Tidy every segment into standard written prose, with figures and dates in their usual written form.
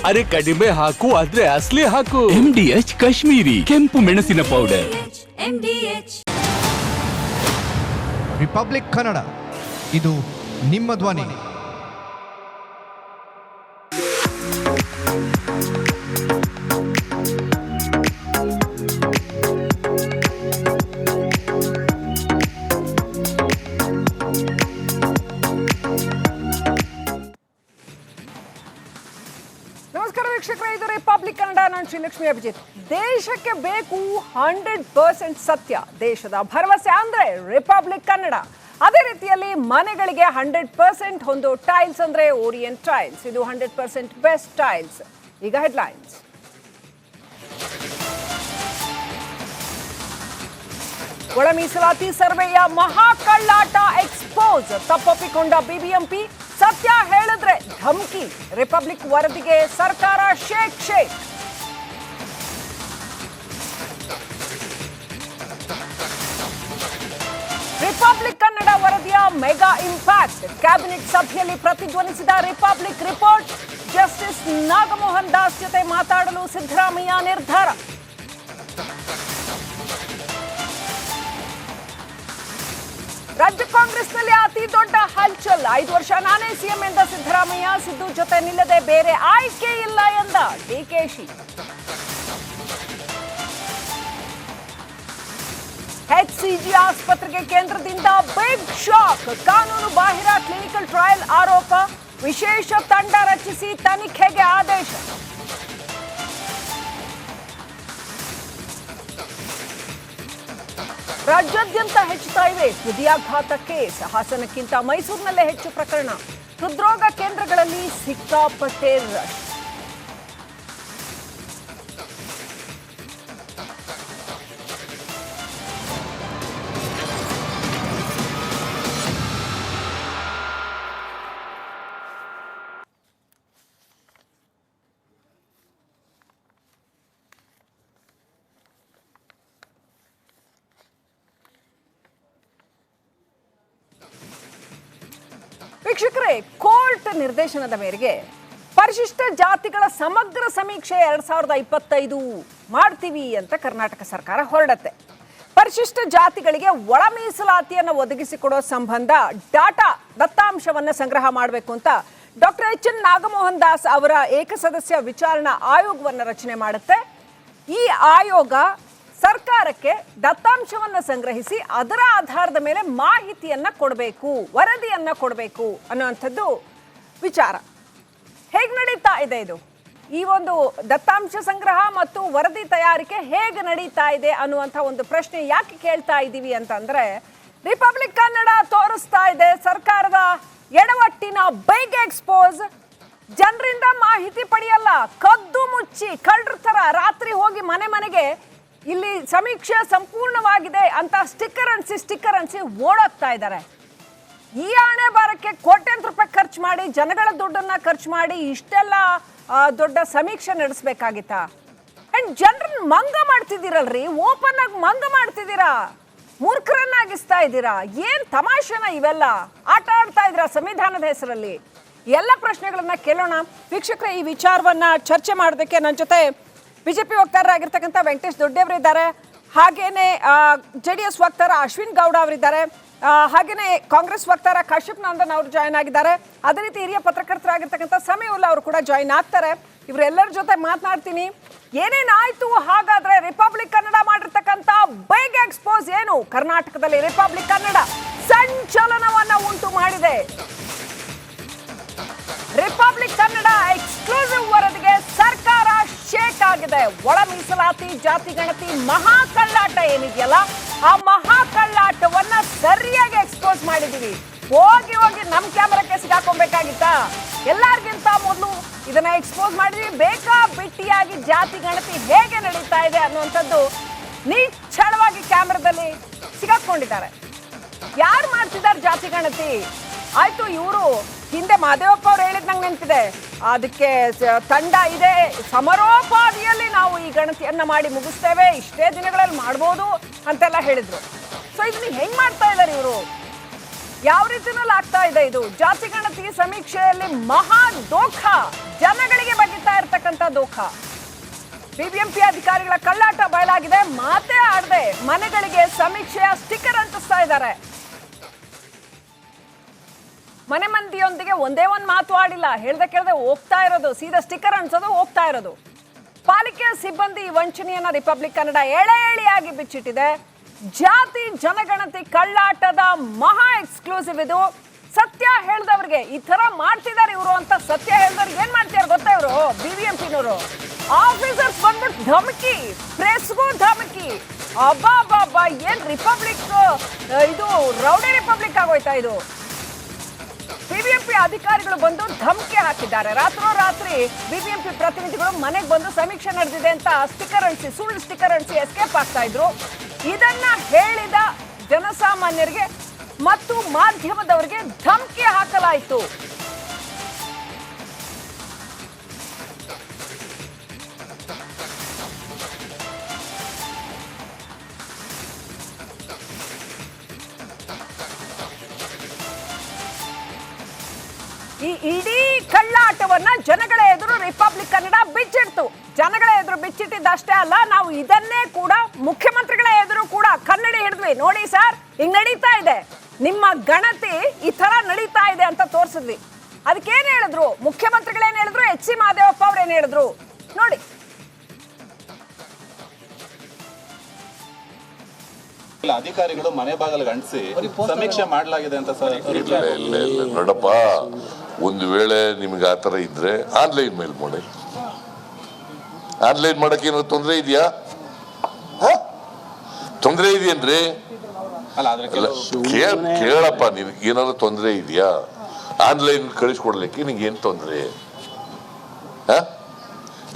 ಅರೆ ಕಡಿಮೆ ಹಾಕು ಆದ್ರೆ ಅಸ್ಲಿ ಹಾಕು. MDH ಕಾಶ್ಮೀರಿ ಕೆಂಪು ಮೆಣಸಿನ ಪೌಡರ್. ರಿಪಬ್ಲಿಕ್ ಕನ್ನಡ, ಇದು ನಿಮ್ಮ ಧ್ವನಿ. ನಮಸ್ಕಾರ ವೀಕ್ಷಕರೇ, ಇದು ರಿಪಬ್ಲಿಕ್ ಕನ್ನಡ. ನಾನು ಶ್ರೀಲಕ್ಷ್ಮಿ ಅಭಿಜಿತ್. ದೇಶಕ್ಕೆ ಬೇಕು 100% ಸತ್ಯ. ದೇಶದ ಭರವಸೆ ಅಂದ್ರೆ ರಿಪಬ್ಲಿಕ್ ಕನ್ನಡ. ಅದೇ ರೀತಿಯಲ್ಲಿ ಮನೆಗಳಿಗೆ 100% ಹೊಂದೋ ಟೈಲ್ಸ್ ಅಂದ್ರೆ ಓರಿಯಂಟ್ ಟೈಲ್ಸ್. ಇದು 100% ಬೆಸ್ಟ್ ಟೈಲ್ಸ್. ಈಗ ಹೆಡ್ಲೈನ್ಸ್. ಒಳ ಮೀಸಲಾತಿ ಸರ್ವೆಯ ಮಹಾಕಳ್ಳಾಟ ಎಕ್ಸ್ಪೋಸ್. ತಪ್ಪೊಪ್ಪಿಕೊಂಡ ಬಿಬಿಎಂಪಿ, ಸತ್ಯ ಹೇಳಿದ್ರೆ ಧಮಕಿ. ರಿಪಬ್ಲಿಕ್ ವರದಿಗೆ ಸರ್ಕಾರ ಶೇಕ್. ರಿಪಬ್ಲಿಕ್ ಕನ್ನಡ ವರದಿಯ ಮೆಗಾ ಇಂಪ್ಯಾಕ್ಟ್. ಕ್ಯಾಬಿನೆಟ್ ಸಭೆಯಲ್ಲಿ ಪ್ರತಿಧ್ವನಿಸಿದ Republic report. Justice Nagamohan Das ಜೊತೆ ಮಾತಾಡಲು ಸಿದ್ದರಾಮಯ್ಯ ನಿರ್ಧಾರ. ರಾಜ್ಯ ಕಾಂಗ್ರೆಸ್ನಲ್ಲಿ ಅತಿ ದೊಡ್ಡ ಹಲ್ಚಲ್. 5 ವರ್ಷ ನಾನೇ ಸಿಎಂ ಎಂದ ಸಿದ್ದರಾಮಯ್ಯ. ಸಿದ್ದು ಜೊತೆ ನಿಲ್ಲದೆ ಬೇರೆ ಆಯ್ಕೆ ಇಲ್ಲ ಎಂದ ಡಿಕೆಶಿ. HCG ಆಸ್ಪತ್ರೆಗೆ ಕೇಂದ್ರದಿಂದ ಬಿಗ್ ಶಾಕ್. ಕಾನೂನು ಬಾಹಿರ ಕ್ಲಿನಿಕಲ್ ಟ್ರಯಲ್ ಆರೋಪ. ವಿಶೇಷ ತಂಡ ರಚಿಸಿ ತನಿಖೆಗೆ ಆದೇಶ. ರಾಜ್ಯಾದ್ಯಂತ ಹೆಚ್ಚುತ್ತಾ ಇವೆ ಹೃದಯಾಘಾತ ಕೇಸ್. ಹಾಸನಕ್ಕಿಂತ ಮೈಸೂರಿನಲ್ಲೇ ಹೆಚ್ಚು ಪ್ರಕರಣ. ಹೃದ್ರೋಗ ಕೇಂದ್ರಗಳಲ್ಲಿ ಸಿಕ್ಕಾಪಟ್ಟೆ ರಶ್. ವೀಕ್ಷಕರೇ, ಕೋರ್ಟ್ ನಿರ್ದೇಶನದ ಮೇರೆಗೆ ಪರಿಶಿಷ್ಟ ಜಾತಿಗಳ ಸಮಗ್ರ ಸಮೀಕ್ಷೆ 2025 ಮಾಡ್ತೀವಿ ಅಂತ ಕರ್ನಾಟಕ ಸರ್ಕಾರ ಹೊರಡತ್ತೆ. ಪರಿಶಿಷ್ಟ ಜಾತಿಗಳಿಗೆ ಒಳ ಮೀಸಲಾತಿಯನ್ನು ಒದಗಿಸಿಕೊಡೋ ಸಂಬಂಧ ದತ್ತಾಂಶವನ್ನು ಸಂಗ್ರಹ ಮಾಡಬೇಕು ಅಂತ ಡಾಕ್ಟರ್ HN ನಾಗಮೋಹನ್ ದಾಸ್ ಅವರ ಏಕಸದಸ್ಯ ವಿಚಾರಣಾ ಆಯೋಗವನ್ನು ರಚನೆ ಮಾಡುತ್ತೆ. ಈ ಆಯೋಗ ಸರ್ಕಾರಕ್ಕೆ ದತ್ತಾಂಶವನ್ನು ಸಂಗ್ರಹಿಸಿ ಅದರ ಆಧಾರದ ಮೇಲೆ ಮಾಹಿತಿಯನ್ನ ಕೊಡಬೇಕು, ವರದಿಯನ್ನ ಕೊಡಬೇಕು ಅನ್ನುವಂಥದ್ದು ವಿಚಾರ. ಹೇಗೆ ನಡೀತಾ ಇದೆ ಇದು? ಈ ಒಂದು ದತ್ತಾಂಶ ಸಂಗ್ರಹ ಮತ್ತು ವರದಿ ತಯಾರಿಕೆ ಹೇಗೆ ನಡೀತಾ ಇದೆ ಅನ್ನುವಂಥ ಒಂದು ಪ್ರಶ್ನೆ ಯಾಕೆ ಕೇಳ್ತಾ ಇದ್ದೀವಿ ಅಂತಂದ್ರೆ, ರಿಪಬ್ಲಿಕ್ ಕನ್ನಡ ತೋರಿಸ್ತಾ ಇದೆ ಸರ್ಕಾರದ ಎಡವಟ್ಟಿನ ಬಿಗ್ ಎಕ್ಸ್ಪೋಸ್. ಜನರಿಂದ ಮಾಹಿತಿ ಪಡೆಯಲ್ಲ, ಕದ್ದು ಮುಚ್ಚಿ ಕಳ್ಳರ ತರ ರಾತ್ರಿ ಹೋಗಿ ಮನೆಗೆ ಇಲ್ಲಿ ಸಮೀಕ್ಷೆ ಸಂಪೂರ್ಣವಾಗಿದೆ ಅಂತ ಸ್ಟಿಕ್ಕರ್ ಅನ್ಸಿ ಓಡೋಗ್ತಾ ಇದ್ದಾರೆ. ಈ ಹಣೆ ಬಾರಕ್ಕೆ ಕೋಟ್ಯಾಂತರ ರೂಪಾಯಿ ಖರ್ಚು ಮಾಡಿ, ಜನಗಳ ದುಡ್ಡನ್ನ ಖರ್ಚು ಮಾಡಿ ಇಷ್ಟೆಲ್ಲ ದೊಡ್ಡ ಸಮೀಕ್ಷೆ ನಡೆಸಬೇಕಾಗಿತ್ತಾ? ಅಂಡ್ ಜನರನ್ನ ಮಂಗ ಮಾಡ್ತಿದ್ದೀರಲ್ರಿ, ಓಪನ್ ಆಗಿ ಮಂಗ ಮಾಡ್ತಿದ್ದೀರಾ, ಮೂರ್ಖರನ್ನಾಗಿಸ್ತಾ ಇದ್ದೀರಾ. ಏನ್ ತಮಾಷೆನ ಇವೆಲ್ಲ? ಆಟ ಆಡ್ತಾ ಇದ್ದೀರಾ ಸಂವಿಧಾನದ ಹೆಸರಲ್ಲಿ? ಎಲ್ಲ ಪ್ರಶ್ನೆಗಳನ್ನ ಕೇಳೋಣ. ವೀಕ್ಷಕರೇ, ಈ ವಿಚಾರವನ್ನ ಚರ್ಚೆ ಮಾಡೋದಕ್ಕೆ ನನ್ನ ಜೊತೆ ಬಿಜೆಪಿ ವಕ್ತಾರರಾಗಿರ್ತಕ್ಕಂಥ ವೆಂಕಟೇಶ್ ದೊಡ್ಡೇವರಿದ್ದಾರೆ, ಹಾಗೇನೆ JDS ವಕ್ತಾರ ಅಶ್ವಿನ್ ಗೌಡ ಅವರಿದ್ದಾರೆ, ಹಾಗೇನೆ ಕಾಂಗ್ರೆಸ್ ವಕ್ತಾರ ಕಶ್ಯಪ್ ನಂದನ್ ಅವರು ಜಾಯ್ನ್ ಆಗಿದ್ದಾರೆ. ಅದೇ ರೀತಿ ಹಿರಿಯ ಪತ್ರಕರ್ತರಾಗಿರ್ತಕ್ಕಂಥ ಸಮೀವುಲ್ಲಾ ಅವರು ಕೂಡ ಜಾಯ್ನ್ ಆಗ್ತಾರೆ. ಇವರೆಲ್ಲರ ಜೊತೆ ಮಾತನಾಡ್ತೀನಿ. ಏನೇನಾಯ್ತು ಹಾಗಾದ್ರೆ? ರಿಪಬ್ಲಿಕ್ ಕನ್ನಡ ಮಾಡಿರ್ತಕ್ಕಂಥ ಬಿಗ್ ಎಕ್ಸ್ಪೋಸ್ ಏನು? ಕರ್ನಾಟಕದಲ್ಲಿ ರಿಪಬ್ಲಿಕ್ ಕನ್ನಡ ಸಂಚಲನವನ್ನ ಉಂಟು ಮಾಡಿದೆ. ರಿಪಬ್ಲಿಕ್ ಕನ್ನಡ ಎಕ್ಸ್ಕ್ಲೂಸಿವ್ ವರದಿಗೆ ಸರ್ಕಾರ ಶೇಕ್ ಆಗಿದೆ. ಒಳ ಮೀಸಲಾತಿ ಜಾತಿ ಗಣತಿ ಮಹಾಕಳ್ಳಾಟ ಏನಿದೆಯಲ್ಲ, ಆ ಮಹಾಕಳ್ಳಾಟವನ್ನ ಸರಿಯಾಗಿ ಎಕ್ಸ್ಪೋಸ್ ಮಾಡಿದೀವಿ. ಹೋಗಿ ನಮ್ ಕ್ಯಾಮರಾಕ್ಕೆ ಸಿಗಾಕೊಬೇಕಾಗಿತ್ತಾ? ಎಲ್ಲರಿಗಿಂತ ಮೊದಲು ಇದನ್ನ ಎಕ್ಸ್ಪೋಸ್ ಮಾಡಿದ್ವಿ. ಬೇಕಾ ಬಿಟ್ಟಿಯಾಗಿ ಜಾತಿ ಗಣತಿ ಹೇಗೆ ನಡೀತಾ ಇದೆ ಅನ್ನುವಂಥದ್ದು ನಿಚ್ಚಳವಾಗಿ ಕ್ಯಾಮರಾದಲ್ಲಿ ಸಿಗಾಕೊಂಡಿದ್ದಾರೆ. ಯಾರು ಮಾಡ್ತಿದ್ದಾರೆ ಜಾತಿ ಗಣತಿ? ಆಯ್ತು, ಇವರು ಹಿಂದೆ ಮಾದೇವಪ್ಪ ಅವ್ರು ಹೇಳಿದ್ ನಂಗೆ ನೆನಪಿದೆ, ಅದಕ್ಕೆ ತಂಡ ಇದೆ, ಸಮರೋಪಾದಿಯಲ್ಲಿ ನಾವು ಈ ಗಣತಿಯನ್ನ ಮಾಡಿ ಮುಗಿಸ್ತೇವೆ, ಇಷ್ಟೇ ದಿನಗಳಲ್ಲಿ ಮಾಡ್ಬೋದು ಅಂತೆಲ್ಲ ಹೇಳಿದ್ರು. ಸೊ ಇದನ್ನ ಹೆಂಗ್ ಮಾಡ್ತಾ ಇದ್ದಾರೆ ಇವರು? ಯಾವ ರೀತಿನಲ್ಲಿ ಆಗ್ತಾ ಇದೆ ಇದು? ಜಾತಿ ಗಣತಿ ಸಮೀಕ್ಷೆಯಲ್ಲಿ ಮಹಾ ದೋಖ, ಜನಗಳಿಗೆ ಬಗ್ಗಿತಾ ಇರ್ತಕ್ಕಂಥ ದೋಖ. ಬಿಬಿಎಂಪಿ ಅಧಿಕಾರಿಗಳ ಕಳ್ಳಾಟ ಬಯಲಾಗಿದೆ. ಮಾತೇ ಆಡದೆ ಮನೆಗಳಿಗೆ ಸಮೀಕ್ಷೆಯ ಸ್ಟಿಕ್ಕರ್ ಅಂಟಿಸ್ತಾ ಇದ್ದಾರೆ. ಮನೆ ಮಂದಿಯೊಂದಿಗೆ ಒಂದೇ ಒಂದು ಮಾತು ಆಡಿಲ್ಲ, ಹೇಳ್ದೆ ಕೇಳ್ದೆ ಹೋಗ್ತಾ ಇರೋದು, ಸೀದಾ ಸ್ಟಿಕ್ಕರ್ ಅಂಟಿಸೋದು, ಹೋಗ್ತಾ ಇರೋದು. ಪಾಲಿಕೆ ಸಿಬ್ಬಂದಿ ವಂಚನೆಯನ್ನ ರಿಪಬ್ಲಿಕ್ ಕನ್ನಡ ಎಳೆ ಎಳೆಯಾಗಿ ಬಿಚ್ಚಿಟ್ಟಿದೆ. ಜಾತಿ ಜನಗಣತಿ ಕಳ್ಳಾಟದ ಮಹಾ ಎಕ್ಸ್ಕ್ಲೂಸಿವ್ ಇದು. ಸತ್ಯ ಹೇಳ್ದವ್ರಿಗೆ ಈ ತರ ಮಾಡ್ತಿದ್ದಾರೆ ಇವರು ಅಂತ ಸತ್ಯ ಹೇಳ್ದವ್ರಿಗೆ ಏನ್ ಮಾಡ್ತಿದ್ದಾರೆ ಗೊತ್ತಾ? ಇವರು ಬಿಬಿಎಂಪಿನವರು ಆಫೀಸರ್ಸ್ ಬಂದ್ಬಿಟ್ಟು ಧಮಕಿ, ಪ್ರೆಸ್ಗೂ ಧಮಕಿ. ಅಬ್ಬಾ ಏನ್ ರಿಪಬ್ಲಿಕ್ ಇದು, ರೌಡಿ ರಿಪಬ್ಲಿಕ್ ಆಗೋಯ್ತಾ ಇದು? ಬಿಬಿಎಂಪಿ ಅಧಿಕಾರಿಗಳು ಬಂದು ಧಮಕಿ ಹಾಕಿದ್ದಾರೆ. ರಾತ್ರೋರಾತ್ರಿ ಬಿಬಿಎಂಪಿ ಪ್ರತಿನಿಧಿಗಳು ಮನೆಗೆ ಬಂದು ಸಮೀಕ್ಷೆ ನಡೆದಿದೆ ಅಂತ ಸ್ಟಿಕ್ಕರ್ ಅಂಟಿಸಿ, ಸುಳ್ಳು ಸ್ಟಿಕ್ಕರ್ ಅಂಟಿಸಿ ಎಸ್ಕೇಪ್ ಆಗ್ತಾ ಇದ್ರು. ಇದನ್ನ ಹೇಳಿದ ಜನಸಾಮಾನ್ಯರಿಗೆ ಮತ್ತು ಮಾಧ್ಯಮದವರಿಗೆ ಧಮಕಿ ಹಾಕಲಾಯಿತು. ಈ ಇಡೀ ಕಳ್ಳಾಟವನ್ನ ಜನಗಳ ಎದುರು ರಿಪಬ್ಲಿಕ್ ಕನ್ನಡ ಬಿಚ್ಚಿಡ್ತು. ಜನಗಳ ಎದುರು ಬಿಚ್ಚಿಟ್ಟಿದ್ದಷ್ಟೇ ಅಲ್ಲ, ನಾವು ಇದನ್ನೇ ಕೂಡ ಮುಖ್ಯಮಂತ್ರಿಗಳ ಎದುರು ಕೂಡ ಕನ್ನಡಿ ಹಿಡಿದ್ವಿ. ನೋಡಿ ಸರ್, ಹಿಂಗ್ ನಡೀತಾ ಇದೆ, ನಿಮ್ಮ ಗಣತಿ ಈ ತರ ನಡೀತಾ ಇದೆ ಅಂತ ತೋರಿಸಿದ್ವಿ. ಅದಕ್ಕೇನ್ ಹೇಳಿದ್ರು ಮುಖ್ಯಮಂತ್ರಿಗಳೇನ್ ಹೇಳಿದ್ರು, ಎಚ್ ಸಿ ಮಹದೇವಪ್ಪ ಅವ್ರು ಏನ್ ಹೇಳಿದ್ರು ನೋಡಿ. ಅಧಿಕಾರಿಗಳು ಮನೆ ಬಾಗಿಲಿಗೆ ಅಂಟಿಸಿ ಸಮೀಕ್ಷೆ ಮಾಡಲಾಗಿದೆ ಅಂತ ಸರ್. ಇಲ್ಲ ನೋಡಪ್ಪ, ಒಂದು ವೇಳೆ ನಿಮ್ಗೆ ಆ ಥರ ಇದ್ರೆ ಆನ್ಲೈನ್ ಮೇಲೆ ಮಾಡಿ. ಆನ್ಲೈನ್ ಮಾಡಕ್ಕೆ ಏನೋ ತೊಂದರೆ ಇದೆಯಾ? ತೊಂದರೆ ಇದೆಯೇನ್ರಿ? ಕೇಳಪ್ಪ, ನಿನ್ಗೆ ಏನಾದ್ರು ತೊಂದರೆ ಇದೆಯಾ? ಆನ್ಲೈನ್ ಕಳಿಸ್ಕೊಡ್ಲಿಕ್ಕೆ ನಿನ್ಗೆ ಏನು ತೊಂದರೆ?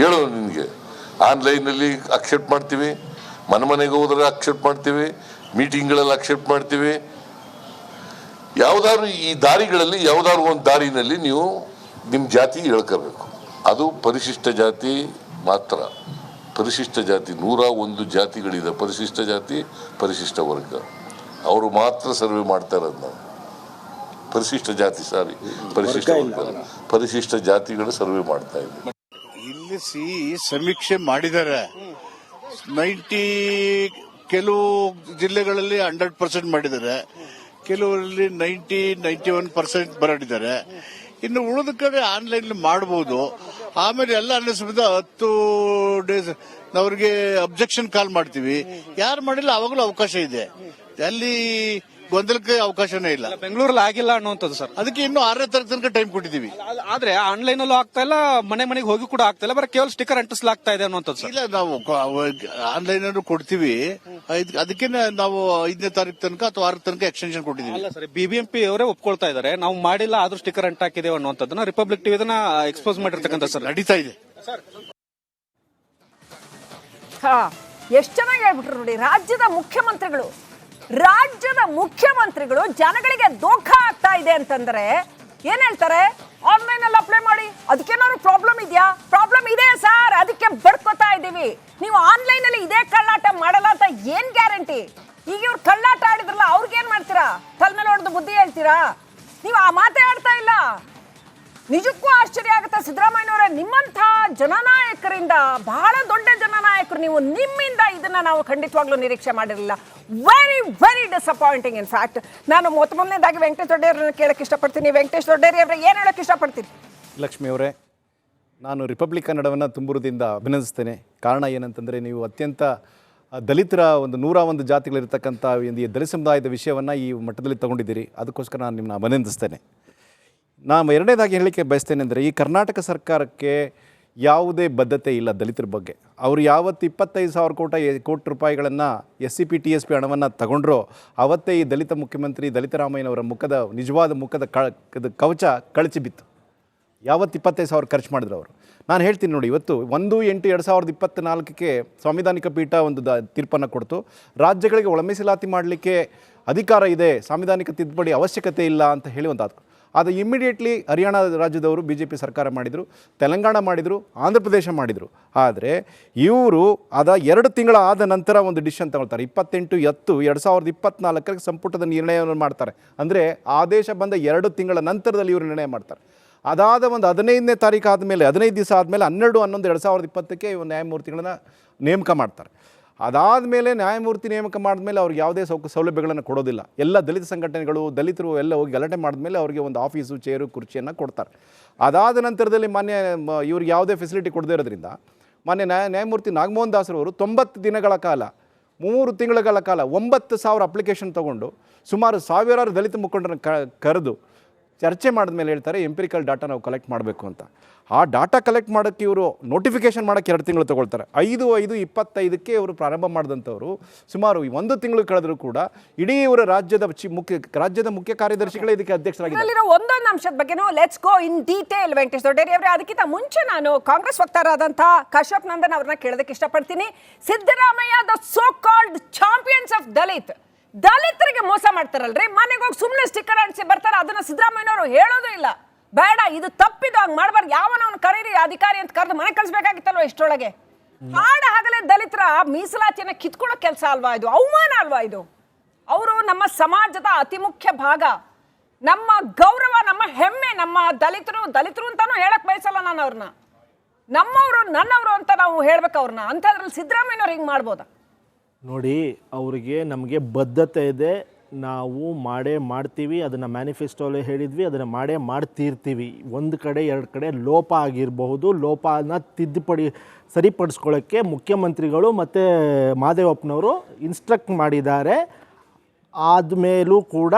ಹೇಳು. ನಿನ್ಗೆ ಆನ್ಲೈನಲ್ಲಿ ಅಕ್ಸೆಪ್ಟ್ ಮಾಡ್ತೀವಿ, ಮನೆಗೆ ಹೋದ್ರೆ ಅಕ್ಸೆಪ್ಟ್ ಮಾಡ್ತೀವಿ, ಮೀಟಿಂಗ್ಗಳಲ್ಲಿ ಅಕ್ಸೆಪ್ಟ್ ಮಾಡ್ತೀವಿ. ಯಾವ್ದಾದ್ರು ಈ ದಾರಿಗಳಲ್ಲಿ ಯಾವ್ದಾದ್ರು ಒಂದು ದಾರಿನಲ್ಲಿ ನೀವು ನಿಮ್ಮ ಜಾತಿ ಹೇಳ್ಕೋಬೇಕು. ಅದು ಪರಿಶಿಷ್ಟ ಜಾತಿ ಮಾತ್ರ. ಪರಿಶಿಷ್ಟ ಜಾತಿ 101 ಜಾತಿಗಳಿದೆ. ಪರಿಶಿಷ್ಟ ಜಾತಿ, ಪರಿಶಿಷ್ಟ ವರ್ಗ, ಅವರು ಮಾತ್ರ ಸರ್ವೆ ಮಾಡ್ತಾ ಇರೋದು ನಾವು. ಪರಿಶಿಷ್ಟ ಜಾತಿ ಪರಿಶಿಷ್ಟ ವರ್ಗ, ಪರಿಶಿಷ್ಟ ಜಾತಿಗಳು ಸರ್ವೆ ಮಾಡ್ತಾ ಇದ್ದೀವಿ. ಇಲ್ಲಿ ಸಮೀಕ್ಷೆ ಮಾಡಿದ್ದಾರೆ. 90 ಕೆಲವು ಜಿಲ್ಲೆಗಳಲ್ಲಿ 100% ಮಾಡಿದ್ದಾರೆ, ಕೆಲವರಲ್ಲಿ 91% ಬರಡಿದ್ದಾರೆ. ಇನ್ನು ಉಳಿದ ಕಡೆ ಆನ್ಲೈನ್ ಮಾಡಬಹುದು. ಆಮೇಲೆ ಎಲ್ಲ ಅನ್ನಿಸ್ಬಿಟ್ಟು 10 ಡೇಸ್ ಅವ್ರಿಗೆ ಅಬ್ಜೆಕ್ಷನ್ ಕಾಲ್ ಮಾಡ್ತೀವಿ. ಯಾರು ಮಾಡಿಲ್ಲ ಅವಾಗಲೂ ಅವಕಾಶ ಇದೆ. ಅಲ್ಲಿ ಗೊಂದಲಕ್ಕೆ ಅವಕಾಶನೇ ಇಲ್ಲ. ಬೆಂಗಳೂರಲ್ಲಿ ಆಗಿಲ್ಲ ಅನ್ನುವಂಥದ್ದು ಸರ್. ಅದಕ್ಕೆ ಇನ್ನು 6ನೇ ತಾರೀಕು ತನಕ ಟೈಮ್ ಕೊಟ್ಟಿದ್ದೀವಿ. ಆದ್ರೆ ಆನ್ಲೈನ್ ಅಲ್ಲೂ ಆಗ್ತಾ ಇಲ್ಲ, ಮನೆಗೆ ಹೋಗಿ ಕೂಡ ಆಗ್ತಾ ಇಲ್ಲ, ಬರೀ ಕೇವಲ ಸ್ಟಿಕ್ಕರ್ ಅಂಟಿಸಲಾಗ್ತಾ ಇದೆ ಅನ್ನುವಂಥದ್ದು ಸರ್. ಇಲ್ಲ, ನಾವು ಆನ್ಲೈನ್ ಅನ್ನು ಕೊಡ್ತೀವಿ. ಅದಕ್ಕೆ ನಾವು 5ನೇ ತಾರೀಕು ತನಕ ಅಥವಾ 6 ತನಕ ಎಕ್ಸ್ಟೆನ್ಷನ್ ಕೊಟ್ಟಿದ್ದೀವಿ. ಅಲ್ಲ ಸರ್, ಬಿಬಿಎಂಪಿ ಅವರೇ ಒಪ್ಕೊಳ್ತಾ ಇದ್ದಾರೆ, ನಾವು ಮಾಡಿಲ್ಲ ಆದ್ರೂ ಸ್ಟಿಕ್ಕರ್ ಅಂಟಾಕಿದ್ದೇವೆ ಅನ್ನುವಂಥದ್ದನ್ನ ರಿಪಬ್ಲಿಕ್ ಟಿವಿ ಇದನ್ನ ಎಕ್ಸ್ಪೋಸ್ ಮಾಡಿರ್ತಕ್ಕಂಥ ಸರ್. ನಡೀತಾ ಇದೆ. ಎಷ್ಟು ಚೆನ್ನಾಗಿ ಹೇಳ್ಬಿಟ್ರು ನೋಡಿ. ರಾಜ್ಯದ ಮುಖ್ಯಮಂತ್ರಿಗಳು ಜನಗಳಿಗೆ ದೋಖ ಆಗ್ತಾ ಇದೆ ಅಂತಂದ್ರೆ ಏನ್ ಹೇಳ್ತಾರೆ? ಆನ್ಲೈನ್ ಅಲ್ಲಿ ಅಪ್ಲೈ ಮಾಡಿ, ಅದಕ್ಕೇನಾದ್ರು ಪ್ರಾಬ್ಲಮ್ ಇದೆಯಾ? ಪ್ರಾಬ್ಲಮ್ ಇದೆ ಸರ್, ಅದಕ್ಕೆ ಬಡ್ಕೋತಾ ಇದ್ದೀವಿ. ನೀವು ಆನ್ಲೈನ್ ಅಲ್ಲಿ ಇದೇ ಕಳ್ಳಾಟ ಮಾಡಲ್ಲ ಅಂತ ಏನ್ ಗ್ಯಾರಂಟಿ? ಈಗ ಇವ್ರು ಕಳ್ಳಾಟ ಆಡಿದ್ರಲ್ಲ, ಅವ್ರಿಗೇನ್ ಮಾಡ್ತೀರಾ? ತಲೆ ಮೇಲೆ ಹೊಡೆದು ಬುದ್ಧಿ ಹೇಳ್ತೀರಾ? ನೀವು ಆ ಮಾತೇ ಆಡ್ತಾ ಇಲ್ಲ. ನಿಜಕ್ಕೂ ಆಶ್ಚರ್ಯ ಆಗುತ್ತೆ ಸಿದ್ದರಾಮಯ್ಯನವರೇ, ನಿಮ್ಮಂಥ ಜನನಾಯಕರಿಂದ, ಬಹಳ ದೊಡ್ಡ ಜನನಾಯಕರು ನೀವು, ನಿಮ್ಮಿಂದ ಇದನ್ನ ನಾವು ಖಂಡಿತವಾಗ್ಲೂ ನಿರೀಕ್ಷೆ ಮಾಡಿರಲಿಲ್ಲ. Very very disappointing. In fact ನಾನು ಮೊದಲನೇದಾಗಿ ವೆಂಕಟೇಶ್ ದೊಡ್ಡೇರನ್ನ ಕೇಳಕ್ಕೆ ಇಷ್ಟಪಡ್ತೀನಿ. ವೆಂಕಟೇಶ್ ದೊಡ್ಡೇರಿ ಅವ್ರೆ, ಏನ್ ಹೇಳಕ್ಕೆ ಇಷ್ಟಪಡ್ತೀನಿ? ಲಕ್ಷ್ಮಿ ಅವರೇ, ನಾನು ರಿಪಬ್ಲಿಕ್ ಕನ್ನಡವನ್ನು ತುಂಬುರದಿಂದ ಅಭಿನಂದಿಸ್ತೇನೆ. ಕಾರಣ ಏನಂತಂದರೆ, ನೀವು ಅತ್ಯಂತ ದಲಿತರ 101 ಜಾತಿಗಳಿರ್ತಕ್ಕಂಥ ಒಂದು ದಲಿತ ಸಮುದಾಯದ ವಿಷಯವನ್ನು ಈ ಮಟ್ಟದಲ್ಲಿ ತಗೊಂಡಿದ್ದೀರಿ. ಅದಕ್ಕೋಸ್ಕರ ನಾನು ನಿಮ್ಮನ್ನ ಅಭಿನಂದಿಸ್ತೇನೆ. ನಾನು ಎರಡನೇದಾಗಿ ಹೇಳಲಿಕ್ಕೆ ಬಯಸ್ತೇನೆ ಅಂದರೆ, ಈ ಕರ್ನಾಟಕ ಸರ್ಕಾರಕ್ಕೆ ಯಾವುದೇ ಬದ್ಧತೆ ಇಲ್ಲ ದಲಿತರ ಬಗ್ಗೆ. ಅವರು ಯಾವತ್ತು 25,000 ಕೋಟಿ ರೂಪಾಯಿಗಳನ್ನು SCP TSP ಹಣವನ್ನು ತಗೊಂಡ್ರೋ ಅವತ್ತೇ ಈ ದಲಿತ ಮುಖ್ಯಮಂತ್ರಿ ದಲಿತರಾಮಯ್ಯನವರ ನಿಜವಾದ ಮುಖದ ಕವಚ ಕಳಚಿ ಬಿತ್ತು. ಯಾವತ್ತು 25,000 ಖರ್ಚು ಮಾಡಿದ್ರು ಅವರು. ನಾನು ಹೇಳ್ತೀನಿ ನೋಡಿ, ಇವತ್ತು 1/8/2024 ಸಾಂವಿಧಾನಿಕ ಪೀಠ ಒಂದು ತೀರ್ಪನ್ನು ಕೊಡ್ತು. ರಾಜ್ಯಗಳಿಗೆ ಒಳ ಮೀಸಲಾತಿ ಮಾಡಲಿಕ್ಕೆ ಅಧಿಕಾರ ಇದೆ, ಸಾಂವಿಧಾನಿಕ ತಿದ್ದುಪಡಿ ಅವಶ್ಯಕತೆ ಇಲ್ಲ ಅಂತ ಹೇಳಿ ಒಂದು ಅದು ಇಮ್ಮಿಡಿಯೇಟ್ಲಿ ಹರಿಯಾಣ ರಾಜ್ಯದವರು BJP ಸರ್ಕಾರ ಮಾಡಿದರು, ತೆಲಂಗಾಣ ಮಾಡಿದರು, ಆಂಧ್ರ ಪ್ರದೇಶ ಮಾಡಿದರು. ಆದರೆ ಇವರು ಅದ 2 ತಿಂಗಳ ಆದ ನಂತರ ಒಂದು ಡಿಸಿಷನ್ ತಗೊಳ್ತಾರೆ. 28/10/2024 ಸಂಪುಟದ ನಿರ್ಣಯವನ್ನು ಮಾಡ್ತಾರೆ. ಅಂದರೆ ಆದೇಶ ಬಂದ 2 ತಿಂಗಳ ನಂತರದಲ್ಲಿ ಇವರು ನಿರ್ಣಯ ಮಾಡ್ತಾರೆ. ಅದಾದ ಒಂದು 15ನೇ ತಾರೀಕು ಆದಮೇಲೆ 15 ದಿವಸ ಆದಮೇಲೆ 12/11/2020 ಇವರು ನ್ಯಾಯಮೂರ್ತಿಗಳನ್ನ ನೇಮಕ ಮಾಡ್ತಾರೆ. ಅದಾದಮೇಲೆ ನ್ಯಾಯಮೂರ್ತಿ ನೇಮಕ ಮಾಡಿದ್ಮೇಲೆ ಅವ್ರಿಗೆ ಯಾವುದೇ ಸೌಲಭ್ಯಗಳನ್ನು ಕೊಡೋದಿಲ್ಲ. ಎಲ್ಲ ದಲಿತ ಸಂಘಟನೆಗಳು, ದಲಿತರು ಎಲ್ಲ ಹೋಗಿ ಗಲಾಟೆ ಮಾಡಿದ್ಮೇಲೆ ಅವರಿಗೆ ಒಂದು ಆಫೀಸು, ಚೇರು, ಕುರ್ಚಿಯನ್ನು ಕೊಡ್ತಾರೆ. ಅದಾದ ನಂತರದಲ್ಲಿ ಇವ್ರಿಗೆ ಯಾವುದೇ ಫೆಸಿಲಿಟಿ ಕೊಡದೇ ಇರೋದ್ರಿಂದ ನ್ಯಾಯಮೂರ್ತಿ ನಾಗಮೋಹನ್ ದಾಸರವರು 90 ದಿನಗಳ ಕಾಲ 3 ತಿಂಗಳ ಕಾಲ 9,000 ಅಪ್ಲಿಕೇಶನ್ ತೊಗೊಂಡು ಸುಮಾರು ಸಾವಿರಾರು ದಲಿತ ಮುಖಂಡರನ್ನು ಕರೆದು ಚರ್ಚೆ ಮಾಡಿದ್ಮೇಲೆ ಹೇಳ್ತಾರೆ ಎಂಪಿರಿಕಲ್ ಡಾಟಾ ನಾವು ಕಲೆಕ್ಟ್ ಮಾಡಬೇಕು ಅಂತ. ಆ ಡಾಟಾ ಕಲೆಕ್ಟ್ ಮಾಡೋಕ್ಕೆ ಇವರು ನೋಟಿಫಿಕೇಷನ್ ಮಾಡೋಕ್ಕೆ 2 ತಿಂಗಳು ತೊಗೊಳ್ತಾರೆ. 5/5/25 ಇವರು ಪ್ರಾರಂಭ ಮಾಡಿದಂಥವ್ರು ಸುಮಾರು 1 ತಿಂಗಳು ಕಳೆದರೂ ಕೂಡ ಇಡೀ ಇವರ ರಾಜ್ಯದ ಮುಖ್ಯ ಕಾರ್ಯದರ್ಶಿಗಳೇ ಇದಕ್ಕೆ ಅಧ್ಯಕ್ಷರಾಗಿದ್ದಾರೆ. ಇದರಲ್ಲಿರೋ ಒಂದೊಂದು ಅಂಶದ ಬಗ್ಗೆನೂ let's go in detail. Venkatesh Dodderi ಅವರೇ, ಅದಕ್ಕಿಂತ ಮುಂಚೆ ನಾನು ಕಾಂಗ್ರೆಸ್ ವಕ್ತಾರರಾದಂಥ ಕಶ್ಯಪ್ ನಂದನ್ ಅವ್ರನ್ನ ಕೇಳೋದಕ್ಕೆ ಇಷ್ಟಪಡ್ತೀನಿ. Siddaramaiah the so called champions of ದಲಿತರಿಗೆ ಮೋಸ ಮಾಡ್ತಾರಲ್ರಿ, ಮನೆಗೆ ಹೋಗಿ ಸುಮ್ಮನೆ ಸ್ಟಿಕ್ಕರ್ ಅಂಟಿಸಿ ಬರ್ತಾರೆ. ಅದನ್ನ ಸಿದ್ದರಾಮಯ್ಯನವರು ಹೇಳೋದು ಇಲ್ಲ, ಬೇಡ ಇದು ತಪ್ಪಿದು, ಹಂಗೆ ಮಾಡಬಾರ್ದು, ಯಾವನವನು ಕರೀರಿ ಅಧಿಕಾರಿ ಅಂತ ಕರೆದು ಮನೆ ಕಳಿಸ್ಬೇಕಾಗಿತ್ತಲ್ವ ಇಷ್ಟೊಳಗೆ. ಹಾಡ ಹಗಲೇ ದಲಿತರ ಮೀಸಲಾತಿಯನ್ನು ಕಿತ್ಕೊಳ್ಳೋ ಕೆಲಸ ಅಲ್ವಾ ಇದು? ಅವಮಾನ ಅಲ್ವಾ ಇದು? ಅವರು ನಮ್ಮ ಸಮಾಜದ ಅತಿ ಮುಖ್ಯ ಭಾಗ, ನಮ್ಮ ಗೌರವ, ನಮ್ಮ ಹೆಮ್ಮೆ. ನಮ್ಮ ದಲಿತರು ಅಂತಾನು ಹೇಳಕ್ ಬಯಸಲ್ಲ ನಾನು ಅವ್ರನ್ನ. ನಮ್ಮವರು ನನ್ನವರು ಅಂತ ನಾವು ಹೇಳ್ಬೇಕು ಅವ್ರನ್ನ. ಅಂಥದ್ರಲ್ಲಿ ಸಿದ್ದರಾಮಯ್ಯನವ್ರು ಹಿಂಗೆ ಮಾಡ್ಬೋದಾ? ನೋಡಿ, ಅವರಿಗೆ ನಮಗೆ ಬದ್ಧತೆ ಇದೆ, ನಾವು ಮಾಡ್ತೀವಿ. ಅದನ್ನು ಮ್ಯಾನಿಫೆಸ್ಟೋಲ್ಲಿ ಹೇಳಿದ್ವಿ, ಅದನ್ನು ಮಾಡ್ತೀರ್ತೀವಿ. 1 ಕಡೆ 2 ಕಡೆ ಲೋಪ ಆಗಿರಬಹುದು, ಲೋಪನ ಸರಿಪಡಿಸ್ಕೊಳ್ಳೋಕ್ಕೆ ಮುಖ್ಯಮಂತ್ರಿಗಳು ಮತ್ತು ಮಾದೇವಪ್ಪನವರು ಇನ್ಸ್ಟ್ರಕ್ಟ್ ಮಾಡಿದ್ದಾರೆ. ಆದಮೇಲೂ ಕೂಡ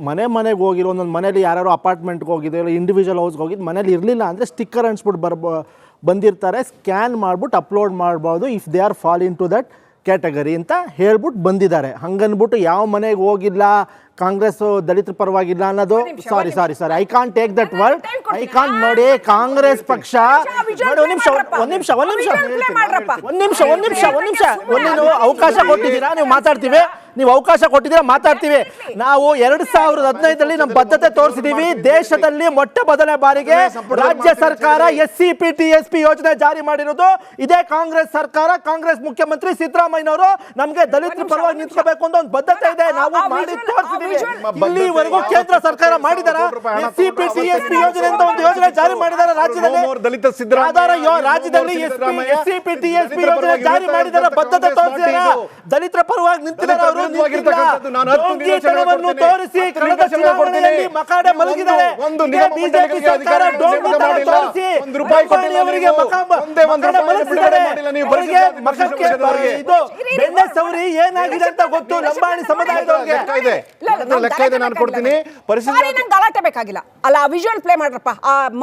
ಮನೆಗೆ ಹೋಗಿರೋ ಒಂದೊಂದು ಮನೇಲಿ ಯಾರು ಅಪಾರ್ಟ್ಮೆಂಟ್ಗೆ ಹೋಗಿದ್ರು, ಇಂಡಿವಿಜುವಲ್ ಹೌಸ್ಗೆ ಹೋಗಿದ್ದು, ಮನೇಲಿ ಇರಲಿಲ್ಲ ಅಂದರೆ ಸ್ಟಿಕ್ಕರ್ ಅಂಟಿಸ್ಬಿಟ್ಟು ಬಂದಿರ್ತಾರೆ. ಸ್ಕ್ಯಾನ್ ಮಾಡ್ಬಿಟ್ಟು ಅಪ್ಲೋಡ್ ಮಾಡ್ಬೋದು if they are fall into that category ಅಂತ ಹೇಳ್ಬಿಟ್ಟು ಬಂದಿದ್ದಾರೆ. ಹಂಗನ್ಬಿಟ್ಟು ಯಾವ ಮನೆಗೆ ಹೋಗಿಲ್ಲ, ಕಾಂಗ್ರೆಸ್ ದಲಿತರ ಪರವಾಗಿಲ್ಲ ಅನ್ನೋದು sorry I can't take that word. I can't. ನೋಡಿ, ಕಾಂಗ್ರೆಸ್ ಪಕ್ಷ ಒಂದ್ ನಿಮಿಷ ಅವಕಾಶ ಕೊಟ್ಟಿದ್ದೀರಾ, ನೀವು ಮಾತಾಡ್ತೀವಿ. ನೀವು ಅವಕಾಶ ಕೊಟ್ಟಿದ್ದೀರಾ, ಮಾತಾಡ್ತೀವಿ. ನಾವು 2015 ನಮ್ಮ ಬದ್ಧತೆ ತೋರಿಸಿದೀವಿ. ದೇಶದಲ್ಲಿ ಮೊಟ್ಟ ಮೊದಲ ಬಾರಿಗೆ ರಾಜ್ಯ ಸರ್ಕಾರ SCPTSP ಯೋಜನೆ ಜಾರಿ ಮಾಡಿರೋದು ಇದೇ ಕಾಂಗ್ರೆಸ್ ಸರ್ಕಾರ. ಕಾಂಗ್ರೆಸ್ ಮುಖ್ಯಮಂತ್ರಿ ಸಿದ್ದರಾಮಯ್ಯನವರು ನಮಗೆ ದಲಿತರ ಪರವಾಗಿ ನಿಂತ್ಕೋಬೇಕು ಅಂತ ಒಂದು ಬದ್ಧತೆ ಇದೆ, ನಾವು ಮಾಡಿ ತೋರಿಸಿದೀವಿ. ಇಲ್ಲಿವರೆಗೂ ಕೇಂದ್ರ ಸರ್ಕಾರ ಮಾಡಿದಾರ SCPTSP ಯೋಜನೆ ಅಂತ ಒಂದು ಯೋಜನೆ ಜಾರಿ ಮಾಡಿದಾರೆ ರಾಜ್ಯದಲ್ಲಿ. ದಲಿತ ರಾಜ್ಯದಲ್ಲಿ SCPTSP ಯೋಜನೆ ಜಾರಿ ಮಾಡಿದಾರೆ, ಬದ್ಧತೆ ತೋರಿಸಿದಾರೆ, ದಲಿತರ ಪರವಾಗಿ ನಿಂತಿದ್ದಾರೆ. ಅವರು ತೋರಿಸಿ ಕಳೆದ ಚುನಾವಣೆಯಲ್ಲಿ ಮಕಾಡೆ ಮಲಗಿದ್ದಾರೆ. ಬಿಜೆಪಿ ಸರ್ಕಾರ ಬೆಣ್ಣೆ ಸೌರಿ ಏನಾಗಿದೆ ಅಂತ ಗೊತ್ತು ಲಂಬಾಣಿ ಸಮುದಾಯದವರಿಗೆ. ನಾನು ಕೊಡ್ತೀನಿ. ಗಲಾಟೆ ಬೇಕಾಗಿಲ್ಲ ಅಲ್ಲ, ವಿಜುವಲ್ ಪ್ಲೇ ಮಾಡ್ರಪ್ಪ.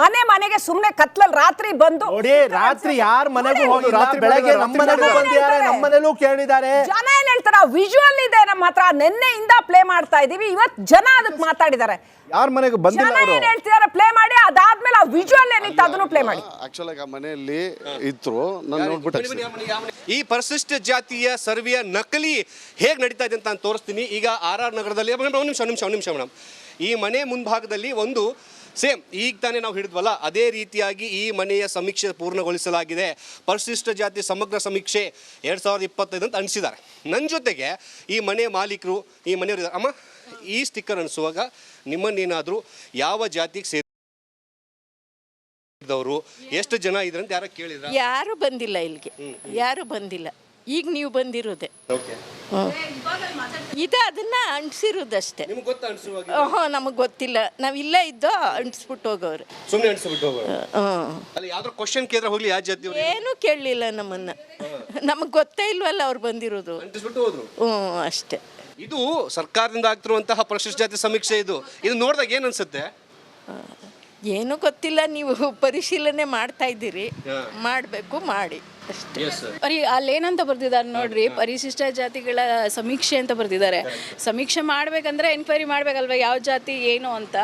ಮನೆಗೆ ಸುಮ್ನೆ ಕತ್ಲಲ್ಲಿ ರಾತ್ರಿ ಬಂದು ನೋಡಿ, ರಾತ್ರಿ ಯಾರ ಮನೆಗೂ ಹೋಗಿಲ್ಲ, ಬೆಳಗ್ಗೆ ನಮ್ಮ ಮನೆಗೂ ಬಂದಿದ್ದಾರೆ, ನಮ್ಮ ಮನೆಯಲ್ಲೂ ಕೇಳಿದ್ದಾರೆ. ಜನ ಏನ್ ಹೇಳ್ತಾರ, ವಿಜುವಲ್ ಇದೆ ನಮ್ಮ ಹತ್ರ, ನಿನ್ನೆಯಿಂದ ಪ್ಲೇ ಮಾಡ್ತಾ ಇದೀವಿ, ಇವತ್ತು ಜನ ಅದಕ್ಕೆ ಮಾತಾಡಿದ್ದಾರೆ. ಯಾರ ಮನೆಗೂ ಬಂದಿಲ್ಲ, ಏನ್ ಹೇಳ್ತಿದ್ದಾರೆ ಪ್ಲೇ ಮಾಡಿ, ಅದಾದ್ಮೇಲೆ ಆ ವಿಜುವಲ್ ಏನಿತ್ತು ಅದನ್ನು ಪ್ಲೇ ಮಾಡಿ. ಆಕ್ಚುಲಿ ಆ ಮನೆಯಲ್ಲಿ ಇದ್ರು, ನಾನು ನೋಡ್ಬಿಟ್ಟು ಈ ಪರಿಶಿಷ್ಟ ಜಾತಿಯ ಸರ್ವೆಯ ನಕಲಿ ಹೇಗೆ ನಡೀತಾ ಇದೆ ಅಂತ ನಾನು ತೋರಿಸ್ತೀನಿ. ಈಗ RR ನಗರದಲ್ಲಿ ಒಂದು ನಿಮಿಷ ಮೇಡಮ್, ಈ ಮನೆ ಮುಂಭಾಗದಲ್ಲಿ ಒಂದು ಸೇಮ್ ಈಗ ತಾನೇ ನಾವು ಹಿಡಿದ್ವಲ್ಲ ಅದೇ ರೀತಿಯಾಗಿ ಈ ಮನೆಯ ಸಮೀಕ್ಷೆ ಪೂರ್ಣಗೊಳಿಸಲಾಗಿದೆ. ಪರಿಶಿಷ್ಟ ಜಾತಿ ಸಮಗ್ರ ಸಮೀಕ್ಷೆ 2025 ಅಂತ ಅನಿಸಿದ್ದಾರೆ. ನನ್ನ ಜೊತೆಗೆ ಈ ಮನೆ ಮಾಲೀಕರು, ಈ ಮನೆಯವರು, ಅಮ್ಮ ಈ ಸ್ಟಿಕ್ಕರ್ ಅನಿಸುವಾಗ ನಿಮ್ಮನ್ನೇನಾದರೂ ಯಾವ ಜಾತಿಗೆ ಸೇರಿದವರು, ಎಷ್ಟು ಜನ ಇದ್ರೆ ಅಂತ ಯಾರು ಕೇಳಿದ್ರ? ಯಾರು ಬಂದಿಲ್ಲ ಇಲ್ಲಿಗೆ, ಯಾರು ಬಂದಿಲ್ಲ. ಈಗ ನೀವು ಬಂದಿರೋದೆ ಇದು, ಅದನ್ನ ಅಂಟಿಸಿರೋದಷ್ಟೇ. ನಮಗೆ ಗೊತ್ತಿಲ್ಲ, ನಾವ್ ಇಲ್ಲೇ ಇದ್ದೋ ಅಂಟಿಸ್ಬಿಟ್ಟು ಹೋಗೋರು, ಸುಮ್ಮನೆ ಅಂಟಿಸ್ಬಿಟ್ಟು ಹೋಗೋರು. ಅಲ್ಲಿ ಯಾವ್ದಾದ್ರು ಕ್ವಶನ್ ಕೇಳಿದ್ರೆ ಹೋಗ್ಲಿ, ಯಾವ ಜಾತಿ ಏನು ಕೇಳಲಿಲ್ಲ ನಮ್ಮನ್ನ, ನಮಗೆ ಗೊತ್ತೇ ಇಲ್ವಲ್ಲ ಅವ್ರು ಬಂದಿರೋದು. ಅಂಟಿಸ್ಬಿಟ್ಟು ಹೋದ್ರು ಅಷ್ಟೇ. ಇದು ಸರ್ಕಾರದಿಂದ ಆಗ್ತಿರುವಂತಹ ಪರಿಶಿಷ್ಟ ಜಾತಿ ಸಮೀಕ್ಷೆ. ಇದು ನೋಡಿದಾಗ ಏನ್ ಅನ್ಸುತ್ತೆ? ಏನು ಗೊತ್ತಿಲ್ಲ, ನೀವು ಪರಿಶೀಲನೆ ಮಾಡ್ತಾ ಇದ್ದೀರಿ, ಮಾಡಬೇಕು, ಮಾಡಿ ಅಷ್ಟೇ. ಅಲ್ಲೇನಂತ ಬರ್ದಿದ್ದಾರೆ ನೋಡ್ರಿ, ಪರಿಶಿಷ್ಟ ಜಾತಿಗಳ ಸಮೀಕ್ಷೆ ಅಂತ ಬರ್ದಿದ್ದಾರೆ. ಸಮೀಕ್ಷೆ ಮಾಡ್ಬೇಕಂದ್ರೆ ಎನ್ಕ್ವೈರಿ ಮಾಡ್ಬೇಕಲ್ವ, ಯಾವ ಜಾತಿ ಏನು ಅಂತ.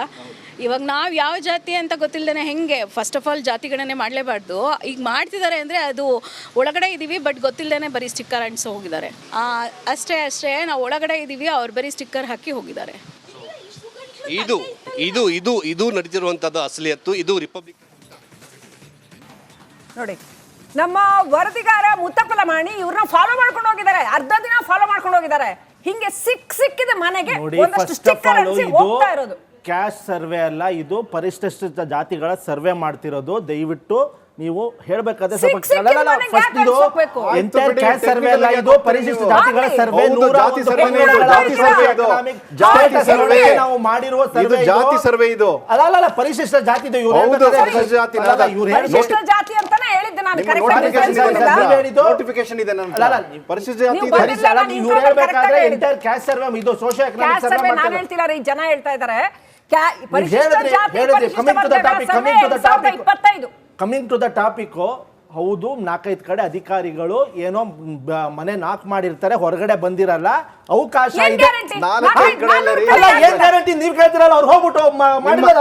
ಇವಾಗ ನಾವು ಯಾವ ಜಾತಿ ಅಂತ ಗೊತ್ತಿಲ್ಲದೇ ಹೆಂಗೆ ಫಸ್ಟ್ ಆಫ್ ಆಲ್ ಜಾತಿಗಣನೆ ಮಾಡಲೇಬಾರ್ದು. ಈಗ ಮಾಡ್ತಿದ್ದಾರೆ ಅಂದರೆ ಅದು ಒಳಗಡೆ ಇದ್ದೀವಿ ಬಟ್ ಗೊತ್ತಿಲ್ಲದೇ ಬರೀ ಸ್ಟಿಕ್ಕರ್ ಅಂಟಿಸಿ ಹೋಗಿದ್ದಾರೆ ಅಷ್ಟೇ. ನಾವು ಒಳಗಡೆ ಇದ್ದೀವಿ, ಅವ್ರು ಬರೀ ಸ್ಟಿಕ್ಕರ್ ಹಾಕಿ ಹೋಗಿದ್ದಾರೆ. ಇದು ಇದು ಇದು ನಡೀತಿರುವಂತದ್ದು ಅಸಲಿಯತ್ತು. ಇದು ರಿಪಬ್ಲಿಕ್. ನೋಡಿ, ನಮ್ಮ ವರದಿಗಾರ ಮುತ್ತಪ್ಪ ಲಮಾಣಿ ಇವ್ರನ್ನ ಫಾಲೋ ಮಾಡ್ಕೊಂಡು ಹೋಗಿದ್ದಾರೆ, ಅರ್ಧ ದಿನ ಫಾಲೋ ಮಾಡ್ಕೊಂಡು ಹೋಗಿದ್ದಾರೆ. ಹಿಂಗೆ ಸಿಕ್ಕಿದ ಮನೆಗೆ ಒಂದಷ್ಟು ಸ್ಟಿಕ್ಕರ್ ಅಂಟಿಸಿ ಹೋಗ್ತಾ ಇರೋದು. ಕ್ಯಾಶ್ ಸರ್ವೆ ಅಲ್ಲ, ಇದು ಪರಿಶಿಷ್ಟ ಜಾತಿಗಳ ಸರ್ವೆ ಮಾಡ್ತಿರೋದು. ದಯವಿಟ್ಟು ನೀವು ಹೇಳ್ಬೇಕಾದ್ರೆ ಸ್ವಲ್ಪ ಫಸ್ಟ್ ಇದು ಎಂಟೈರ್ ಕ್ಯಾಶ್ ಸರ್ವೆ ಅಲ್ಲ, ಇದು ಪರಿಶಿಷ್ಟ ಜಾತಿಗಳ ಸರ್ವೆ. ನಾವು ಮಾಡಿರುವ ಸರ್ವೆ ಜಾತಿ ಸರ್ವೆ ಇದು ಅಲ್ಲ, ಪರಿಶಿಷ್ಟ ಜಾತಿ ಪರಿಶಿಷ್ಟ ಜಾತಿ ಅಂತಾನೆ ಹೇಳಿದ್ದೆ ನಾನು. ನೋಟಿಫಿಕೇಶನ್ ಇದೆ ಪರಿಶಿಷ್ಟ ಜಾತಿ ಇವ್ರು ಹೇಳ್ಬೇಕಾದ್ರೆ ಎಂಟೈರ್ ಕ್ಯಾಶ್ ಸರ್ವೆ ಇದು ಸೋಶಿಯೋ ಎಕನಾಮಿಕ್ ಸರ್ವೆ ನಾನು ಹೇಳ್ತಿಲ್ಲ ರೀ, ಜನ ಹೇಳ್ತಾ ಇದ್ದಾರೆ. ಕಮಿಂಗ್ ಟು ದ ಟಾಪಿಕ್, ಹೌದು 4-5 ಕಡೆ ಅಧಿಕಾರಿಗಳು ಏನೋ ಮನೆ ನಾಕ್ ಮಾಡಿರ್ತಾರೆ, ಹೊರಗಡೆ ಬಂದಿರಲ್ಲ, ಅವಕಾಶ ಇದೆ. ಏನ್ ಗ್ಯಾರಂಟಿ ನೀವು ಕೇಳ್ತಿರಲ್ಲ, ಅವ್ರು ಹೋಗ್ಬಿಟ್ಟು ಮಾಡಿದ್ರೆ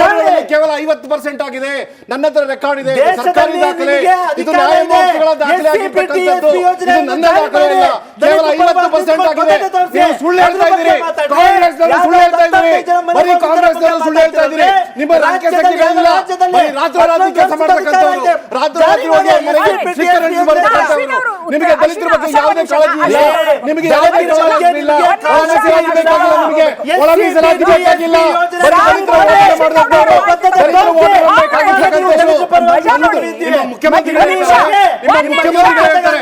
ಅದನ್ನ ಕೇವಲ 50% ಆಗಿದೆ. ನನ್ನ ಹತ್ರ ರೆಕಾರ್ಡ್ ಇದೆ, ಸರ್ಕಾರಿ ದಾಖಲೆ, ಇದು ನ್ಯಾಯಮೂರ್ತಿಗಳ ದಾಖಲೆ ಆಗಿರ್ತಕ್ಕಂಥದ್ದು. ಇದು ನನ್ನ ದಾಖಲೆ ಇಲ್ಲ, ಕೇವಲ 50% ಆಗಿದೆ. ನೀವು ಸುಳ್ಳು ಹೇಳ್ತಾ ಇದ್ದೀರಿ, ಕಾಂಗ್ರೆಸ್ನವರು ಸುಳ್ಳು ಹೇಳ್ತಾ ಇದ್ದೀರಿ, ಬರೀ ಕಾಂಗ್ರೆಸ್ನವರು ಸುಳ್ಳು ಹೇಳ್ತಾ ಇದ್ದೀರಿ. ನಿಮ್ಮ ರಾಜಕೀಯ ಶಕ್ತಿಗಳಿಲ್ಲ, ಬರೀ ರಾತ್ರೋರಾತ್ರಿ ಕೆಲಸ ಮಾಡತಕ್ಕಂಥವ್ರು, ರಾತ್ರೋರಾತ್ರಿ ಹೋಗಿ ಮನೆಗೆ ಸ್ಟಿಕ್ಕರ್ ಅಂಟಿಸಿ ಬರತಕ್ಕಂಥವ್ರು. ನಿಮಗೆ ದಲಿತರ ಬಗ್ಗೆ ಯಾವುದೇ ಕಾಳಜಿ ಇಲ್ಲ, ನಿಮಗೆ ಯಾವುದೇ ಕಾಳಜಿ ಇಲ್ಲ, ಮೀಸಲಾತಿ ಬೇಕಾಗಿಲ್ಲ, ನಿಮಗೆ ಒಳ ಮೀಸಲಾತಿ ಬೇಕಾಗಿಲ್ಲ. ಬರೀ ದಲಿತರ ಹೋರಾಟ ಮಾಡಿದವರು, ದಲಿತರ ಹೋರಾಟ ಬೇಕಾಗಿರ್ತಕ್ಕಂಥವ್ರು. ನಿಮ್ಮ ಮುಖ್ಯಮಂತ್ರಿಗಳು ಹೇಳ್ತಾರೆ,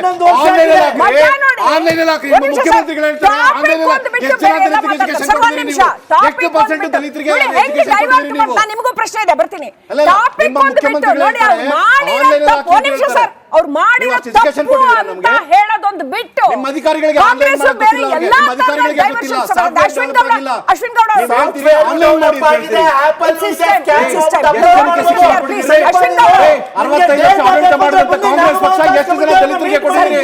ಆನ್ಲೈನ್ ಹಾಕಿ. ನಿಮ್ಮ ಮುಖ್ಯಮಂತ್ರಿಗಳು ಹೇಳ್ತಾರೆ ಆನ್ಲೈನ್ ಎಷ್ಟು ಜನ ದಲಿತರಿಗೆ ಎಜುಕೇಶನ್ ಕೊಟ್ಟಿದ್ದೀರಿ ನೀವು? ಎಷ್ಟು ಪರ್ಸೆಂಟ್ ದಲಿತರಿಗೆ ಎಜುಕೇಶನ್ ಕೊಟ್ಟಿದ್ದೀರಿ ನೀವು? ನಿಮಗೂ ಪ್ರಶ್ನೆ ಇದೆ, ಬರ್ತೀನಿ. ನಿಮ್ಮ ಮುಖ್ಯಮಂತ್ರಿಗಳು ಅವ್ರು ಮಾಡಿರೋ ತಪ್ಪು ಅಂತ ಹೇಳೋದೊಂದು ಬಿಟ್ಟು ನಿಮ್ಮ ಅಧಿಕಾರಿಗಳಿಗೆ ಆನ್ಲೈನ್ ಮಾಡೋದು ಗೊತ್ತಿಲ್ಲ, ನಿಮ್ಮ ಅಧಿಕಾರಿಗಳಿಗೆ ಗೊತ್ತಿಲ್ಲ. ಅಶ್ವಿನ್ ಗೌಡ ಆನ್ಲೈನ್ ಮಾಡಿ 65 ವರ್ಷ ಆಡಳಿತ ಮಾಡಿದಂತ ಕಾಂಗ್ರೆಸ್ ಪಕ್ಷ ಎಷ್ಟು ಜನ ದಲಿತರಿಗೆ ಕೊಟ್ಟಿದ್ದೀರಿ?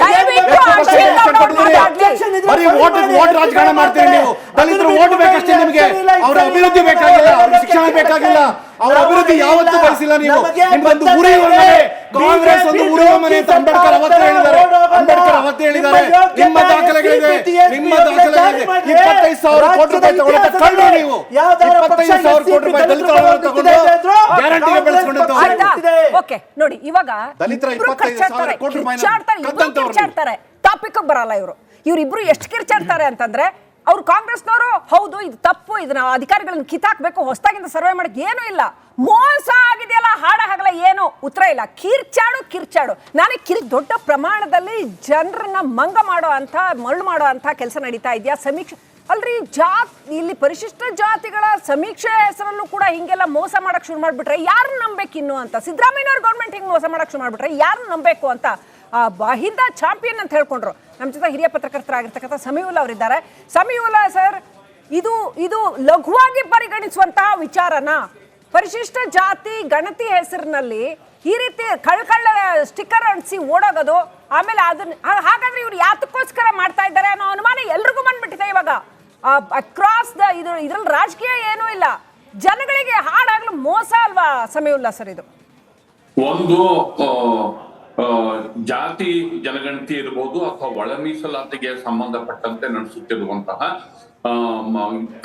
ಬರೀ ಓಟ್ ರಾಜಕಾರಣ ಮಾಡ್ತೀರಿ ನೀವು. ದಲಿತರು ಓಟ್ ಬೇಕಷ್ಟೇ ನಿಮಗೆ, ಅವರ ಅಭಿವೃದ್ಧಿ ಬೇಕಾಗಿಲ್ಲ, ಅವ್ರ ಶಿಕ್ಷಣ ಬೇಕಾಗಿಲ್ಲ, ಅವರ ಅಭಿವೃದ್ಧಿ ಯಾವತ್ತೂ ಬಯಸಿಲ್ಲ ನೀವು. ನಿಮ್ಮೊಂದು ಉರಿಯುವ ಮನೆ, ಕಾಂಗ್ರೆಸ್ ಒಂದು ಉರಿಯುವ ಮನೆ ಅಂತ ಅಂಬೇಡ್ಕರ್ ಅವತ್ತೇ ಹೇಳಿದ್ದಾರೆ. ನಿಮ್ಮ ದಾಖಲೆಗಳಿದೆ, ನಿಮ್ಮ ದಾಖಲೆಗಳಿದೆ. 25,000 ಕೋಟಿ ರೂಪಾಯಿ ತಗೊಂಡ ಕಳ್ಳು ನೀವು. 25,000 ಕೋಟಿ ರೂಪಾಯಿ ದಲಿತರ ತಗೊಂಡು ಗ್ಯಾರಂಟಿಗೆ ಬೆಳೆಸ್ಕೊಂಡಿದ್ದು. ಓಕೆ ನೋಡಿ, ಇವಾಗ ದಲಿತರ 25,000 ಕೋಟಿ ರೂಪಾಯಿ ಟಾಪಿಕ್ ಬರಲ್ಲ. ಇವರಿಬ್ರು ಎಷ್ಟು ಕಿರ್ಚಾಡ್ತಾರೆ ಅಂತಂದ್ರೆ, ಅವ್ರು ಕಾಂಗ್ರೆಸ್ನವರು ಹೌದು ಇದು ತಪ್ಪು, ಇದನ್ನ ಅಧಿಕಾರಿಗಳನ್ನ ಕಿತ್ತಾಕ್ಬೇಕು, ಹೊಸದಾಗಿಂದ ಸರ್ವೆ ಮಾಡಕ್ಕೆ ಏನೂ ಇಲ್ಲ, ಮೋಸ ಆಗಿದೆಯಲ್ಲ ಹಾಡ ಹಾಗಲ್ಲ, ಏನು ಉತ್ತರ ಇಲ್ಲ. ಕಿರ್ಚಾಡು ನಾನು ದೊಡ್ಡ ಪ್ರಮಾಣದಲ್ಲಿ ಜನರನ್ನ ಮಂಗ ಮಾಡೋ ಅಂತ, ಮರಳು ಮಾಡೋ ಅಂತ ಕೆಲಸ ನಡೀತಾ ಇದೆಯಾ? ಸಮೀಕ್ಷೆ ಅಲ್ರಿ, ಇಲ್ಲಿ ಪರಿಶಿಷ್ಟ ಜಾತಿಗಳ ಸಮೀಕ್ಷೆ ಹೆಸರಲ್ಲೂ ಕೂಡ ಹಿಂಗೆಲ್ಲ ಮೋಸ ಮಾಡಕ್ ಶುರು ಮಾಡ್ಬಿಟ್ರೆ ಯಾರನ್ನ ನಂಬೇಕು ಇನ್ನು ಅಂತ. ಸಿದ್ದರಾಮಯ್ಯವ್ರ ಗೌರ್ಮೆಂಟ್ ಹಿಂಗೆ ಮೋಸ ಮಾಡಕ್ ಶುರು ಮಾಡ್ಬಿಟ್ರೆ ಯಾರನ್ನ ನಂಬೇಕು ಅಂತ ಹಿಂದ ಚಾಂಪಿಯನ್ ಅಂತ ಹೇಳ್ಕೊಂಡ್ರು. ನಮ್ಮ ಜೊತೆ ಹಿರಿಯ ಪತ್ರಕರ್ತರಾಗಿರ್ತಕ್ಕಂಥ ಸಮೀವುಲ್ಲಾ ಅವರಿದ್ದಾರೆ. ಸಮೀವುಲ್ಲಾ ಸರ್, ಇದು ಲಘುವಾಗಿ ಪರಿಗಣಿಸುವಂತಹ ವಿಚಾರನ? ಪರಿಶಿಷ್ಟ ಜಾತಿ ಗಣತಿ ಹೆಸರಿನಲ್ಲಿ ಈ ರೀತಿ ಕಳ್ಕಳ್ಳ ಸ್ಟಿಕ್ಕರ್ ಅಂಟಿಸಿ ಓಡೋಗೋದು, ಆಮೇಲೆ ಅದನ್ನ ಹಾಗಾದ್ರೆ ಇವ್ರು ಯಾತಕ್ಕೋಸ್ಕರ ಮಾಡ್ತಾ ಇದ್ದಾರೆ ಅನ್ನೋ ಅನುಮಾನ ಎಲ್ರಿಗೂ ಬಂದ್ಬಿಟ್ಟಿದೆ ಇವಾಗ. ಅಕ್ರಾಸ್ ಇದ್ರಲ್ಲಿ ರಾಜಕೀಯ ಏನೂ ಇಲ್ಲ, ಜನಗಳಿಗೆ ಹಾಡಾಗ್ಲು ಮೋಸ ಅಲ್ವಾ ಸಮೀವುಲ್ಲಾ ಸರ್? ಇದು ಒಂದು ಜಾತಿ ಜನಗಣತಿ ಇರಬಹುದು ಅಥವಾ ಒಳ ಮೀಸಲಾತಿಗೆ ಸಂಬಂಧಪಟ್ಟಂತೆ ನಡೆಸುತ್ತಿರುವಂತಹ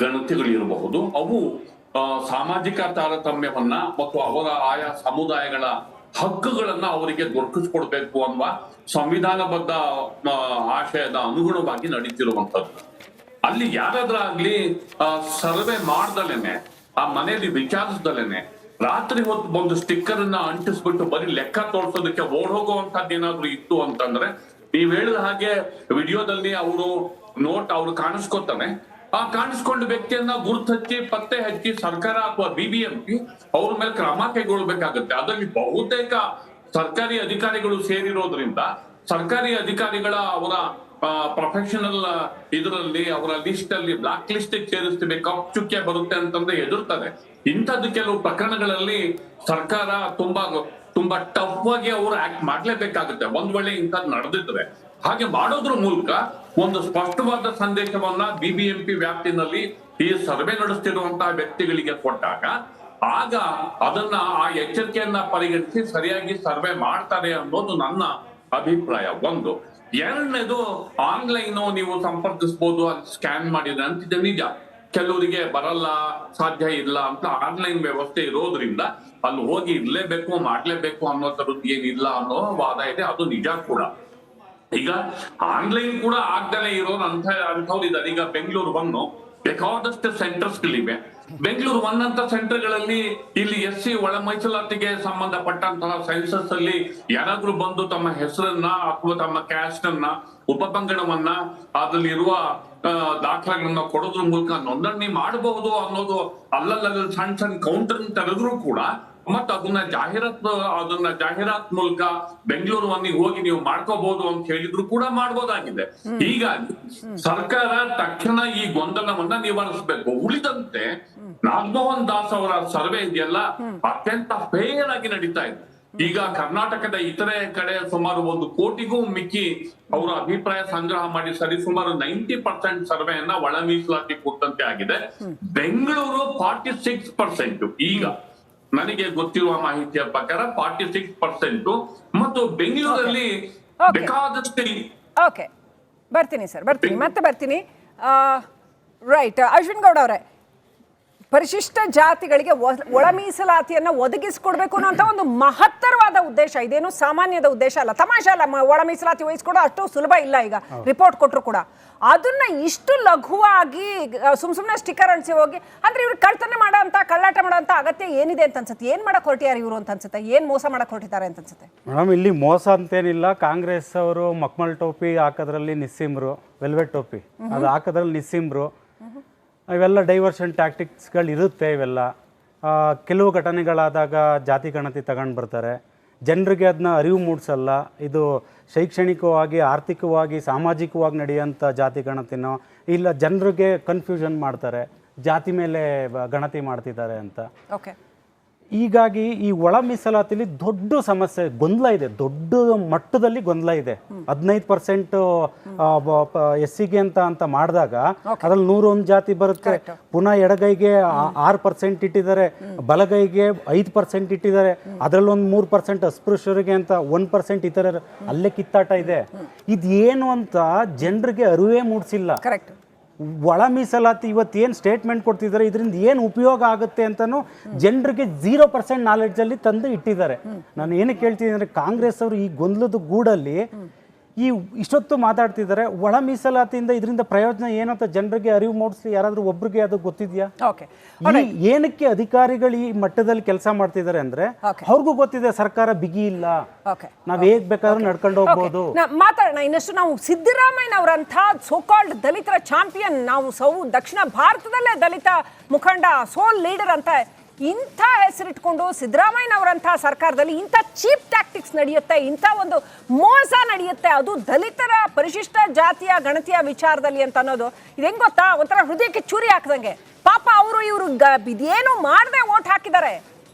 ಗಣತಿಗಳಿರಬಹುದು. ಅವು ಸಾಮಾಜಿಕ ತಾರತಮ್ಯವನ್ನ ಮತ್ತು ಅವರ ಆಯಾ ಸಮುದಾಯಗಳ ಹಕ್ಕುಗಳನ್ನ ಅವರಿಗೆ ದೊರಕಿಸ್ಕೊಡ್ಬೇಕು ಅನ್ನುವ ಸಂವಿಧಾನಬದ್ಧ ಆಶಯದ ಅನುಗುಣವಾಗಿ ನಡೀತಿರುವಂತದ್ದು. ಅಲ್ಲಿ ಯಾರಾದ್ರಾಗ್ಲಿ ಸರ್ವೆ ಮಾಡ್ದಲೇನೆ, ಆ ಮನೆಯಲ್ಲಿ ವಿಚಾರಿಸ್ದಲೇನೆ ರಾತ್ರಿ ಹೊತ್ತು ಒಂದು ಸ್ಟಿಕ್ಕರ್ ಅನ್ನ ಅಂಟಿಸ್ಬಿಟ್ಟು ಬರೀ ಲೆಕ್ಕ ತೋರ್ಸೋದಕ್ಕೆ ಓಡ್ ಹೋಗುವಂತದ್ದು ಏನಾದ್ರು ಇತ್ತು ಅಂತಂದ್ರೆ ನೀವ್ ಹೇಳಿದ ಹಾಗೆ ವಿಡಿಯೋದಲ್ಲಿ ಅವರು ಅವ್ರು ಕಾಣಿಸ್ಕೊತಾನೆ. ಆ ಕಾಣಿಸ್ಕೊಂಡ ವ್ಯಕ್ತಿಯನ್ನ ಗುರುತುಹಚ್ಚಿ ಪತ್ತೆ ಹಚ್ಚಿ ಸರ್ಕಾರ ಅಥವಾ BBMP ಅವ್ರ ಮೇಲೆ ಕ್ರಮ ಕೈಗೊಳ್ಬೇಕಾಗುತ್ತೆ. ಅದರಲ್ಲಿ ಬಹುತೇಕ ಸರ್ಕಾರಿ ಅಧಿಕಾರಿಗಳು ಸೇರಿರೋದ್ರಿಂದ ಸರ್ಕಾರಿ ಅಧಿಕಾರಿಗಳ ಅವರ ಪ್ರೊಫೆಷನಲ್ ಇದರಲ್ಲಿ ಅವರ ಲಿಸ್ಟ್ ಅಲ್ಲಿ ಬ್ಲಾಕ್ ಲಿಸ್ಟ್ ಸೇರಿಸ್ತೀವಿ, ಕಪ್ ಚುಕ್ಕೆ ಬರುತ್ತೆ ಅಂತಂದ್ರೆ ಹೆದರ್ತಾರೆ. ಇಂಥದ್ದು ಕೆಲವು ಪ್ರಕರಣಗಳಲ್ಲಿ ಸರ್ಕಾರ ತುಂಬಾ ಟಫ್ ಆಗಿ ಅವರು ಆಕ್ಟ್ ಮಾಡ್ಲೇಬೇಕಾಗುತ್ತೆ ಒಂದ್ ವೇಳೆ ಇಂಥದ್ದು ನಡೆದಿದ್ರೆ. ಹಾಗೆ ಮಾಡೋದ್ರ ಮೂಲಕ ಒಂದು ಸ್ಪಷ್ಟವಾದ ಸಂದೇಶವನ್ನ BBMP ವ್ಯಾಪ್ತಿನಲ್ಲಿ ಈ ಸರ್ವೆ ನಡೆಸ್ತಿರುವಂತಹ ವ್ಯಕ್ತಿಗಳಿಗೆ ಕೊಟ್ಟಾಗ ಆಗ ಅದನ್ನ ಆ ಎಚ್ಚರಿಕೆಯನ್ನ ಪರಿಗಣಿಸಿ ಸರಿಯಾಗಿ ಸರ್ವೆ ಮಾಡ್ತಾರೆ ಅನ್ನೋದು ನನ್ನ ಅಭಿಪ್ರಾಯ. ಒಂದು. ಎರಡನೇದು, ಆನ್ಲೈನ್ ನೀವು ಸಂಪರ್ಕಿಸಬಹುದು, ಸ್ಕ್ಯಾನ್ ಮಾಡಿದ್ರೆ ಅಂತಿದೆ ನಿಜ. ಕೆಲವರಿಗೆ ಬರಲ್ಲ, ಸಾಧ್ಯ ಇಲ್ಲ ಅಂತ ಆನ್ಲೈನ್ ವ್ಯವಸ್ಥೆ ಇರೋದ್ರಿಂದ ಅಲ್ಲಿ ಹೋಗಿ ಇರ್ಲೇಬೇಕು ಮಾಡ್ಲೇಬೇಕು ಅನ್ನೋ ತರದ್ದು ಏನಿಲ್ಲ ಅನ್ನೋ ವಾದ ಇದೆ. ಅದು ನಿಜ ಕೂಡ. ಈಗ ಆನ್ಲೈನ್ ಕೂಡ ಆಗ್ದಲೇ ಇರೋರು ಅಂಥವ್ರು ಇದ್ದಾರೆ. ಈಗ ಬೆಂಗಳೂರು ಒಂದು ಬೇಕಾದಷ್ಟು ಸೆಂಟರ್ಸ್ಗಳಿವೆ. ಬೆಂಗಳೂರು ಒಂದಂತ ಸೆಂಟರ್ಗಳಲ್ಲಿ ಇಲ್ಲಿ SC ಒಳ ಮೀಸಲಾತಿಗೆ ಸಂಬಂಧಪಟ್ಟಂತಹ ಸೆನ್ಸಸ್ ಅಲ್ಲಿ ಯಾರಾದ್ರೂ ಬಂದು ತಮ್ಮ ಹೆಸರನ್ನ ಅಥವಾ ತಮ್ಮ ಕ್ಯಾಸ್ಟ್ ಅನ್ನ ಉಪಪಂಗಡವನ್ನ ಅದರಲ್ಲಿ ಇರುವ ದಾಖಲೆಗಳನ್ನ ಕೊಡೋದ್ರ ಮೂಲಕ ನೋಂದಣಿ ಮಾಡಬಹುದು ಅನ್ನೋದು ಅಲ್ಲಲ್ಲಿ ಸಣ್ಣ ಕೌಂಟರ್ ತೆರೆದ್ರು ಕೂಡ ಮತ್ತ ಅದನ್ನ ಜಾಹೀರಾತ್ ಮೂಲಕ ಬೆಂಗಳೂರು ಹೋಗಿ ನೀವು ಮಾಡ್ಕೋಬಹುದು ಅಂತ ಹೇಳಿದ್ರು ಕೂಡ ಮಾಡ್ಬೋದಾಗಿದೆ. ಹೀಗಾಗಿ ಸರ್ಕಾರ ತಕ್ಷಣ ಈ ಗೊಂದಲವನ್ನ ನಿವಾರಿಸಬೇಕು. ಉಳಿದಂತೆ ನಾಗಮೋಹನ್ ದಾಸ್ ಅವರ ಸರ್ವೆ ಇದೆಯಲ್ಲ ಅತ್ಯಂತ ಫೇರ್ ಆಗಿ ನಡೀತಾ ಇದೆ. ಈಗ ಕರ್ನಾಟಕದ ಇತರೆ ಕಡೆ ಸುಮಾರು 1 ಕೋಟಿಗೂ ಮಿಕ್ಕಿ ಅವರ ಅಭಿಪ್ರಾಯ ಸಂಗ್ರಹ ಮಾಡಿ ಸರಿಸುಮಾರು 90% ಸರ್ವೆಯನ್ನ ಒಳ ಮೀಸಲಾತಿ ಕುರಿತಂತೆ ಆಗಿದೆ. ಬೆಂಗಳೂರು 46%. ಈಗ ನನಗೆ ಗೊತ್ತಿರುವ ಮಾಹಿತಿಯ ಪ್ರಕಾರ 46% ಮತ್ತು ಬೆಂಗಳೂರಲ್ಲಿ ಬೇಕಾದಷ್ಟು. ಓಕೆ, ಬರ್ತೀನಿ ಸರ್, ಮತ್ತೆ ಬರ್ತೀನಿ. ರೈಟ್, ಅಶ್ವಿನ್ ಗೌಡ ಅವರೇ, ಪರಿಶಿಷ್ಟ ಜಾತಿಗಳಿಗೆ ಒಳ ಮೀಸಲಾತಿಯನ್ನ ಒದಗಿಸಿಕೊಡ್ಬೇಕು ಅನ್ನೋಂಥ ಒಂದು ಮಹತ್ತರವಾದ ಉದ್ದೇಶ, ಇದೇನು ಸಾಮಾನ್ಯದ ಉದ್ದೇಶ ಅಲ್ಲ, ತಮಾಷೆ ಅಲ್ಲ. ಒಳ ಮೀಸಲಾತಿ ವಹಿಸ್ಕೊಡೋ ಅಷ್ಟು ಸುಲಭ ಇಲ್ಲ. ಈಗ ರಿಪೋರ್ಟ್ ಕೊಟ್ಟರು ಕೂಡ ಅದನ್ನ ಇಷ್ಟು ಲಘುವಾಗಿ ಸುಮ್ಮನೆ ಸ್ಟಿಕ್ಕರ್ ಅಂಟಿಸಿ ಹೋಗಿ ಅಂದ್ರೆ ಇವ್ರು ಕಳ್ಳತನ ಮಾಡೋಂಥ ಕಳ್ಳಾಟ ಮಾಡೋಂಥ ಅಗತ್ಯ ಏನಿದೆ ಅಂತ ಅನ್ಸುತ್ತೆ. ಏನ್ ಮಾಡಕ್ ಹೊರಟಿದ್ದಾರೆ ಇವರು ಅಂತ ಅನ್ಸುತ್ತೆ? ಏನ್ ಮೋಸ ಮಾಡಕ್ ಹೊರಟಿದ್ದಾರೆ ಅಂತ ಅನ್ಸುತ್ತೆ? ಮೇಡಮ್, ಇಲ್ಲಿ ಮೋಸ ಅಂತೇನಿಲ್ಲ. ಕಾಂಗ್ರೆಸ್ ಅವರು ಮಕ್ಮಲ್ ಟೋಪಿ ಹಾಕೋದ್ರಲ್ಲಿ ನಿಸ್ಸಿಮ್ರು, ವೆಲ್ವೆಟ್ ಟೋಪಿ ಅದು ಹಾಕೋದ್ರಲ್ಲಿ ನಿಸ್ಸಿಮ್ರು. ಇವೆಲ್ಲ ಡೈವರ್ಷನ್ ಟ್ಯಾಕ್ಟಿಕ್ಸ್ಗಳು ಇರುತ್ತೆ. ಇವೆಲ್ಲ ಕೆಲವು ಘಟನೆಗಳಾದಾಗ ಜಾತಿ ಗಣತಿ ತಗೊಂಡು ಬರ್ತಾರೆ. ಜನರಿಗೆ ಅದನ್ನ ಅರಿವು ಮೂಡಿಸಲ್ಲ. ಇದು ಶೈಕ್ಷಣಿಕವಾಗಿ, ಆರ್ಥಿಕವಾಗಿ, ಸಾಮಾಜಿಕವಾಗಿ ನಡೆಯುವಂಥ ಜಾತಿ ಗಣತಿನೋ ಇಲ್ಲ, ಜನರಿಗೆ ಕನ್ಫ್ಯೂಷನ್ ಮಾಡ್ತಾರೆ, ಜಾತಿ ಮೇಲೆ ಗಣತಿ ಮಾಡ್ತಿದ್ದಾರೆ ಅಂತ. ಓಕೆ. ಹೀಗಾಗಿ ಈ ಒಳ ಮೀಸಲಾತಿಲಿ ದೊಡ್ಡ ಸಮಸ್ಯೆ, ಗೊಂದಲ ಇದೆ, ದೊಡ್ಡ ಮಟ್ಟದಲ್ಲಿ ಗೊಂದಲ ಇದೆ. 15% SCಗೆ ಅಂತ ಮಾಡಿದಾಗ ಅದ್ರಲ್ಲಿ 101 ಜಾತಿ ಬರುತ್ತೆ. ಪುನಃ ಎಡಗೈಗೆ 6% ಇಟ್ಟಿದ್ದಾರೆ, ಬಲಗೈಗೆ 5% ಇಟ್ಟಿದ್ದಾರೆ. ಅದರಲ್ಲಿ ಒಂದು 3% ಅಸ್ಪೃಶ್ಯರಿಗೆ ಅಂತ 1% ಈ ಥರ ಅಲ್ಲೇ ಕಿತ್ತಾಟ ಇದೆ. ಇದೇನು ಅಂತ ಜನರಿಗೆ ಅರಿವೇ ಮೂಡಿಸಿಲ್ಲ. ಒಳ ಮೀಸಲಾತಿ ಇವತ್ತೇನು ಸ್ಟೇಟ್ಮೆಂಟ್ ಕೊಡ್ತಿದ್ದಾರೆ, ಇದರಿಂದ ಏನು ಉಪಯೋಗ ಆಗುತ್ತೆ ಅಂತಲೂ ಜನರಿಗೆ 0% ನಾಲೆಡ್ಜಲ್ಲಿ ತಂದು ಇಟ್ಟಿದ್ದಾರೆ. ನಾನು ಏನಕ್ಕೆ ಹೇಳ್ತೀನಿ ಅಂದರೆ, ಕಾಂಗ್ರೆಸ್ ಅವರು ಈ ಗೊಂದಲದ ಗೂಡಲ್ಲಿ ಈ ಇಷ್ಟೊತ್ತು ಮಾತಾಡ್ತಿದ್ದಾರೆ. ಒಳ ಮೀಸಲಾತಿಯಿಂದ ಇದರಿಂದ ಪ್ರಯೋಜನ ಏನಂತ ಜನರಿಗೆ ಅರಿವು ಮೂಡಿಸಿ ಯಾರಾದ್ರೂ ಒಬ್ರಿಗೆ ಅದು ಗೊತ್ತಿದ್ಯಾ? ಏನಕ್ಕೆ ಅಧಿಕಾರಿಗಳು ಈ ಮಟ್ಟದಲ್ಲಿ ಕೆಲಸ ಮಾಡ್ತಿದ್ದಾರೆ ಅಂದ್ರೆ ಅವ್ರಿಗೂ ಗೊತ್ತಿದೆ ಸರ್ಕಾರ ಬಿಗಿ ಇಲ್ಲ, ನಾವ್ ಹೇಗ್ ಬೇಕಾದ್ರೂ ನಡ್ಕೊಂಡು ಹೋಗ್ಬೋದು. ಮಾತಾಡೋಣ ಇನ್ನಷ್ಟು. ನಾವು ಸಿದ್ದರಾಮಯ್ಯನವರಂಥ ಸೋಕಾಲ್ಡ್ ದಲಿತರ ಚಾಂಪಿಯನ್, ನಾವು ದಕ್ಷಿಣ ಭಾರತದಲ್ಲೇ ದಲಿತ ಮುಖಂಡ, ಸೋಲ್ ಲೀಡರ್ ಅಂತ ಇಂಥ ಹೆಸರಿಟ್ಕೊಂಡು ಸಿದ್ದರಾಮಯ್ಯನವರಂಥ ಸರ್ಕಾರದಲ್ಲಿ ಇಂಥ ಚೀಪ್ ಟ್ಯಾಕ್ಟಿಕ್ಸ್ ನಡೆಯುತ್ತೆ, ಇಂಥ ಒಂದು ಮೋಸ ನಡೆಯುತ್ತೆ, ಅದು ದಲಿತರ ಪರಿಶಿಷ್ಟ ಜಾತಿಯ ಗಣತಿಯ ವಿಚಾರದಲ್ಲಿ ಅಂತ ಅನ್ನೋದು ಇದು ಹೆಂಗ್ ಗೊತ್ತಾ? ಒಂಥರ ಹೃದಯಕ್ಕೆ ಚೂರಿ ಹಾಕ್ದಂಗೆ. ಪಾಪ ಇವರು ಇದೇನು ಮಾಡದೆ ಓಟ್ ಹಾಕಿದ್ದಾರೆ.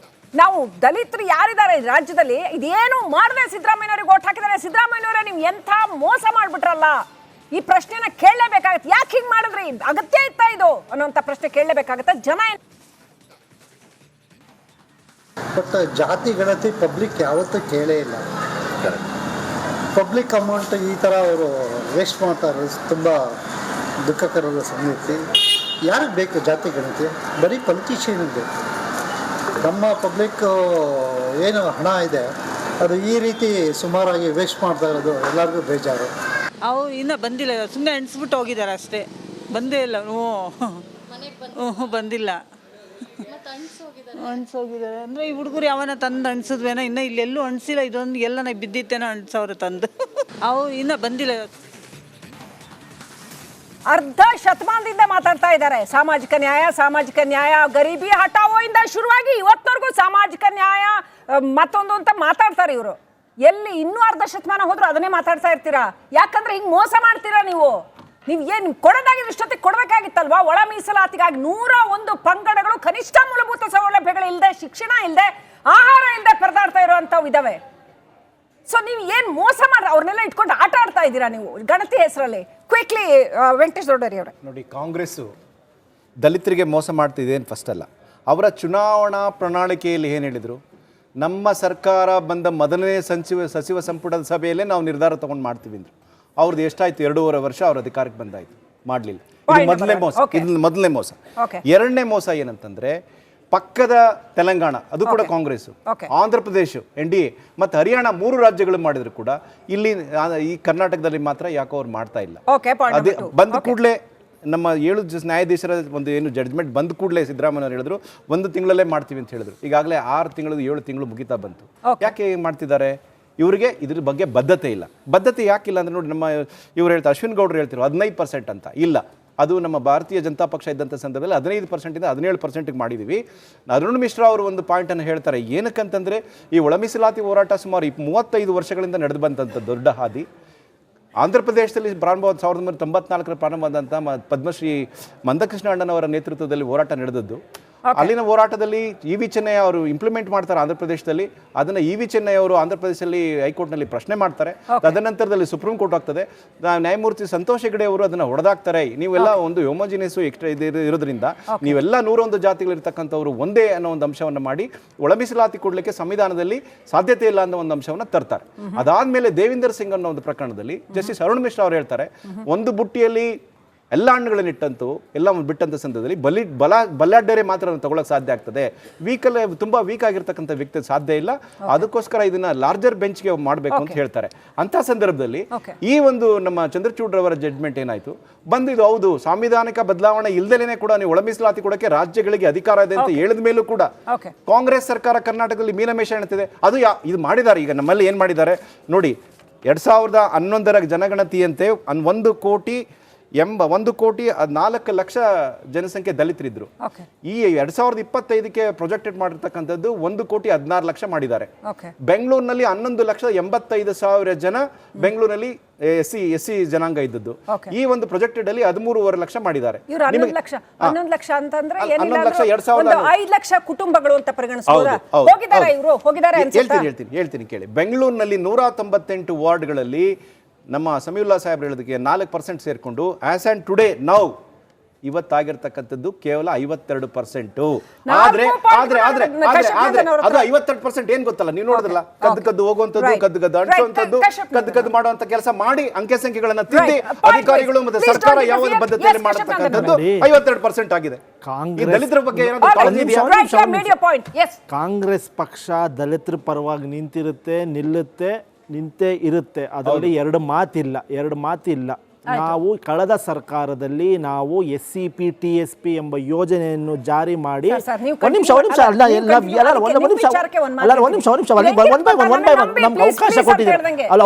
ನಾವು ದಲಿತರು ಯಾರಿದ್ದಾರೆ ರಾಜ್ಯದಲ್ಲಿ ಇದೇನು ಮಾಡದೆ ಸಿದ್ದರಾಮಯ್ಯನವ್ರಿಗೆ ಓಟ್ ಹಾಕಿದ್ದಾರೆ. ಸಿದ್ದರಾಮಯ್ಯನವರೇ, ನೀವು ಎಂಥ ಮೋಸ ಮಾಡ್ಬಿಟ್ರಲ್ಲ, ಈ ಪ್ರಶ್ನೆನ ಕೇಳಲೇಬೇಕಾಗತ್ತೆ. ಯಾಕೆ ಹಿಂಗೆ ಮಾಡಿದ್ರಿ, ಅಗತ್ಯ ಇತ್ತಾ ಇದು ಅನ್ನೋಂಥ ಪ್ರಶ್ನೆ ಕೇಳಲೇಬೇಕಾಗತ್ತೆ. ಜನ ಬಟ್ ಜಾತಿ ಗಣತಿ ಪಬ್ಲಿಕ್ ಯಾವತ್ತೂ ಕೇಳೇ ಇಲ್ಲ. ಪಬ್ಲಿಕ್ ಅಮೌಂಟ್ ಈ ಥರ ಅವರು ವೇಸ್ಟ್ ಮಾಡ್ತಾರೆ, ತುಂಬ ದುಃಖಕರದ ಸಂಗತಿ. ಯಾರಿಗೆ ಬೇಕು ಜಾತಿ ಗಣತಿ? ಬರೀ ಪೊಲಿಟಿಷಿಯನ್ಗೆ ಬೇಕು. ನಮ್ಮ ಪಬ್ಲಿಕ್ ಏನು ಹಣ ಇದೆ ಅದು ಈ ರೀತಿ ಸುಮಾರಾಗಿ ವೇಸ್ಟ್ ಮಾಡ್ತಾ ಇರೋದು ಎಲ್ಲರಿಗೂ ಬೇಜಾರು. ಅವ್ರು ಇನ್ನೂ ಬಂದಿಲ್ಲ, ಸುಮ್ಮನೆ ಎಣಿಸ್ಬಿಟ್ಟು ಹೋಗಿದ್ದಾರೆ ಅಷ್ಟೇ, ಬಂದೇ ಇಲ್ಲ. ಬಂದಿಲ್ಲ. ಅಣ್ಸೋಗಿದ್ದಾರೆ ಅಂದರೆ ಈ ಹುಡುಗರು ಯಾವನ ತಂದು ಅಣ್ಸಿದ್ವೇನೋ, ಇನ್ನೂ ಇಲ್ಲೆಲ್ಲೂ ಅಣ್ಸಿಲ್ಲ, ಇದೊಂದು ಎಲ್ಲ ಬಿದ್ದಿತ್ತೇನೋ ಅಣ್ಸವ್ರೆ ತಂದು. ಅವು ಇನ್ನೂ ಬಂದಿಲ್ಲ. ಅರ್ಧ ಶತಮಾನದಿಂದ ಮಾತಾಡ್ತಾ ಇದ್ದಾರೆ ಸಾಮಾಜಿಕ ನ್ಯಾಯ, ಗರೀಬಿ ಹಟಾವೋ ಇಂದ ಶುರುವಾಗಿ ಇವತ್ತವರೆಗೂ ಸಾಮಾಜಿಕ ನ್ಯಾಯ ಮತ್ತೊಂದು ಅಂತ ಮಾತಾಡ್ತಾರೆ ಇವರು. ಎಲ್ಲಿ ಇನ್ನೂ ಅರ್ಧ ಶತಮಾನ ಹೋದ್ರೂ ಅದನ್ನೇ ಮಾತಾಡ್ತಾ ಇರ್ತೀರಾ? ಯಾಕಂದ್ರೆ ಹಿಂಗ್ ಮೋಸ ಮಾಡ್ತೀರಾ ನೀವು ಏನು ಕೊಡೋದಾಗಿದ್ರೆ ಇಷ್ಟೊತ್ತಿಗೆ ಕೊಡಬೇಕಾಗಿತ್ತಲ್ವಾ? ಒಳ ಮೀಸಲಾತಿಗಾಗಿ 101 ಪಂಗಡಗಳು ಕನಿಷ್ಠ ಮೂಲಭೂತ ಸೌಲಭ್ಯಗಳು ಇಲ್ಲದೆ, ಶಿಕ್ಷಣ ಇಲ್ಲದೆ, ಆಹಾರ ಇಲ್ಲದೆ ಪರದಾಡ್ತಾ ಇರುವಂಥವು ಇದಾವೆ. ಸೊ ನೀವು ಏನು ಮೋಸ ಮಾಡ್ರಿ, ಅವ್ರನ್ನೆಲ್ಲ ಇಟ್ಕೊಂಡು ಆಟ ಆಡ್ತಾ ಇದ್ದೀರಾ ನೀವು ಗಣತಿ ಹೆಸರಲ್ಲಿ. ಕ್ವಿಕ್ಲಿ ವೆಂಕಟೇಶ್ ದೊಡ್ಡರಿ ಅವರೇ. ನೋಡಿ, ಕಾಂಗ್ರೆಸ್ಸು ದಲಿತರಿಗೆ ಮೋಸ ಮಾಡ್ತಿದೆ ಏನು ಫಸ್ಟ್ ಅಲ್ಲ. ಅವರ ಚುನಾವಣಾ ಪ್ರಣಾಳಿಕೆಯಲ್ಲಿ ಏನು ಹೇಳಿದರು? ನಮ್ಮ ಸರ್ಕಾರ ಬಂದ ಮೊದಲನೇ ಸಚಿವ ಸಂಪುಟದ ಸಭೆಯಲ್ಲೇ ನಾವು ನಿರ್ಧಾರ ತೊಗೊಂಡು ಮಾಡ್ತೀವಿ ಅಂದರು. ಅವ್ರದ್ದು ಎಷ್ಟಾಯಿತು? 2.5 ವರ್ಷ ಅವ್ರ ಅಧಿಕಾರಕ್ಕೆ ಬಂದಾಯಿತು, ಮಾಡಲಿಲ್ಲ. ಇದು ಮೊದಲನೇ ಮೋಸ. ಎರಡನೇ ಮೋಸ ಏನಂತಂದರೆ, ಪಕ್ಕದ ತೆಲಂಗಾಣ, ಅದು ಕೂಡ ಕಾಂಗ್ರೆಸ್, ಆಂಧ್ರ ಪ್ರದೇಶ NDA ಮತ್ತು ಹರಿಯಾಣ 3 ರಾಜ್ಯಗಳು ಮಾಡಿದ್ರು ಕೂಡ ಇಲ್ಲಿ ಈ ಕರ್ನಾಟಕದಲ್ಲಿ ಮಾತ್ರ ಯಾಕೋ ಅವ್ರು ಮಾಡ್ತಾ ಇಲ್ಲ. ಅದೇ ಬಂದ ಕೂಡಲೇ ನಮ್ಮ 7 ನ್ಯಾಯಾಧೀಶರ ಒಂದು ಏನು ಜಡ್ಜ್ಮೆಂಟ್ ಬಂದ ಕೂಡಲೇ ಸಿದ್ದರಾಮಯ್ಯ ಹೇಳಿದ್ರು 1 ತಿಂಗಳಲ್ಲೇ ಮಾಡ್ತೀವಿ ಅಂತ ಹೇಳಿದ್ರು. ಈಗಾಗಲೇ 6 ತಿಂಗಳು 7 ತಿಂಗಳು ಮುಗಿತಾ ಬಂತು. ಯಾಕೆ ಮಾಡ್ತಿದ್ದಾರೆ? ಇವರಿಗೆ ಇದ್ರ ಬಗ್ಗೆ ಬದ್ಧತೆ ಇಲ್ಲ. ಬದ್ಧತೆ ಯಾಕಿಲ್ಲ ಅಂದರೆ ನೋಡಿ, ನಮ್ಮ ಇವ್ರು ಹೇಳ್ತಾರೆ, ಅಶ್ವಿನ್ ಗೌಡ್ರು ಹೇಳ್ತಿರೋ 15% ಅಂತ. ಇಲ್ಲ, ಅದು ನಮ್ಮ ಭಾರತೀಯ ಜನತಾ ಪಕ್ಷ ಇದ್ದಂಥ ಸಂದರ್ಭದಲ್ಲಿ 15%ಇಂದ 17%ಗೆ ಮಾಡಿದ್ದೀವಿ. ಅರುಣ್ ಮಿಶ್ರಾ ಅವರು ಒಂದು ಪಾಯಿಂಟನ್ನು ಹೇಳ್ತಾರೆ. ಏನಕ್ಕಂತಂದರೆ, ಈ ಒಳ ಮೀಸಲಾತಿ ಹೋರಾಟ ಸುಮಾರು 35 ವರ್ಷಗಳಿಂದ ನಡೆದು ಬಂದಂಥ ದೊಡ್ಡ ಹಾದಿ. ಆಂಧ್ರ ಪ್ರದೇಶದಲ್ಲಿ ಪ್ರಾರಂಭ 1994 ಪ್ರಾರಂಭವಾದಂಥ ಪದ್ಮಶ್ರೀ ಮಂದಕೃಷ್ಣ ಅಣ್ಣನವರ ನೇತೃತ್ವದಲ್ಲಿ ಹೋರಾಟ ನಡೆದದ್ದು. ಅಲ್ಲಿನ ಹೋರಾಟದಲ್ಲಿ EV ಚೆನ್ನಯ್ಯ ಅವರು ಇಂಪ್ಲಿಮೆಂಟ್ ಮಾಡ್ತಾರೆ ಆಂಧ್ರ ಪ್ರದೇಶದಲ್ಲಿ. ಅದನ್ನು EV ಚೆನ್ನಯ್ಯ ಅವರು ಆಂಧ್ರ ಪ್ರದೇಶದಲ್ಲಿ ಹೈಕೋರ್ಟ್ನಲ್ಲಿ ಪ್ರಶ್ನೆ ಮಾಡ್ತಾರೆ. ತದನಂತರದಲ್ಲಿ ಸುಪ್ರೀಂ ಕೋರ್ಟ್ ಆಗ್ತದೆ. ನ್ಯಾಯಮೂರ್ತಿ ಸಂತೋಷ್ ಹೆಗಡೆ ಅವರು ಅದನ್ನು ಹೊಡೆದಾಕ್ತಾರೆ. ನೀವೆಲ್ಲ ಒಂದು ಹೋಮೋಜಿನಿಯಸ್ ಎಕ್ಸ್ಟ್ರಾ ಇರೋದ್ರಿಂದ ನೀವೆಲ್ಲ 101 ಜಾತಿಗಳಿರ್ತಕ್ಕಂಥವ್ರು ಒಂದೇ ಅನ್ನೋ ಒಂದು ಅಂಶವನ್ನು ಮಾಡಿ ಒಳ ಮೀಸಲಾತಿ ಕೊಡಲಿಕ್ಕೆ ಸಂವಿಧಾನದಲ್ಲಿ ಸಾಧ್ಯತೆ ಇಲ್ಲ ಅನ್ನೋ ಒಂದು ಅಂಶವನ್ನು ತರ್ತಾರೆ. ಅದಾದಮೇಲೆ ದೇವಿಂದರ್ ಸಿಂಗ್ ಅನ್ನೋ ಒಂದು ಪ್ರಕರಣದಲ್ಲಿ ಜಸ್ಟಿಸ್ ಅರುಣ್ ಮಿಶ್ರಾ ಅವರು ಹೇಳ್ತಾರೆ, ಒಂದು ಬುಟ್ಟಿಯಲ್ಲಿ ಎಲ್ಲ ಹಣ್ಣುಗಳನ್ನ ಇಟ್ಟಂತೂ ಎಲ್ಲ ಬಿಟ್ಟಂಥ ಸಂದರ್ಭದಲ್ಲಿ ಬಲ್ಲಾಡ್ಡರೆ ಮಾತ್ರ ತಗೊಳ್ಳೋಕೆ ಸಾಧ್ಯ ಆಗ್ತದೆ. ತುಂಬ ವೀಕ್ ಆಗಿರ್ತಕ್ಕಂಥ ವ್ಯಕ್ತಿ ಸಾಧ್ಯ ಇಲ್ಲ. ಅದಕ್ಕೋಸ್ಕರ ಇದನ್ನ ಲಾರ್ಜರ್ ಬೆಂಚ್ಗೆ ಮಾಡಬೇಕು ಅಂತ ಹೇಳ್ತಾರೆ. ಅಂಥ ಸಂದರ್ಭದಲ್ಲಿ ಈ ಒಂದು ನಮ್ಮ ಚಂದ್ರಚೂಡ್ರವರ ಜಡ್ಜ್ಮೆಂಟ್ ಏನಾಯಿತು? ಬಂದಿದ್ದು ಹೌದು, ಸಾಂವಿಧಾನಿಕ ಬದಲಾವಣೆ ಇಲ್ದಲೇನೆ ಕೂಡ ನೀವು ಒಳ ಮೀಸಲಾತಿ ಕೊಡೋಕ್ಕೆ ರಾಜ್ಯಗಳಿಗೆ ಅಧಿಕಾರ ಇದೆ ಅಂತ ಹೇಳಿದ ಮೇಲೂ ಕೂಡ ಕಾಂಗ್ರೆಸ್ ಸರ್ಕಾರ ಕರ್ನಾಟಕದಲ್ಲಿ ಮೀನಮೇಷ ಎಣ್ತಿದೆ. ಅದು ಇದು ಮಾಡಿದ್ದಾರೆ. ಈಗ ನಮ್ಮಲ್ಲಿ ಏನು ಮಾಡಿದ್ದಾರೆ ನೋಡಿ, 2011 ಜನಗಣತಿಯಂತೆ 1,04,00,000 ಜನಸಂಖ್ಯೆ ದಲಿತರಿದ್ರು. ಈ 2025ಕ್ಕೆ ಪ್ರೊಜೆಕ್ಟೆಡ್ ಮಾಡಿರ್ತಕ್ಕಂಥದ್ದು 1,16,00,000 ಮಾಡಿದ್ದಾರೆ. ಬೆಂಗಳೂರಿನಲ್ಲಿ 11,85,000 ಜನ ಬೆಂಗಳೂರಿನಲ್ಲಿ ಎಸ್ ಸಿ ಜನಾಂಗ ಇದ್ದದ್ದು. ಈ ಒಂದು ಪ್ರೊಜೆಕ್ಟೆಡ್ ಅಲ್ಲಿ 13,500,000 ಮಾಡಿದ್ದಾರೆ. 11 ಲಕ್ಷ ಅಂತಂದ್ರೆ 5 ಲಕ್ಷ ಕುಟುಂಬಗಳು ಅಂತ ಪರಿಗಣಿಸಬಹುದಾ? ಹೋಗಿದ್ದಾರೆ ಇವರು, ಹೋಗಿದ್ದಾರೆ ಅಂತ ಹೇಳ್ತೀನಿ ಕೇಳಿ. ಬೆಂಗಳೂರಿನಲ್ಲಿ 198 ವಾರ್ಡ್ಗಳಲ್ಲಿ ನಮ್ಮ ಸಮೀವುಲ್ಲಾ ಸಾಹೇಬ್ರು ಹೇಳೋದಕ್ಕೆ 4% ಸೇರಿಕೊಂಡು ಆಸ್ ಆ್ಯಂಡ್ ಟುಡೇ ನೌ ಇವತ್ತಾಗಿರ್ತಕ್ಕಂಥದ್ದು ಕೇವಲ 52%. ಆದ್ರೆ ಅದು 52% ಏನ್ ಗೊತ್ತಲ್ಲ, ನೀವು ನೋಡಿದ್ರಲ್ಲ, ಕದ್ದು ಹೋಗುವಂಥದ್ದು, ಕದ್ದು ಅಂಟುವಂಥದ್ದು, ಕದ್ದು ಮಾಡುವಂತ ಕೆಲಸ ಮಾಡಿ ಅಂಕೆ ಸಂಖ್ಯೆಗಳನ್ನ ತಿದ್ದಿ ಅಧಿಕಾರಿಗಳು ಮತ್ತೆ ಸರ್ಕಾರ ಯಾವ ಬದ್ಧತೆಯಲ್ಲಿ ಮಾಡತಕ್ಕಂಥದ್ದು 52% ಆಗಿದೆ. ದಲಿತರ ಬಗ್ಗೆ ಕಾಂಗ್ರೆಸ್ ಪಕ್ಷ ದಲಿತರ ಪರವಾಗಿ ನಿಂತೇ ಇರುತ್ತೆ. ಅದರಲ್ಲಿ ಎರಡು ಮಾತಿಲ್ಲ. ನಾವು ಕಳೆದ ಸರ್ಕಾರದಲ್ಲಿ ನಾವು SCP TSP ಎಂಬ ಯೋಜನೆಯನ್ನು ಜಾರಿ ಮಾಡಿ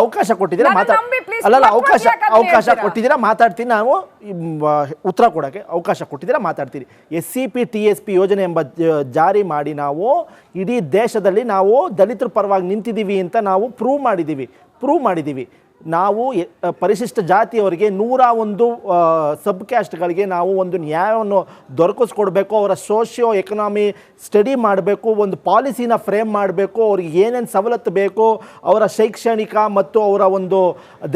ಅವಕಾಶ ಕೊಟ್ಟಿದ್ದೀರಾ ಮಾತಾಡ್ತೀನಿ. ನಾವು ಉತ್ತರ ಕೊಡೋಕ್ಕೆ ಅವಕಾಶ ಕೊಟ್ಟಿದ್ದೀರಾ ಮಾತಾಡ್ತೀನಿ. SCP TSP ಯೋಜನೆ ಎಂಬ ಜಾರಿ ಮಾಡಿ ನಾವು ಇಡೀ ದೇಶದಲ್ಲಿ ನಾವು ದಲಿತರ ಪರವಾಗಿ ನಿಂತಿದ್ದೀವಿ ಅಂತ ನಾವು ಪ್ರೂವ್ ಮಾಡಿದ್ದೀವಿ. ನಾವು ಪರಿಶಿಷ್ಟ ಜಾತಿಯವರಿಗೆ 101 ಸಬ್ ಕ್ಯಾಸ್ಟ್ಗಳಿಗೆ ನಾವು ಒಂದು ನ್ಯಾಯವನ್ನು ದೊರಕಿಸ್ಕೊಡ್ಬೇಕು. ಅವರ ಸೋಷಿಯೋ ಎಕನಾಮಿ ಸ್ಟಡಿ ಮಾಡಬೇಕು, ಒಂದು ಪಾಲಿಸಿನ ಫ್ರೇಮ್ ಮಾಡಬೇಕು, ಅವ್ರಿಗೆ ಏನೇನು ಸವಲತ್ತು ಬೇಕು, ಅವರ ಶೈಕ್ಷಣಿಕ ಮತ್ತು ಅವರ ಒಂದು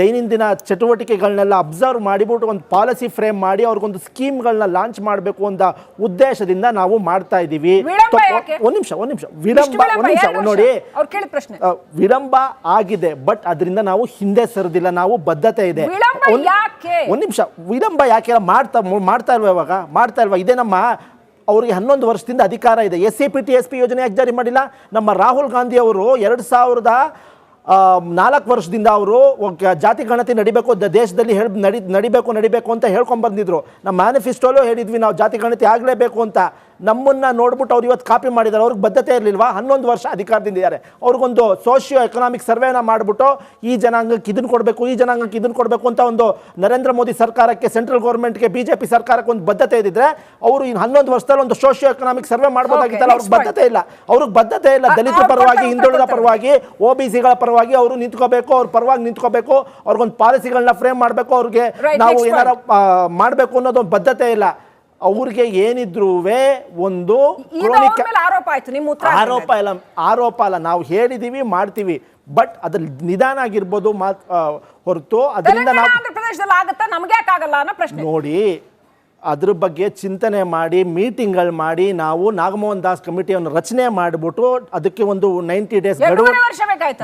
ದೈನಂದಿನ ಚಟುವಟಿಕೆಗಳನ್ನೆಲ್ಲ ಅಬ್ಸರ್ವ್ ಮಾಡಿಬಿಟ್ಟು ಒಂದು ಪಾಲಿಸಿ ಫ್ರೇಮ್ ಮಾಡಿ ಅವ್ರಿಗೊಂದು ಸ್ಕೀಮ್ಗಳನ್ನ ಲಾಂಚ್ ಮಾಡಬೇಕು ಅಂತ ಉದ್ದೇಶದಿಂದ ನಾವು ಮಾಡ್ತಾ ಇದ್ದೀವಿ. ಒಂದು ನಿಮಿಷ ನೋಡಿ, ವಿಳಂಬ ಆಗಿದೆ, ಬಟ್ ಅದರಿಂದ ನಾವು ಹಿಂದೆ ಸರಿದಿಲ್ಲ. ನಾವು ಬದ್ಧತೆ ಇದೆ. ಒಂದು ನಿಮಿಷ, ವಿಳಂಬ ಯಾಕೆ ಮಾಡ್ತಾ ಇಲ್ವಾ? ಇದೇ ನಮ್ಮ ಅವರಿಗೆ 11 ವರ್ಷದಿಂದ ಅಧಿಕಾರ ಇದೆ. SCP TSP ಯೋಜನೆ ಯಾಕೆ ಜಾರಿ ಮಾಡಿಲ್ಲ? ನಮ್ಮ ರಾಹುಲ್ ಗಾಂಧಿ ಅವರು 2004 ವರ್ಷದಿಂದ ಅವರು ಜಾತಿ ಗಣತಿ ನಡಿಬೇಕು ದೇಶದಲ್ಲಿ ನಡಿಬೇಕು ಅಂತ ಹೇಳ್ಕೊಂಡು ಬಂದಿದ್ರು. ನಮ್ಮ ಮ್ಯಾನಿಫೆಸ್ಟೋಲೂ ಹೇಳಿದ್ವಿ ನಾವು ಜಾತಿ ಗಣತಿ ಆಗಲೇಬೇಕು ಅಂತ. ನಮ್ಮನ್ನ ನೋಡ್ಬಿಟ್ಟು ಅವ್ರು ಇವತ್ತು ಕಾಪಿ ಮಾಡಿದ್ದಾರೆ. ಅವ್ರಿಗೆ ಬದ್ಧತೆ ಇರಲಿಲ್ವಾ? 11 ವರ್ಷ ಅಧಿಕಾರದಿಂದ ಇದ್ದಾರೆ. ಅವ್ರಿಗೊಂದು ಸೋಷಿಯೋ ಎಕನಾಮಿಕ್ ಸರ್ವೆನ ಮಾಡಿಬಿಟ್ಟು ಈ ಜನಾಂಗಕ್ಕೆ ಇದನ್ನು ಕೊಡಬೇಕು, ಈ ಜನಾಂಗಕ್ಕೆ ಇದನ್ನು ಕೊಡಬೇಕು ಅಂತ ಒಂದು ನರೇಂದ್ರ ಮೋದಿ ಸರ್ಕಾರಕ್ಕೆ, ಸೆಂಟ್ರಲ್ ಗೌರ್ಮೆಂಟ್ಗೆ, ಬಿಜೆಪಿ ಸರ್ಕಾರಕ್ಕೆ ಒಂದು ಬದ್ಧತೆ ಇದ್ದಿದ್ರೆ ಅವರು ಇನ್ನು 11 ವರ್ಷದಲ್ಲಿ ಒಂದು ಸೋಷಿಯೋ ಎಕನಾಮಿಕ್ ಸರ್ವೆ ಮಾಡ್ಬೋದಾಗಿತ್ತಲ್ಲ. ಅವ್ರಿಗೆ ಬದ್ಧತೆ ಇಲ್ಲ. ಅವ್ರಿಗೆ ಬದ್ಧತೆ ಇಲ್ಲ. ದಲಿತರ ಪರವಾಗಿ, ಹಿಂದುಳಿದ ಪರವಾಗಿ, OBCಗಳ ಪರವಾಗಿ ಅವರು ನಿಂತ್ಕೋಬೇಕು, ಅವ್ರ ಪರವಾಗಿ ನಿಂತ್ಕೋಬೇಕು, ಅವ್ರಿಗೊಂದು ಪಾಲಿಸಿಗಳನ್ನ ಫ್ರೇಮ್ ಮಾಡಬೇಕು, ಅವ್ರಿಗೆ ನಾವು ಏನಾರ ಮಾಡಬೇಕು ಅನ್ನೋದು ಒಂದು ಬದ್ಧತೆ ಇಲ್ಲ. ಅವ್ರಿಗೆ ಏನಿದ್ರು ಒಂದು ಆರೋಪ ಅಲ್ಲ, ನಾವು ಹೇಳಿದೀವಿ, ಮಾಡ್ತೀವಿ, ಬಟ್ ಅದ್ರ ನಿಧಾನ ಆಗಿರ್ಬೋದು ಹೊರತು ಅದರಿಂದ ನೋಡಿ ಅದ್ರ ಬಗ್ಗೆ ಚಿಂತನೆ ಮಾಡಿ ಮೀಟಿಂಗ್ಗಳು ಮಾಡಿ ನಾವು ನಾಗಮೋಹನ್ ದಾಸ್ ಕಮಿಟಿಯನ್ನು ರಚನೆ ಮಾಡಿಬಿಟ್ಟು ಅದಕ್ಕೆ ಒಂದು 90 ಡೇಸ್ ಗಡುವು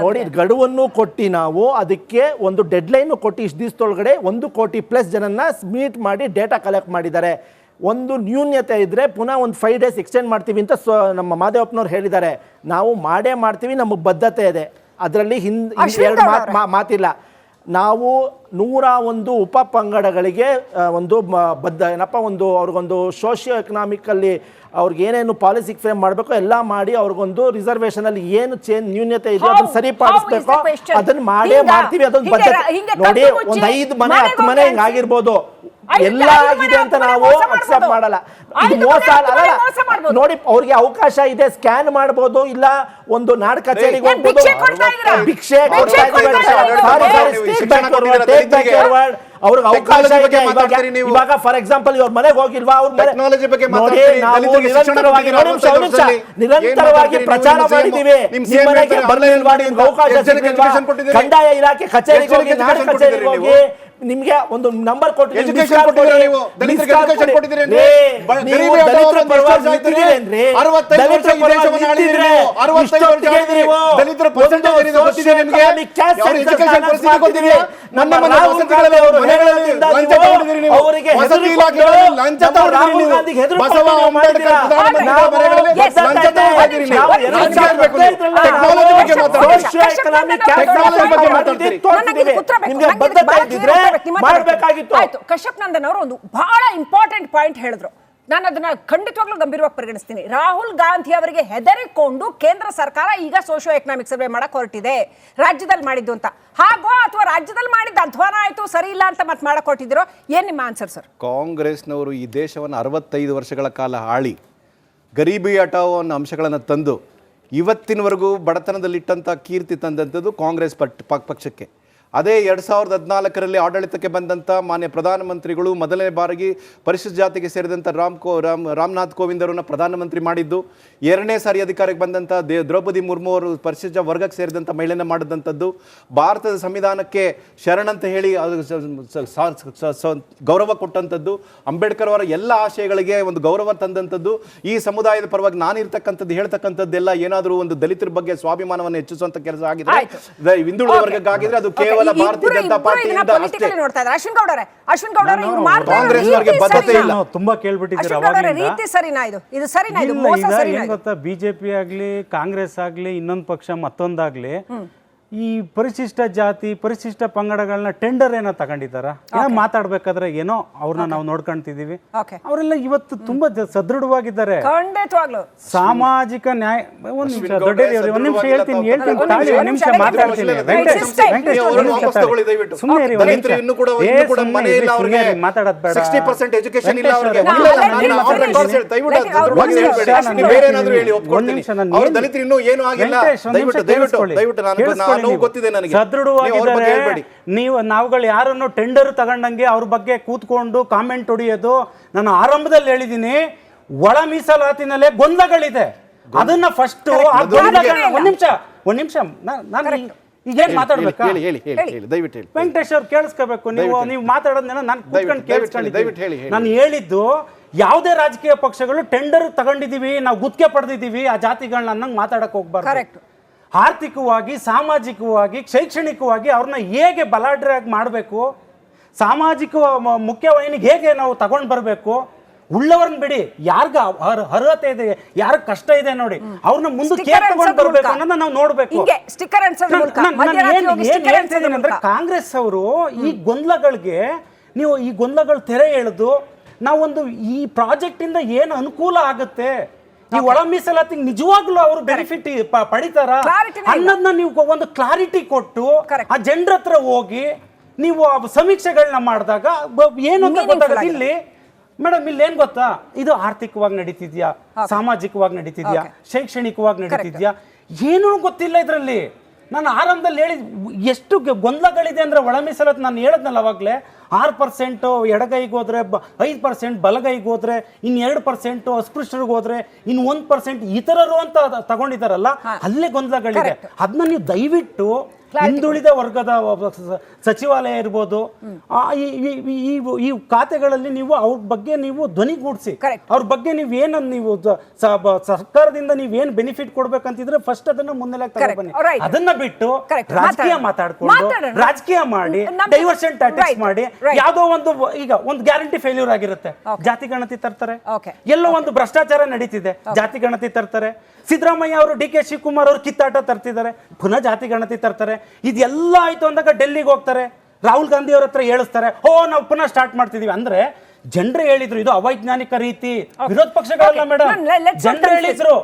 ನೋಡಿ, ಗಡುವನ್ನು ಕೊಟ್ಟು ನಾವು ಅದಕ್ಕೆ ಒಂದು ಡೆಡ್ಲೈನ್ ಕೊಟ್ಟು ಇಷ್ಟು ದಿವಸದೊಳಗಡೆ 1 ಕೋಟಿ ಪ್ಲಸ್ ಜನನ್ನ ಮೀಟ್ ಮಾಡಿ ಡೇಟಾ ಕಲೆಕ್ಟ್ ಮಾಡಿದ್ದಾರೆ. ಒಂದು ನ್ಯೂನ್ಯತೆ ಇದ್ದರೆ ಪುನಃ ಒಂದು 5 ಡೇಸ್ ಎಕ್ಸ್ಟೆಂಡ್ ಮಾಡ್ತೀವಿ ಅಂತ ನಮ್ಮ ಮಾದೇವಪ್ಪನವ್ರು ಹೇಳಿದ್ದಾರೆ. ನಾವು ಮಾಡೇ ಮಾಡ್ತೀವಿ, ನಮಗೆ ಬದ್ಧತೆ ಇದೆ, ಅದರಲ್ಲಿ ಎರಡು ಮಾತಿಲ್ಲ. ನಾವು 101 ಉಪ ಪಂಗಡಗಳಿಗೆ ಒಂದು ಒಂದು ಅವ್ರಿಗೊಂದು ಸೋಷಿಯೋ ಎಕನಾಮಿಕಲ್ಲಿ ಅವ್ರಿಗೆ ಏನೇನು ಪಾಲಿಸಿ ಫ್ರೇಮ್ ಮಾಡಬೇಕು ಎಲ್ಲ ಮಾಡಿ ಅವ್ರಿಗೊಂದು ರಿಸರ್ವೇಷನ್ ಅಲ್ಲಿ ಏನು ನ್ಯೂನ್ಯತೆ ಇದೆಯೋ ಅದನ್ನು ಸರಿಪಡಿಸ್ಬೇಕು, ಅದನ್ನ ಮಾಡೇ ಮಾಡ್ತೀವಿ. ಅದೊಂದು ಬದ್ಧತೆ ನೋಡಿ. ಒಂದು 5 ಮನೆ 10 ಮನೆ ಹಿಂಗಾಗಿರ್ಬೋದು, ಎಲ್ಲ ಆಗಿದೆ ಅಂತ ನಾವು ಅಕ್ಸೆಪ್ಟ್ ಮಾಡಲ್ಲ. ಇದು ಮೋಸ ಅಲ್ಲ ನೋಡಿ. ಅವ್ರಿಗೆ ಅವಕಾಶ ಇದೆ, ಸ್ಕ್ಯಾನ್ ಮಾಡಬಹುದು, ಇಲ್ಲ ಒಂದು ನಾಡ ಕಚೇರಿಗೆ ಹೋಗ್ಬೋದು, ಭಿಕ್ಷೆ ಅವ್ರಿಗೆ ಅವಕಾಶ ಇದೆ. ಇವಾಗ ಫಾರ್ ಎಕ್ಸಾಂಪಲ್ ಇವ್ರ ಮನೆಗೆ ಹೋಗಿಲ್ವಾ, ಅವ್ರ ನಿರಂತರವಾಗಿ ಪ್ರಚಾರ ಮಾಡಿದೀವಿ. ನಿಮ್ಮ ಮನೆಗೆ ಬರ್ಲಿಲ್ವಾ, ನಿಮ್ಗೆ ಅವಕಾಶ ಸಿಗಲಿಲ್ವಾ, ಕಂದಾಯ ಇಲಾಖೆ ಕಚೇರಿಗೆ ಹೋಗಿ, ನಾಡ ಕಚೇರಿಗೆ ಹೋಗಿ ನಿಮ್ಗೆ ಒಂದು ನಂಬರ್ ಕೊಟ್ಟಿದ್ದೀವಿ. ಕಶ್ಯಪ್ ನಂದನ್ ಅವರು ಒಂದು ಬಹಳ ಇಂಪಾರ್ಟೆಂಟ್ ಪಾಯಿಂಟ್ ಹೇಳಿದ್ರು. ನಾನು ಅದನ್ನ ಖಂಡಿತವಾಗ್ಲೂ ಗಂಭೀರವಾಗಿ ಪರಿಗಣಿಸ್ತೀನಿ. ರಾಹುಲ್ ಗಾಂಧಿ ಅವರಿಗೆ ಹೆದರಿಕೊಂಡು ಕೇಂದ್ರ ಸರ್ಕಾರ ಈಗ ಸೋಷಿಯೋ ಎಕನಾಮಿಕ್ ಸರ್ವೆ ಮಾಡಕ್ ಹೊರಟಿದೆ, ರಾಜ್ಯದಲ್ಲಿ ಮಾಡಿದ್ದು ಅಂತ. ಹಾಗೋ ಅಥವಾ ರಾಜ್ಯದಲ್ಲಿ ಮಾಡಿದ್ದು ಅಧ್ವಾನ ಆಯ್ತು, ಸರಿ ಇಲ್ಲ ಅಂತ ಮತ್ತೆ ಮಾಡಕ್ ಹೊರಟಿದ್ದೀರೋ? ಏನ್ ನಿಮ್ಮ ಆನ್ಸರ್ ಸರ್? ಕಾಂಗ್ರೆಸ್ನವರು ಈ ದೇಶವನ್ನು 65 ವರ್ಷಗಳ ಕಾಲ ಆಳಿ ಗರೀಬಿ ಹಠಾವೋ ಅನ್ನೋ ಅಂಶಗಳನ್ನು ತಂದು ಇವತ್ತಿನವರೆಗೂ ಬಡತನದಲ್ಲಿಟ್ಟಂಥ ಕೀರ್ತಿ ತಂದಂಥದ್ದು ಕಾಂಗ್ರೆಸ್ ಪಕ್ಷಕ್ಕೆ. ಅದೇ 2014ರಲ್ಲಿ ಆಡಳಿತಕ್ಕೆ ಬಂದಂಥ ಮಾನ್ಯ ಪ್ರಧಾನಮಂತ್ರಿಗಳು ಮೊದಲನೇ ಬಾರಿಗೆ ಪರಿಶಿಷ್ಟ ಜಾತಿಗೆ ಸೇರಿದಂಥ ರಾಮನಾಥ್ ಕೋವಿಂದ್ ಅವರನ್ನು ಪ್ರಧಾನಮಂತ್ರಿ ಮಾಡಿದ್ದು. 2ನೇ ಸಾರಿ ಅಧಿಕಾರಕ್ಕೆ ಬಂದಂಥ ದ್ರೌಪದಿ ಮುರ್ಮು ಅವರು ಪರಿಶಿಷ್ಟ ವರ್ಗಕ್ಕೆ ಸೇರಿದಂಥ ಮಹಿಳೆಯನ್ನು ಮಾಡಿದಂಥದ್ದು. ಭಾರತದ ಸಂವಿಧಾನಕ್ಕೆ ಶರಣಂತ ಹೇಳಿ ಗೌರವ ಕೊಟ್ಟಂಥದ್ದು. ಅಂಬೇಡ್ಕರ್ ಅವರ ಎಲ್ಲ ಆಶಯಗಳಿಗೆ ಒಂದು ಗೌರವ ತಂದಂಥದ್ದು. ಈ ಸಮುದಾಯದ ಪರವಾಗಿ ನಾನಿರ್ತಕ್ಕಂಥದ್ದು ಹೇಳ್ತಕ್ಕಂಥದ್ದೆಲ್ಲ ಏನಾದರೂ ಒಂದು ದಲಿತರ ಬಗ್ಗೆ ಸ್ವಾಭಿಮಾನವನ್ನು ಹೆಚ್ಚಿಸುವಂಥ ಕೆಲಸ ಆಗಿದ್ರೆ, ಹಿಂದುಳಿದ ವರ್ಗಕ್ಕಾಗಿದ್ರೆ ಅದು ಕೇವಲ ಭಾರತೀಯ ಜನತಾ ಪಾರ್ಟಿಯಿಂದ ಅಷ್ಟೇ. ತುಂಬಾ ಕೇಳ್ಬಿಟ್ಟಿದ್ದೀರಾ. ಬಿಜೆಪಿ ಆಗ್ಲಿ, ಕಾಂಗ್ರೆಸ್ ಆಗ್ಲಿ, ಇನ್ನೊಂದು ಪಕ್ಷ ಮತ್ತೊಂದಾಗ್ಲಿ, ಈ ಪರಿಶಿಷ್ಟ ಜಾತಿ ಪರಿಶಿಷ್ಟ ಪಂಗಡಗಳನ್ನ ಟೆಂಡರ್ ಏನೋ ತಗೊಂಡಿದ್ದಾರ, ಏನೋ ಮಾತಾಡ್ಬೇಕಾದ್ರೆ ಏನೋ ಅವ್ರನ್ನ ನಾವು ನೋಡ್ಕೊಂತಿದೀವಿ. ಅವರೆಲ್ಲ ಇವತ್ತು ತುಂಬಾ ಸದೃಢವಾಗಿದ್ದಾರೆ. ಸಾಮಾಜಿಕ ನ್ಯಾಯ ಒಂದ್ ನಿಮಿಷ ಹೇಳ್ತೀನಿ ಮಾತಾಡ್ತೀನಿ. ಮಾತಾಡೋದ್ ಬೇಡ. ನೀವು ನಾವುಗಳು ಯಾರನ್ನು ಟೆಂಡರ್ ತಗೊಂಡಂಗೆ ಅವ್ರ ಬಗ್ಗೆ ಕೂತ್ಕೊಂಡು ಕಾಮೆಂಟ್ ಹೊಡಿಯೋದು. ನಾನು ಆರಂಭದಲ್ಲಿ ಹೇಳಿದ್ದೀನಿ, ಒಳ ಮೀಸಲಾತಿನಲ್ಲೇ ಗೊಂದಲಗಳಿದೆ. ಅದನ್ನ ಫಸ್ಟ್ ಒಂದ್ ನಿಮಿಷ ನಾನು ಈಗೇನ್ ಮಾತಾಡ್ಬೇಕಾ? ವೆಂಕಟೇಶ್ ಅವ್ರು ಕೇಳಿಸ್ಕೋಬೇಕು. ನೀವು ಮಾತಾಡೋದನ್ನ ನಾನು ಕೂತ್ಕೊಂಡು ಕೇಳಿಸ್ಕೊಂಡಿದ್ದೀನಿ. ನಾನು ಹೇಳಿದ್ದು, ಯಾವುದೇ ರಾಜಕೀಯ ಪಕ್ಷಗಳು ಟೆಂಡರ್ ತಗೊಂಡಿದೀವಿ, ನಾವು ಗುತ್ತಿಗೆ ಪಡೆದಿದ್ದೀವಿ ಆ ಜಾತಿಗಳನ್ನ ಅನ್ನಂಗೆ ಮಾತಾಡಕ್ ಹೋಗ್ಬಾರ್ದು. ಆರ್ಥಿಕವಾಗಿ, ಸಾಮಾಜಿಕವಾಗಿ, ಶೈಕ್ಷಣಿಕವಾಗಿ ಅವ್ರನ್ನ ಹೇಗೆ ಬಲಾಢ್ಯರಾಗಿ ಮಾಡಬೇಕು, ಸಾಮಾಜಿಕ ಮುಖ್ಯವಾಹಿನಿಗೆ ಹೇಗೆ ನಾವು ತಗೊಂಡು ಬರಬೇಕು, ಉಳ್ಳವರನ್ನ ಬಿಡಿ, ಯಾರ್ಗ ಅರ್ಹತೆ ಇದೆ, ಯಾರ ಕಷ್ಟ ಇದೆ ನೋಡಿ, ಅವ್ರನ್ನ ಮುಂದಕ್ಕೆ ತಗೊಂಡು ಬರ್ಬೇಕು ಅನ್ನೋದನ್ನ ನಾವು ನೋಡ್ಬೇಕು. ಕಾಂಗ್ರೆಸ್ ಅವರು ಈ ಗೊಂದಲಗಳಿಗೆ, ನೀವು ಈ ಗೊಂದಲಗಳು ತೆರೆ ಎಳೆದು ನಾವೊಂದು ಈ ಪ್ರಾಜೆಕ್ಟ್ ಇಂದ ಏನು ಅನುಕೂಲ ಆಗುತ್ತೆ, ಈ ಒಳ ಮೀಸಲಾತಿ ನಿಜವಾಗ್ಲೂ ಅವರು ಬೆನಿಫಿಟ್ ಪಡಿತಾರ ಅನ್ನೋದನ್ನ ನೀವು ಒಂದು ಕ್ಲಾರಿಟಿ ಕೊಟ್ಟು ಆ ಜನರ ಹತ್ರ ಹೋಗಿ ನೀವು ಸಮೀಕ್ಷೆಗಳನ್ನ ಮಾಡಿದಾಗ ಏನು ಅಂತ ಗೊತ್ತಾಗುತ್ತೆ. ಇಲ್ಲಿ ಮೇಡಮ್ ಇಲ್ಲಿ ಏನ್ ಗೊತ್ತಾ, ಇದು ಆರ್ಥಿಕವಾಗಿ ನಡೀತಿದ್ಯಾ, ಸಾಮಾಜಿಕವಾಗಿ ನಡೀತಿದ್ಯಾ, ಶೈಕ್ಷಣಿಕವಾಗಿ ನಡೀತಿದ್ಯಾ, ಏನೂ ಗೊತ್ತಿಲ್ಲ ಇದರಲ್ಲಿ. ನಾನು ಆರಂಭದಲ್ಲಿ ಹೇಳಿ ಎಷ್ಟು ಗೊಂದಲಗಳಿದೆ ಅಂದ್ರೆ ಒಳ ಮೀಸಲಾತಿ ನಾನು ಹೇಳದ್ನಲ್ಲ ಅವಾಗಲೇ, 6% ಎಡಗೈಗೆ ಹೋದ್ರೆ 5% ಬಲಗೈಗೆ ಹೋದ್ರೆ, ಇನ್ನು 2% ಅಸ್ಪೃಶ್ಯರಿಗೆ ಹೋದ್ರೆ, ಇನ್ನು 1% ಇತರರು ಅಂತ ತಗೊಂಡಿದ್ದಾರಲ್ಲ, ಅಲ್ಲೇ ಗೊಂದಲಗಳಿದೆ. ಅದನ್ನ ನೀವು ದಯವಿಟ್ಟು ಹಿಂದುಳಿದ ವರ್ಗದ ಸಚಿವಾಲಯ ಇರ್ಬೋದು, ಈ ಖಾತೆಗಳಲ್ಲಿ ನೀವು ಅವ್ರ ಬಗ್ಗೆ ನೀವು ಧ್ವನಿಗೂಡಿಸಿ, ಅವ್ರ ಬಗ್ಗೆ ನೀವೇನು ನೀವು ಸರ್ಕಾರದಿಂದ ನೀವೇನು ಬೆನಿಫಿಟ್ ಕೊಡ್ಬೇಕಂತಿದ್ರೆ ಫಸ್ಟ್ ಅದನ್ನ ಮುನ್ನೆಲೆ ತಗೊಬನ್ನಿ. ಅದನ್ನ ಬಿಟ್ಟು ರಾಜಕೀಯ ಮಾತಾಡ್ಕೊಂಡು ರಾಜಕೀಯ ಮಾಡಿ ಡೈವರ್ಷನ್ ಟ್ಯಾಕ್ಟಿಕ್ಸ್ ಮಾಡಿ ಯಾವ್ದೋ ಈಗ ಒಂದು ಗ್ಯಾರಂಟಿ ಫೇಲ್ಯೂರ್ ಆಗಿರುತ್ತೆ, ಜಾತಿ ಗಣತಿ ತರ್ತಾರೆ, ಎಲ್ಲೋ ಒಂದು ಭ್ರಷ್ಟಾಚಾರ ನಡೀತಿದೆ, ಜಾತಿ ಗಣತಿ ತರ್ತಾರೆ. ಸಿದ್ದರಾಮಯ್ಯ ಅವರು ಡಿ ಕೆ ಶಿವಕುಮಾರ್ ಅವರು ಕಿತ್ತಾಟ ತರ್ತಿದ್ದಾರೆ, ಪುನಃ ಜಾತಿ ಗಣತಿ ತರ್ತಾರೆ. ಇದೆಲ್ಲ ಆಯ್ತು ಅಂದಾಗ ಡೆಲ್ಲಿಗೆ ಹೋಗ್ತಾರೆ, ರಾಹುಲ್ ಗಾಂಧಿ ಅವ್ರ ಹತ್ರ ಹೇಳಿಸ್ತಾರೆ, ನಾವು ಪುನಃ ಸ್ಟಾರ್ಟ್ ಮಾಡ್ತಿದೀವಿ ಅಂದ್ರೆ ಜನರೇ ಹೇಳಿದ್ರು ಇದು ಅವೈಜ್ಞಾನಿಕ ರೀತಿ. ವಿರೋಧ ಪಕ್ಷಗಳಲ್ಲ ಮೇಡಮ್, ಜನರೇ ಹೇಳಿದ್ರು.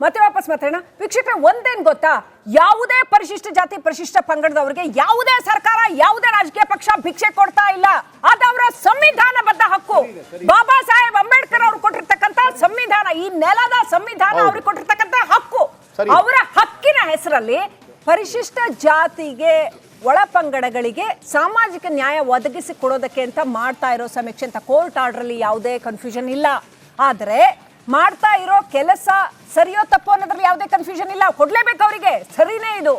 ಮತ್ತೆ ವಾಪಸ್ ಮಾತಾಡೋಣ. ವೀಕ್ಷಕರೇ, ಒಂದೇನ್ ಗೊತ್ತಾ, ಯಾವುದೇ ಪರಿಶಿಷ್ಟ ಜಾತಿ ಪರಿಶಿಷ್ಟ ಪಂಗಡದವರಿಗೆ ಯಾವುದೇ ಸರ್ಕಾರ ಯಾವುದೇ ರಾಜಕೀಯ ಪಕ್ಷ ಭಿಕ್ಷೆ ಕೊಡ್ತಾ ಇಲ್ಲ. ಅದವರ ಸಂವಿಧಾನಬದ್ಧ ಹಕ್ಕು. ಬಾಬಾ ಸಾಹೇಬ್ ಅಂಬೇಡ್ಕರ್ ಅವರು ಕೊಟ್ಟಿರ್ತಕ್ಕಂಥ ಸಂವಿಧಾನ, ಈ ನೆಲದ ಸಂವಿಧಾನ ಅವ್ರಿಗೆ ಕೊಟ್ಟಿರ್ತಕ್ಕಂಥ ಹಕ್ಕು. ಅವರ ಹಕ್ಕಿನ ಹೆಸರಲ್ಲಿ ಪರಿಶಿಷ್ಟ ಜಾತಿಗೆ ಒಳ ಪಂಗಡಗಳಿಗೆ ಸಾಮಾಜಿಕ ನ್ಯಾಯ ಒದಗಿಸಿ ಕೊಡೋದಕ್ಕೆ ಅಂತ ಮಾಡ್ತಾ ಇರೋ ಸಮೀಕ್ಷೆ ಅಂತ ಕೋರ್ಟ್ ಆರ್ಡರ್ ಅಲ್ಲಿ ಯಾವುದೇ ಕನ್ಫ್ಯೂಷನ್ ಇಲ್ಲ. ಆದರೆ ಮಾಡ್ತಾ ಇರೋ ಕೆಲಸ ಸರಿಯೋ ತಪ್ಪೋ ಅನ್ನೋದ್ರಲ್ಲಿ ಯಾವುದೇ ಕನ್ಫ್ಯೂಷನ್ ಇಲ್ಲ. ಕೊಡ್ಲೇಬೇಕು ಅವರಿಗೆ, ಸರಿನೇ. ಇದು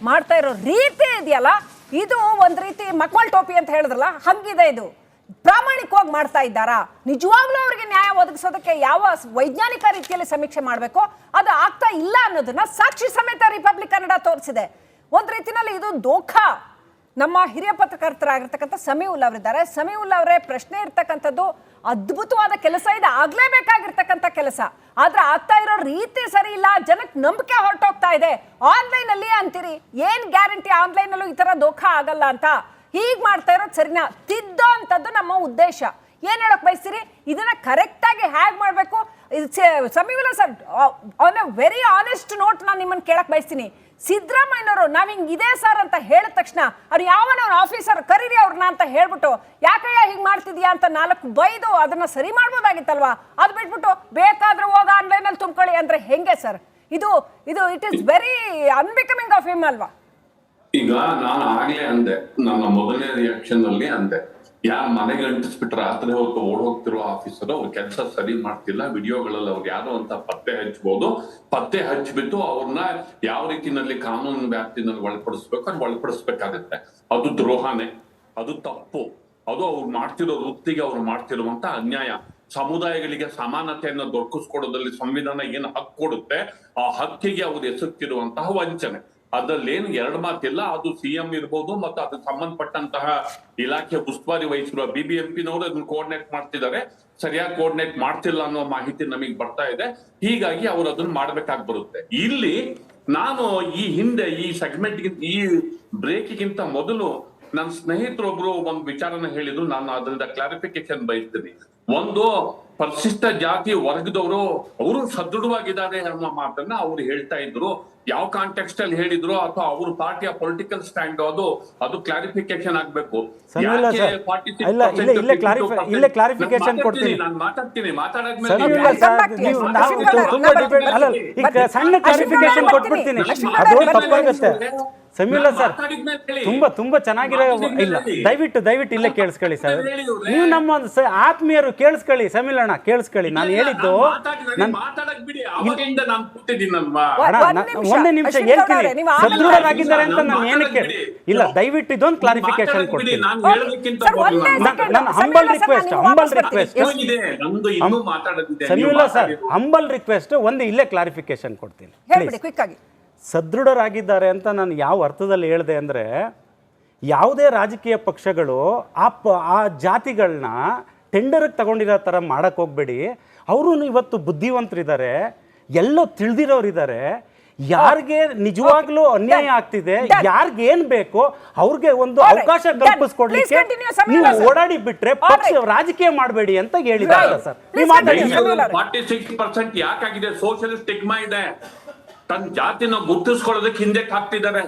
ಮಾಡ್ತಾ ಇರೋ ರೀತಿ ಇದೆಯಲ್ಲ, ಇದು ಒಂದ್ ರೀತಿ ಮಕ್ವಲ್ ಟೋಪಿ ಅಂತ ಹೇಳಿದ್ರಲ್ಲ, ಹಂಗಿದೆ. ಇದು ಪ್ರಾಮಾಣಿಕವಾಗಿ ಮಾಡ್ತಾ ಇದ್ದಾರಾ, ನಿಜವಾಗ್ಲೂ ಅವರಿಗೆ ನ್ಯಾಯ ಒದಗಿಸೋದಕ್ಕೆ ಯಾವ ವೈಜ್ಞಾನಿಕ ರೀತಿಯಲ್ಲಿ ಸಮೀಕ್ಷೆ ಮಾಡಬೇಕು ಅದು ಆಗ್ತಾ ಇಲ್ಲ ಅನ್ನೋದನ್ನ ಸಾಕ್ಷಿ ಸಮೇತ ರಿಪಬ್ಲಿಕ್ ಕನ್ನಡ ತೋರಿಸಿದೆ. ಒಂದ್ ರೀತಿನಲ್ಲಿ ಇದು ದೋಖಾ. ನಮ್ಮ ಹಿರಿಯ ಪತ್ರಕರ್ತರಾಗಿರ್ತಕ್ಕಂಥ ಸಮೀವುಲ್ಲಾ ಅವರಿದ್ದಾರೆ. ಸಮೀವುಲ್ಲಾ ಅವರೇ, ಪ್ರಶ್ನೆ ಇರ್ತಕ್ಕಂಥದ್ದು ಅದ್ಭುತವಾದ ಕೆಲಸ ಇದೆ, ಆಗ್ಲೇಬೇಕಾಗಿರ್ತಕ್ಕಂಥ ಕೆಲಸ. ಆದ್ರೆ ಆಗ್ತಾ ಇರೋ ರೀತಿ ಸರಿ ಇಲ್ಲ, ಜನಕ್ಕೆ ನಂಬಿಕೆ ಹೊರಟೋಗ್ತಾ ಇದೆ. ಆನ್ಲೈನ್ ಅಲ್ಲಿ ಅಂತೀರಿ, ಏನ್ ಗ್ಯಾರಂಟಿ ಆನ್ಲೈನ್ ಅಲ್ಲೂ ಈ ತರ ದೋಖಾ ಆಗಲ್ಲ ಅಂತ? ಹೀಗ್ ಮಾಡ್ತಾ ಇರೋದು ಸರಿನಾ? ತಿದ್ದೋ ಅಂತದ್ದು ನಮ್ಮ ಉದ್ದೇಶ. ಏನ್ ಹೇಳಕ್ ಬಯಸ್ತೀರಿ? ಇದನ್ನ ಕರೆಕ್ಟ್ ಆಗಿ ಹೇಗ್ ಮಾಡ್ಬೇಕು? Samiulla sir, on A very honest note ನಾನು ನಿಮ್ಮನ್ನ ಕೇಳಕ್ ಬಯಸ್ತೀನಿ. ಸಿದ್ದರಾಮಯ್ಯನವರು ನಾವ್ ಹಿಂಗ್ ಇದೆ ಸರ್ ಅಂತ ಹೇಳಿದ ತಕ್ಷಣ ಅವ್ರು ಯಾವನ ಆಫೀಸರ್ ಕರೀರಿ ಅವ್ರನ್ನ ಅಂತ ಹೇಳ್ಬಿಟ್ಟು, ಯಾಕಯ್ಯ ಹಿಂಗ್ ಮಾಡ್ತಿದ್ಯಾ ಅಂತ 4 ಬೈದು ಅದನ್ನ ಸರಿ ಮಾಡ್ಬೋದಾಗಿತ್ತಲ್ವಾ? ಅದ್ ಬಿಟ್ಬಿಟ್ಟು ಬೇಕಾದ್ರೆ ಹೋಗ ಆನ್ಲೈನ್ ಅಲ್ಲಿ ತುಂಬ್ಕೊಳ್ಳಿ ಅಂದ್ರೆ ಹೆಂಗೆ ಸರ್? ಇದು it is very unbecoming of him ಅಲ್ವಾ? ಈಗ ನಾನು ಆಗ್ಲೇ ಅಂದೆ, ನನ್ನ ಮೊದಲನೇ ರಿಯಾಕ್ಷನ್ ಅಲ್ಲಿ ಅಂದೆ, ಯಾರು ಮನೆಗೆ ಅಂಟಿಸ್ಬಿಟ್ರೆ ರಾತ್ರಿ ಹೊತ್ತು ಓಡೋಗ್ತಿರೋ ಆಫೀಸರು ಅವ್ರ ಕೆಲಸ ಸರಿ ಮಾಡ್ತಿಲ್ಲ, ವಿಡಿಯೋಗಳಲ್ಲಿ ಅವ್ರು ಯಾರು ಅಂತ ಪತ್ತೆ ಹಚ್ಚಬಹುದು, ಪತ್ತೆ ಹಚ್ಚಿಬಿಟ್ಟು ಅವ್ರನ್ನ ಯಾವ ರೀತಿನಲ್ಲಿ ಕಾನೂನು ವ್ಯಾಪ್ತಿನಲ್ಲಿ ಒಳಪಡಿಸ್ಬೇಕು ಅದು ಒಳಪಡಿಸ್ಬೇಕಾಗತ್ತೆ. ಅದು ದ್ರೋಹನೇ, ಅದು ತಪ್ಪು, ಅದು ಅವ್ರು ಮಾಡ್ತಿರೋ ವೃತ್ತಿಗೆ ಅವ್ರು ಮಾಡ್ತಿರುವಂತ ಅನ್ಯಾಯ. ಸಮುದಾಯಗಳಿಗೆ ಸಮಾನತೆಯನ್ನು ದೊರಕಿಸ್ಕೊಡೋದ್ರಲ್ಲಿ ಸಂವಿಧಾನ ಏನು ಹಕ್ಕು ಕೊಡುತ್ತೆ, ಆ ಹಕ್ಕಿಗೆ ಅವ್ರು ಎಸಗ್ತಿರುವಂತಹ ವಂಚನೆ. ಅದ್ರಲ್ಲಿ ಏನು ಎರಡು ಮಾತಿಲ್ಲ. ಅದು ಸಿಎಂ ಇರ್ಬೋದು ಮತ್ತು ಅದಕ್ಕೆ ಸಂಬಂಧಪಟ್ಟಂತಹ ಇಲಾಖೆ ಉಸ್ತುವಾರಿ ವಹಿಸಿರುವ BBMP-ನವರು ಅದನ್ನ ಕೋಆರ್ಡಿನೇಟ್ ಮಾಡ್ತಿದ್ದಾರೆ. ಸರಿಯಾಗಿ ಕೋಆರ್ಡಿನೇಟ್ ಮಾಡ್ತಿಲ್ಲ ಅನ್ನೋ ಮಾಹಿತಿ ನಮಗೆ ಬರ್ತಾ ಇದೆ. ಹೀಗಾಗಿ ಅವ್ರು ಅದನ್ನ ಮಾಡ್ಬೇಕಾಗಿ ಬರುತ್ತೆ. ಇಲ್ಲಿ ನಾನು ಈ ಹಿಂದೆ ಈ ಸೆಗ್ಮೆಂಟ್ ಈ ಬ್ರೇಕಿಗಿಂತ ಮೊದಲು ನನ್ನ ಸ್ನೇಹಿತರೊಬ್ರು ಒಂದು ವಿಚಾರನ ಹೇಳಿದ್ರು, ನಾನು ಅದರಿಂದ ಕ್ಲಾರಿಫಿಕೇಶನ್ ಬಯಸ್ತೀನಿ. ಒಂದು, ಪರಿಶಿಷ್ಟ ಜಾತಿ ವರ್ಗದವರು ಅವರು ಸದೃಢವಾಗಿದ್ದಾರೆ ಅನ್ನೋ ಮಾತನ್ನ ಅವ್ರು ಹೇಳ್ತಾ ಇದ್ರು. ಯಾವ ಕಾಂಟೆಕ್ಸ್ಟ್ ಅಲ್ಲಿ ಹೇಳಿದ್ರು ಅಥವಾ ಅವ್ರ ಪಾರ್ಟಿಯ ಪೊಲಿಟಿಕಲ್ ಸ್ಟ್ಯಾಂಡ್ ಅದು ಕ್ಲಾರಿಫಿಕೇಶನ್ ಆಗ್ಬೇಕು. ನಾನು ಮಾತಾಡ್ತೀನಿ, ಸಣ್ಣ ಕ್ಲಾರಿಫಿಕೇಶನ್ ಕೊಟ್ಬಿಡ್ತೀನಿ. ಅದು ತಪ್ಪಾಗುತ್ತೆ ಸಮೀವುಲ್ಲಾ ಸರ್. ತುಂಬಾ ಚೆನ್ನಾಗಿರೋ ಇಲ್ಲ, ದಯವಿಟ್ಟು ಇಲ್ಲೇ ಕೇಳಿಸ್ಕೊಳ್ಳಿ ಸರ್. ನೀವು ನಮ್ಮ ಆತ್ಮೀಯರು ಕೇಳಿಸ್ಕೊಳ್ಳಿ. ಸಮೀವುಲ್ಲಾ ಕೇಳಿಸ್ಕೊಳ್ಳಿ, ನಾನು ಹೇಳಿದ್ದು ಒಂದೇ ನಿಮಿಷ ಹೇಳ್ತೀನಿ. ಸದೃಢರಾಗಿದ್ದಾರೆ ಅಂತ ನಾನು ಏನಕ್ಕೆ ಇಲ್ಲ, ದಯವಿಟ್ಟು ಇದೊಂದು ಕ್ಲಾರಿಫಿಕೇಶನ್ ಕೊಡ್ತೀನಿ. ನನ್ನ humble request Samiulla sir, humble request ಒಂದು ಇಲ್ಲೇ ಕ್ಲಾರಿಫಿಕೇಶನ್ ಕೊಡ್ತೀನಿ. ಸದೃಢರಾಗಿದ್ದಾರೆ ಅಂತ ನಾನು ಯಾವ ಅರ್ಥದಲ್ಲಿ ಹೇಳಿದೆ ಅಂದರೆ, ಯಾವುದೇ ರಾಜಕೀಯ ಪಕ್ಷಗಳು ಆ ಜಾತಿಗಳನ್ನ ಟೆಂಡರ್ಗೆ ತಗೊಂಡಿರೋ ಥರ ಮಾಡೋಕ್ಕೆ ಹೋಗಬೇಡಿ. ಅವರು ಇವತ್ತು ಬುದ್ಧಿವಂತರಿದ್ದಾರೆ, ಎಲ್ಲೋ ತಿಳಿದಿರೋರಿದ್ದಾರೆ. ಯಾರಿಗೆ ನಿಜವಾಗ್ಲೂ ಅನ್ಯಾಯ ಆಗ್ತಿದೆ, ಯಾರಿಗೆ ಏನ್ ಬೇಕೋ ಅವ್ರಿಗೆ ಒಂದು ಅವಕಾಶ ಕಲ್ಪಿಸ್ಕೊಡ್ಲಿಕ್ಕೆ ನೀವು ಓಡಾಡಿ ಬಿಟ್ರೆ ಪಕ್ಷ ರಾಜಕೀಯ ಮಾಡಬೇಡಿ ಅಂತ ಹೇಳಿದ್ದಾರೆ ಸರ್. ನೀವು ಮಾತಾಡಿ. 46% ಯಾಕಾಗಿದೆ? ಸೋಷಿಯಲ್ ಸ್ಟಿಗ್ಮಾ ಇದೆ. ತನ್ನ ಜಾತಿನ ಗುರುತಿಸ್ಕೊಳ್ಳೋದಕ್ಕೆ ಹಿಂದೆಕ್ ಹಾಕ್ತಿದ್ದಾರೆ.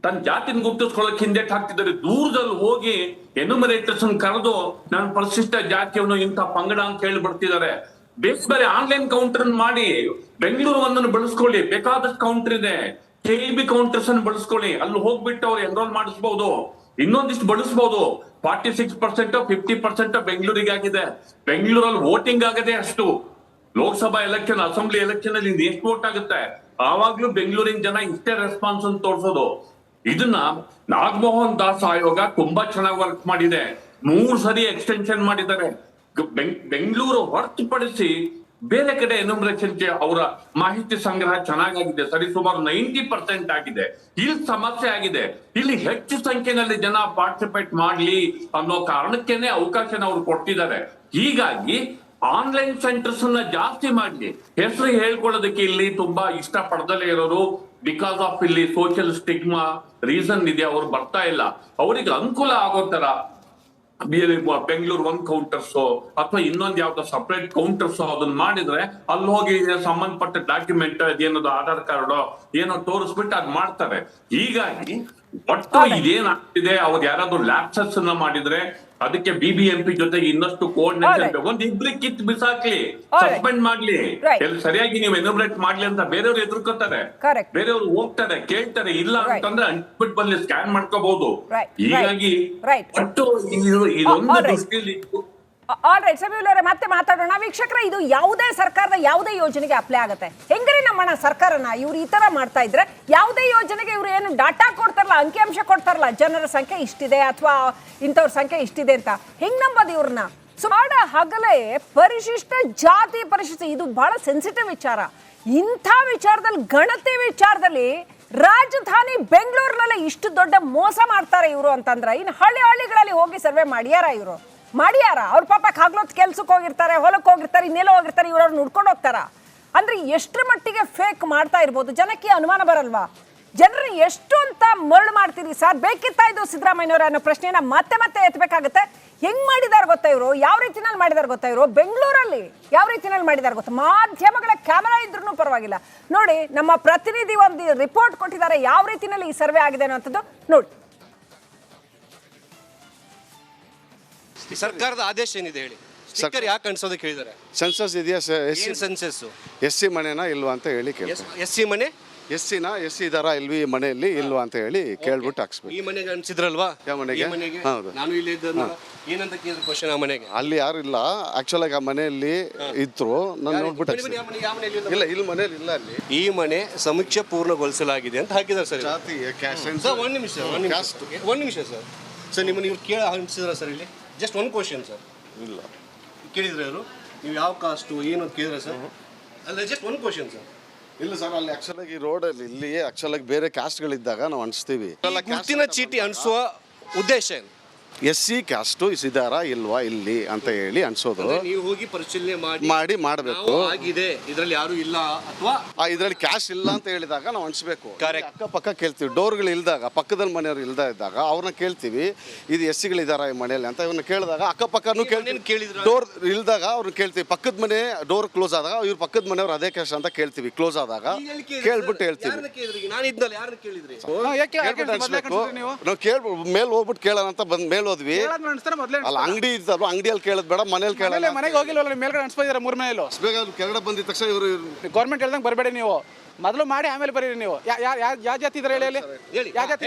ತನ್ನ ಜಾತಿನ ಗುರುತಿಸ್ಕೊಳ್ಳೋಕೆ ಹಿಂದೆಕ್ ಹಾಕ್ತಿದ್ದಾರೆ. ದೂರದಲ್ಲಿ ಹೋಗಿ ಎನ್ಯುಮರೇಟರ್ಸ್ ಕರೆದು ನಾನು ಪರಿಶಿಷ್ಟ ಜಾತಿಯನ್ನು ಇಂಥ ಪಂಗಡ ಅಂತ ಹೇಳಿ ಬರ್ತಿದ್ದಾರೆ. ಬೇರೆ ಆನ್ಲೈನ್ ಕೌಂಟರ್ ಮಾಡಿ ಬೆಂಗಳೂರು ಒಂದನ್ನು ಬಳಸ್ಕೊಳ್ಳಿ, ಬೇಕಾದಷ್ಟು ಕೌಂಟರ್ ಇದೆ. KEB ಕೌಂಟರ್ಸ್ ಅನ್ನು ಬಳಸ್ಕೊಳ್ಳಿ, ಅಲ್ಲಿ ಹೋಗ್ಬಿಟ್ಟು ಅವ್ರು ಎನ್ರೋಲ್ ಮಾಡಿಸ್ಬಹುದು, ಇನ್ನೊಂದಿಷ್ಟು ಬಳಸಬಹುದು. 46% 50% ಬೆಂಗಳೂರಿಗೆ ಆಗಿದೆ. ಬೆಂಗಳೂರಲ್ಲಿ ವೋಟಿಂಗ್ ಆಗದೆ ಅಷ್ಟು. ಲೋಕಸಭಾ ಎಲೆಕ್ಷನ್, ಅಸೆಂಬ್ಲಿ ಎಲೆಕ್ಷನ್ ಅಲ್ಲಿ ಎಷ್ಟು ವೋಟ್ ಆಗುತ್ತೆ, ಆವಾಗ್ಲೂ ಬೆಂಗಳೂರಿನ ಜನ ಇಷ್ಟೇ ರೆಸ್ಪಾನ್ಸ್ ಅಂತ ತೋರಿಸೋದು. ಇದನ್ನ ನಾಗಮೋಹನ್ ದಾಸ್ ಆಯೋಗ ತುಂಬಾ ಚೆನ್ನಾಗಿ ವರ್ಕ್ ಮಾಡಿದೆ. 3 ಸರಿ ಎಕ್ಸ್ಟೆನ್ಷನ್ ಮಾಡಿದ್ದಾರೆ. ಬೆಂಗಳೂರು ಹೊರತುಪಡಿಸಿ ಬೇರೆ ಕಡೆ ಎನ್ಯುಮರೇಷನ್ಗೆ ಅವರ ಮಾಹಿತಿ ಸಂಗ್ರಹ ಚೆನ್ನಾಗಿದೆ. ಸರಿ ಸುಮಾರು 90% ಆಗಿದೆ. ಇಲ್ಲಿ ಸಮಸ್ಯೆ ಆಗಿದೆ. ಇಲ್ಲಿ ಹೆಚ್ಚು ಸಂಖ್ಯೆಯಲ್ಲಿ ಜನ ಪಾರ್ಟಿಸಿಪೇಟ್ ಮಾಡ್ಲಿ ಅನ್ನೋ ಕಾರಣಕ್ಕೇನೆ ಅವಕಾಶನ ಅವ್ರು ಕೊಡ್ತಿದ್ದಾರೆ. ಹೀಗಾಗಿ ಆನ್ಲೈನ್ ಸೆಂಟರ್ಸ್ ಅನ್ನ ಜಾಸ್ತಿ ಮಾಡ್ಲಿ. ಹೆಸರು ಹೇಳ್ಕೊಳ್ಳೋದಕ್ಕೆ ಇಲ್ಲಿ ತುಂಬಾ ಇಷ್ಟ ಪಡದಲ್ಲೇ ಇರೋರು, ಬಿಕಾಸ್ ಆಫ್ ಇಲ್ಲಿ ಸೋಷಿಯಲ್ ಸ್ಟಿಗ್ಮಾ ರೀಸನ್ ಇದೆ, ಅವ್ರು ಬರ್ತಾ ಇಲ್ಲ. ಅವರಿಗೆ ಅನುಕೂಲ ಆಗೋ ತರ ಬೆಂಗಳೂರು 1 ಕೌಂಟರ್ಸ್ ಅಥವಾ ಇನ್ನೊಂದು ಯಾವ್ದೋ ಸಪರೇಟ್ ಕೌಂಟರ್ಸ್ ಅದನ್ನ ಮಾಡಿದ್ರೆ ಅಲ್ಲಿ ಹೋಗಿ ಸಂಬಂಧಪಟ್ಟ ಡಾಕ್ಯುಮೆಂಟ್ ಅದೇನದು ಆಧಾರ್ ಕಾರ್ಡ್ ಏನೋ ತೋರಿಸ್ಬಿಟ್ಟು ಅದ್ ಮಾಡ್ತಾರೆ. ಹೀಗಾಗಿ ಒಟ್ಟು ಇದೇನಾಗ್ತಿದೆ, ಅವ್ರು ಯಾರಾದ್ರೂ ಲ್ಯಾಪ್ಸಸ್ ಅನ್ನ ಮಾಡಿದ್ರೆ ಅದಕ್ಕೆ BBMP ಜೊತೆಗೆ ಇನ್ನಷ್ಟು ಕೋಆರ್ಡಿನೇಷನ್ ಒಂದ್ ಇಬ್ರಿಗೆ ಕಿತ್ ಬಿಸಾಕ್ಲಿ, ಸಸ್ಪೆಂಡ್ ಮಾಡ್ಲಿ. ಸರಿಯಾಗಿ ನೀವು ಎನ್ಯುಮರೇಟ್ ಮಾಡ್ಲಿ ಅಂತ ಬೇರೆಯವ್ರು ಎದುರ್ಕೋತಾರೆ, ಬೇರೆಯವ್ರು ಹೋಗ್ತಾರೆ, ಕೇಳ್ತಾರೆ. ಇಲ್ಲ ಅಂತಂದ್ರೆ ಅಂಟ್ಬಿಟ್ಟು ಬಂದು ಸ್ಕ್ಯಾನ್ ಮಾಡ್ಕೋಬಹುದು. ಹೀಗಾಗಿ ಒಟ್ಟು ಇದೊಂದು ದೃಷ್ಟಿಯಲ್ಲಿ ಆಲ್ರೈಟ್ ಸಮೀರ್ ಮತ್ತೆ ಮಾತಾಡೋಣ. ವೀಕ್ಷಕರ, ಇದು ಯಾವುದೇ ಸರ್ಕಾರದ ಯಾವುದೇ ಯೋಜನೆಗೆ ಅಪ್ಲೈ ಆಗುತ್ತೆ. ಹೆಂಗ್ರಿ ನಮ್ಮಣ್ಣ ಸರ್ಕಾರನ ಇವ್ರು ಈ ತರ ಮಾಡ್ತಾ ಇದ್ರೆ ಯಾವುದೇ ಯೋಜನೆಗೆ ಇವ್ರು ಏನು ಡಾಟಾ ಕೊಡ್ತಾರಲ್ಲ, ಅಂಕಿಅಂಶ ಕೊಡ್ತಾರಲ್ಲ, ಜನರ ಸಂಖ್ಯೆ ಇಷ್ಟಿದೆ ಅಥವಾ ಇಂಥವ್ರ ಸಂಖ್ಯೆ ಇಷ್ಟಿದೆ ಅಂತ, ಹೆಂಗ್ ನಂಬೋದು ಇವ್ರನ್ನ? ಮಾಡ ಹಗಲೇ ಪರಿಶಿಷ್ಟ ಜಾತಿ ಪರಿಶಿಷ್ಟ, ಇದು ಬಹಳ ಸೆನ್ಸಿಟಿವ್ ವಿಚಾರ. ಇಂಥ ವಿಚಾರದಲ್ಲಿ, ಗಣತಿ ವಿಚಾರದಲ್ಲಿ ರಾಜಧಾನಿ ಬೆಂಗಳೂರಿನಲ್ಲೇ ಇಷ್ಟು ದೊಡ್ಡ ಮೋಸ ಮಾಡ್ತಾರೆ ಇವರು ಅಂತಂದ್ರೆ ಇನ್ನು ಹಳ್ಳಿಗಳಲ್ಲಿ ಹೋಗಿ ಸರ್ವೆ ಮಾಡ್ಯಾರ ಇವರು? ಮಾಡ್ಯಾರ? ಅವ್ರ ಪಾಪ ಹಗ್ಲೊತ್ತು ಕೆಲ್ಸಕ್ಕೆ ಹೋಗಿರ್ತಾರೆ, ಹೊಲಕ್ಕೆ ಹೋಗಿರ್ತಾರೆ, ಇನ್ನೆಲ್ಲ ಹೋಗಿರ್ತಾರೆ, ಇವ್ರವ್ರು ನುಡ್ಕೊಂಡು ಹೋಗ್ತಾರ ಅಂದ್ರೆ ಎಷ್ಟರ ಮಟ್ಟಿಗೆ ಫೇಕ್ ಮಾಡ್ತಾ ಇರ್ಬೋದು? ಜನಕ್ಕೆ ಅನುಮಾನ ಬರಲ್ವಾ? ಜನರು ಎಷ್ಟು ಅಂತ ಮರಳು ಮಾಡ್ತೀರಿ ಸರ್? ಬೇಕಿತ್ತಾ ಇದು ಸಿದ್ದರಾಮಯ್ಯನವರು ಅನ್ನೋ ಪ್ರಶ್ನೆಯನ್ನ ಮತ್ತೆ ಮತ್ತೆ ಎತ್ತಬೇಕಾಗುತ್ತೆ. ಹೆಂಗ್ ಮಾಡಿದಾರೆ ಗೊತ್ತಾ ಇವರು? ಯಾವ ರೀತಿನಲ್ಲಿ ಮಾಡಿದಾರೆ ಗೊತ್ತಾ ಇವರು? ಬೆಂಗಳೂರಲ್ಲಿ ಯಾವ ರೀತಿನಲ್ಲಿ ಮಾಡಿದಾರೆ ಗೊತ್ತಾ? ಮಾಧ್ಯಮಗಳ ಕ್ಯಾಮೆರಾ ಇದ್ರೂ ಪರವಾಗಿಲ್ಲ. ನೋಡಿ, ನಮ್ಮ ಪ್ರತಿನಿಧಿ ಒಂದು ರಿಪೋರ್ಟ್ ಕೊಟ್ಟಿದ್ದಾರೆ ಯಾವ ರೀತಿನಲ್ಲಿ ಈ ಸರ್ವೆ ಆಗಿದೆ ಅನ್ನೋಂಥದ್ದು ನೋಡಿ. ಸರ್ಕಾರದ ಆದೇಶ ಏನಿದೆ ಹೇಳಿ? ಸ್ಟಿಕ್ಕರ್ ಯಾಕೆ ಅನ್ಸೋದಕ್ಕೆ ಹೇಳಿದ್ದಾರೆ? ಸೆನ್ಸಸ್ ಇದೆಯಾ? ಸೆನ್ಸಸ್ SC ಮನೆನಾ ಇಲ್ವಾ ಅಂತ ಹೇಳಿ ಕೇಳ್ತಾರೆ. SC ಮನೆ, SC ಇದಾರಾ ಇಲ್ವಿ ಮನೆಯಲ್ಲಿ ಇಲ್ವಾ ಅಂತ ಹೇಳಿ ಕೇಳ್ಬಿಟ್ಟು ಹಾಕ್ಸ್ಬೇಕು. ಈ ಮನೆಗೆ ಅನ್ಸಿದ್ರಲ್ವಾ? ಯಾವ ಮನೆಗೆ? ಹೌದು, ನಾನು ಇಲ್ಲಿ ಏನಂತ ಕೇಳಿದ್ರೆ ಕ್ವಶನ್, ಆ ಮನೆಗೆ ಅಲ್ಲಿ ಯಾರು ಇಲ್ಲ ಆಕ್ಚುಲ್ ಆಗಿ. ಆ ಮನೆಯಲ್ಲಿ ಇದ್ರು, ನಾನು ನೋಡ್ಬಿಟ್ಟು ಇಲ್ಲ, ಇಲ್ಲಿ ಮನೆಯಲ್ಲಿ ಇಲ್ಲ. ಅಲ್ಲಿ ಈ ಮನೆ ಸಮೀಕ್ಷೆ ಪೂರ್ಣಗೊಳಿಸಲಾಗಿದೆ ಅಂತ ಹಾಕಿದ್ದಾರೆ ಸರ್. ಜಾತಿ ಒಂದ್ ನಿಮಿಷ ಸರ್. ಸರ್ ನಿಮ್ಮನ್ನು ಇವ್ರು ಕೇಳ ಅನ್ಸಿದ್ರ ಸರ್? ಇಲ್ಲಿ ಜಸ್ಟ್ ಒಂದು ಕ್ವಶನ್ ಸರ್. ಇಲ್ಲ ಕೇಳಿದ್ರೆ ಅವರು ನೀವು ಯಾವ ಕಾಸ್ಟು ಏನು ಅಂತ ಕೇಳಿದ್ರೆ ಸರ್? ಅಲ್ಲ, ಜಸ್ಟ್ ಒಂದು ಕ್ವಶನ್ ಸರ್. ಇಲ್ಲ ಸರ್, ಅಲ್ಲಿ ಆಕ್ಚುಲ್ ಆಗಿ ರೋಡಲ್ಲಿ ಇಲ್ಲಿ ಆಕ್ಚುಲ್ ಆಗಿ ಬೇರೆ ಕ್ಯಾಸ್ಟ್ಗಳಿದ್ದಾಗ ನಾವು ಅಣಿಸ್ತೀವಿ. ಗುರುತಿನ ಚೀಟಿ ಅನ್ಸುವ ಉದ್ದೇಶ ಏನು? SC ಕ್ಯಾಸ್ಟು ಇದಾರಾ ಇಲ್ವಾ ಇಲ್ಲಿ ಅಂತ ಹೇಳಿ ಅನ್ಸೋದು. ನೀವು ಹೋಗಿ ಪರಿಶೀಲನೆ ಮಾಡಬೇಕು. ಆಗಿದೆ, ಇದರಲ್ಲಿ ಯಾರು ಇಲ್ಲ ಅಥವಾ ಇದರಲ್ಲಿ ಕ್ಯಾಶ್ ಇಲ್ಲ ಅಂತ ಹೇಳಿದಾಗ ನಾವು ಅನ್ಸ್ಬೇಕು. ಅಕ್ಕಪಕ್ಕ ಕೇಳ್ತೀವಿ. ಡೋರ್ಗಳು ಇಲ್ದಾಗ, ಪಕ್ಕದಲ್ಲಿ ಮನೆಯವರು ಇಲ್ದ ಇದ್ದಾಗ ಅವ್ರನ್ನ ಕೇಳ್ತೀವಿ, ಇದು SCಗಳಿದಾರ ಈ ಮನೆಯಲ್ಲಿ ಅಂತ. ಇವ್ರನ್ನ ಕೇಳಿದಾಗ ಅಕ್ಕಪಕ್ಕನೂ ಕೇಳ್ತೀವಿ. ಡೋರ್ ಇಲ್ದಾಗ ಅವ್ರನ್ನ ಕೇಳ್ತೀವಿ. ಪಕ್ಕದ ಮನೆ ಡೋರ್ ಕ್ಲೋಸ್ ಆದಾಗ ಇವ್ರ ಪಕ್ಕದ ಮನೆಯವ್ರು ಅದೇ ಕ್ಯಾಶ್ ಅಂತ ಕೇಳ್ತೀವಿ. ಕ್ಲೋಸ್ ಆದಾಗ ಕೇಳ್ಬಿಟ್ಟು ಹೇಳ್ತೀವಿ. ನಾವು ಕೇಳ್ಬಿಟ್ಟು ಮೇಲೆ ಹೋಗ್ಬಿಟ್ಟು ಕೇಳೋಣ ಅಂತ ಬಂದ್ ಮೇಲೆ ಹೋದ್ವಿ. ಅಲ್ಲ, ಅಂಗಡಿ ಇರ್ತಲ್ವ, ಅಂಗಡಿಯಲ್ಲಿ ಕೇಳೋದ್ ಬೇಡ, ಮನೇಲಿ ಕೇಳೋಣ. ಮನೆಗೆ ಹೋಗಿಲ್ವಲ್ಲ, ಮೇಲ್ಗಡೆ ಅನ್ಸ್ಬಿದ್ದಾರೆ 3 ಮನೆಯಲ್ಲೂ. ಕೆಳಗಡೆ ಬಂದಿದ ತಕ್ಷಣ ಇವರು ಗೌರ್ಮೆಂಟ್ ಹೇಳ್ದಂಗೆ ಬರಬೇಡಿ, ನೀವು ಮೊದಲು ಮಾಡಿ ಆಮೇಲೆ ಬರೀರಿ. ನೀವು ಯಾವ ಜಾತಿ ಇದ್ರೆ ಹೇಳಿ? ಯಾವ ಜಾತಿ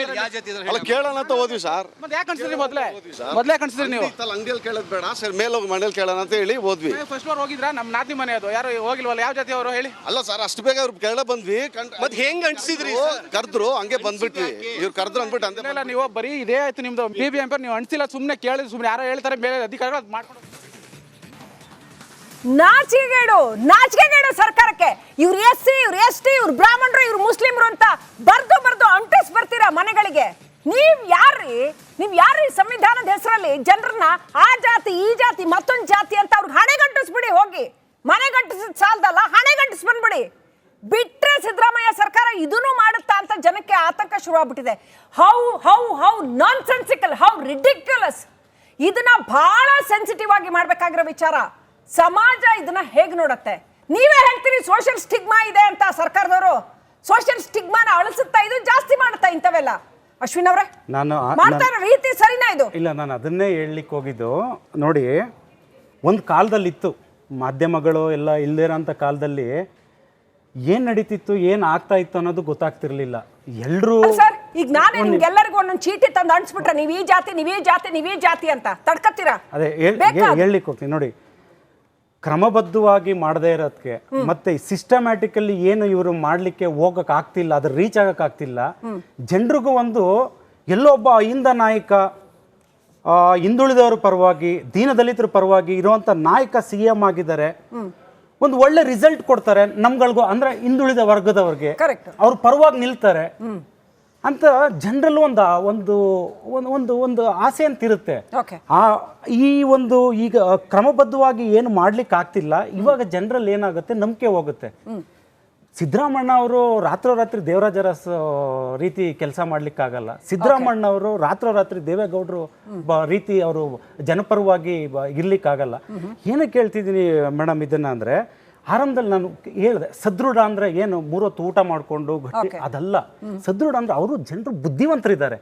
ಅಲ್ಲ, ಕೇಳೋಣ ಅಂತ ಹೋದ್ವಿ ಸರ್. ಮತ್ತೆ ಯಾಕೆ ಅನ್ಸಿದ್ರಿ? ಮೊದಲೇ ಕನ್ಸಿದ್ರಿ ನೀವು? ಅಂಗಡಿಯಲ್ಲಿ ಕೇಳೋದ್ ಬೇಡ ಸರ್, ಮೇಲೆ ಹೋಗಿ ಮನೇಲಿ ಕೇಳೋಣ ಅಂತ ಹೇಳಿ ಹೋದ್ವಿ. ಫಸ್ಟ್ ಫ್ಲೋರ್ ಹೋಗಿದ್ರ? ನಮ್ಮ ನಾತಿ ಮನೆ ಅದು. ಯಾರು ಹೋಗಿಲ್ವಲ್ಲ? ಯಾವ ಜಾತಿ ಅವರು ಹೇಳಿ? ಅಲ್ಲ ಸರ್, ಅಷ್ಟು ಬೇಗ ಅವ್ರು ಕೆಳಗಡೆ ಬಂದ್ವಿ. ಮತ್ತೆ ಹೆಂಗ್ ಅನ್ಸಿದ್ರಿ? ಕರೆದ್ರು, ಹಂಗೆ ಬಂದ್ಬಿಟ್ವಿ. ಇವ್ರು ಕರೆದ್ರು ಅಂದ್ಬಿಟ್ಟು ಅಂತ. ನೀವು ಬರೀ ಇದೇ ಆಯ್ತು ನಿಮ್ದು BBMP. ನೀವು ಅನ್ಸಿಲ್ಲ, ಸುಮ್ಮನೆ ಕೇಳಿದ್ರೆ ಸುಮ್ಮನೆ ಯಾರೋ ಹೇಳ್ತಾರೆ ಬೇರೆ ಅಧಿಕಾರಿಗಳು, ಅದು ಮಾಡ್ಕೊಂಡು. ನಾಚಿಕೆಗೇಡು ಸರ್ಕಾರಕ್ಕೆ. ಇವ್ರು SC, ಇವ್ರು ST, ಇವ್ರು ಬ್ರಾಹ್ಮಣರು, ಇವ್ರು ಮುಸ್ಲಿಮರು ಅಂತ ಬರ್ದು ಅಂಟಿಸ್ ಬರ್ತೀರಾ ಮನೆಗಳಿಗೆ. ನೀವ್ ಯಾರ್ರಿ ಸಂವಿಧಾನದ ಹೆಸರಲ್ಲಿ ಜನರನ್ನ ಆ ಜಾತಿ, ಈ ಜಾತಿ, ಮತ್ತೊಂದು ಜಾತಿ ಅಂತ ಅವ್ರಿಗೆ ಹಣೆಗಂಟಿಸ್ಬಿಡಿ. ಹೋಗಿ ಮನೆಗಂಟಿಸ್ ಸಾಲದಲ್ಲ, ಹಣೆಗಂಟಿಸ್ ಬಂದ್ಬಿಡಿ. ಬಿಟ್ರೆ ಸಿದ್ದರಾಮಯ್ಯ ಸರ್ಕಾರ ಇದನ್ನು ಮಾಡುತ್ತಾ ಅಂತ ಜನಕ್ಕೆ ಆತಂಕ ಶುರುವಾಗ್ಬಿಟ್ಟಿದೆ. How how how nonsensical, how ridiculous. ಇದನ್ನ ಬಹಳ ಸೆನ್ಸಿಟಿವ್ ಆಗಿ ಮಾಡ್ಬೇಕಾಗಿರೋ ವಿಚಾರ. ಸಮಾಜ ಇದನ್ನ ಹೇಗ್ ನೋಡತ್ತೆ? ನೀವೇ ಹೇಳ್ತೀರಿ ಸೋಷಿಯಲ್ ಸ್ಟಿಗ್ಮಾ ಇದೆ ಅಂತ. ಸರ್ಕಾರದವರು ಸೋಷಿಯಲ್ ಸ್ಟಿಗ್ಮಾನ ಅಳಿಸುತ್ತಾ, ಇದು ಜಾಸ್ತಿ ಮಾಡುತ್ತಾ ಇಂಥವೆಲ್ಲ. ಅಶ್ವಿನ್ ಅವರೇ, ಮಾಡ್ತಾ ಇರೋ ರೀತಿ ಸರಿನಾ ಇದು? ಇಲ್ಲ, ನಾನು ಅದನ್ನೇ ಹೇಳಲಿಕ್ಕೆ ಹೋಗಿದ್ದು. ನೋಡಿ, ಒಂದು ಕಾಲದಲ್ಲಿತ್ತು, ಮಾಧ್ಯಮಗಳು ಎಲ್ಲ ಇಲ್ದಿರೋಂಥ ಕಾಲದಲ್ಲಿ ಏನ್ ನಡೀತಿತ್ತು, ಏನ್ ಆಗ್ತಾ ಇತ್ತು ಅನ್ನೋದು ಗೊತ್ತಾಗ್ತಿರ್ಲಿಲ್ಲ. ಎಲ್ರು ಸರ್, ಈಗ ನಾನೇ ನಿಮ್ಗೆಲ್ಲರಿಗೂ ಒಂದೊಂದು ಚೀಟಿ ತಂದು ಅಂಟಿಸ್ಬಿಟ್ರೆ ನೀವ್ ಈ ಜಾತಿ, ನೀವೇ ಜಾತಿ, ನೀವೇ ಜಾತಿ ಅಂತ ತಡ್ಕತ್ತೀರಾ? ಅದೇ ಹೇಳಲಿಕ್ಕೆ ಹೋಗ್ತೀನಿ. ನೋಡಿ, ಕ್ರಮಬದ್ಧವಾಗಿ ಮಾಡದೇ ಇರೋದಕ್ಕೆ ಮತ್ತೆ ಸಿಸ್ಟಮ್ಯಾಟಿಕಲ್ಲಿ ಏನು ಇವರು ಮಾಡ್ಲಿಕ್ಕೆ ಹೋಗಕ್ ಆಗ್ತಿಲ್ಲ, ಅದ್ರ ರೀಚ್ ಆಗಕ್ ಆಗ್ತಿಲ್ಲ. ಜನರಿಗೂ ಒಂದು ಎಲ್ಲೋ ಒಬ್ಬ ಅಹಿಂದ ನಾಯಕ, ಹಿಂದುಳಿದವರ ಪರವಾಗಿ, ದೀನದಲಿತರ ಪರವಾಗಿ ಇರುವಂತ ನಾಯಕ CM ಆಗಿದ್ದಾರೆ, ಒಂದು ಒಳ್ಳೆ ರಿಸಲ್ಟ್ ಕೊಡ್ತಾರೆ ನಮ್ಗಳಿಗೂ, ಅಂದ್ರೆ ಹಿಂದುಳಿದ ವರ್ಗದವ್ರಿಗೆ ಅವ್ರ ಪರವಾಗಿ ನಿಲ್ತಾರೆ ಅಂತ ಜನರಲ್ಲೂ ಒಂದು ಒಂದು ಒಂದು ಆಸೆ ಅಂತ ಇರುತ್ತೆ. ಈ ಒಂದು ಈಗ ಕ್ರಮಬದ್ಧವಾಗಿ ಏನು ಮಾಡ್ಲಿಕ್ಕೆ ಆಗ್ತಿಲ್ಲ. ಇವಾಗ ಜನರಲ್ಲಿ ಏನಾಗುತ್ತೆ, ನಂಬಿಕೆ ಹೋಗುತ್ತೆ. ಸಿದ್ದರಾಮಣ್ಣ ಅವರು ರಾತ್ರೋರಾತ್ರಿ ದೇವರಾಜ ಅರಸ್ ರೀತಿ ಕೆಲಸ ಮಾಡ್ಲಿಕ್ಕಾಗಲ್ಲ. ಸಿದ್ದರಾಮಣ್ಣ ಅವರು ರಾತ್ರೋರಾತ್ರಿ ದೇವೇಗೌಡರು ರೀತಿ ಅವರು ಜನಪರವಾಗಿ ಇರ್ಲಿಕ್ಕಾಗಲ್ಲ. ಏನಕ್ಕೆ ಹೇಳ್ತಿದ್ದೀನಿ ಮೇಡಮ್ ಇದನ್ನ ಅಂದ್ರೆ, ಆರಂಭದಲ್ಲಿ ನಾನು ಹೇಳಿದೆ, ಸದೃಢ ಅಂದ್ರೆ ಏನು 3 ಹೊತ್ತು ಊಟ ಮಾಡ್ಕೊಂಡು ಗಟ್ಟಿ ಅದಲ್ಲ. ಸದೃಢ ಅಂದ್ರೆ ಅವರು ಜನರು ಬುದ್ಧಿವಂತರಿದ್ದಾರೆ,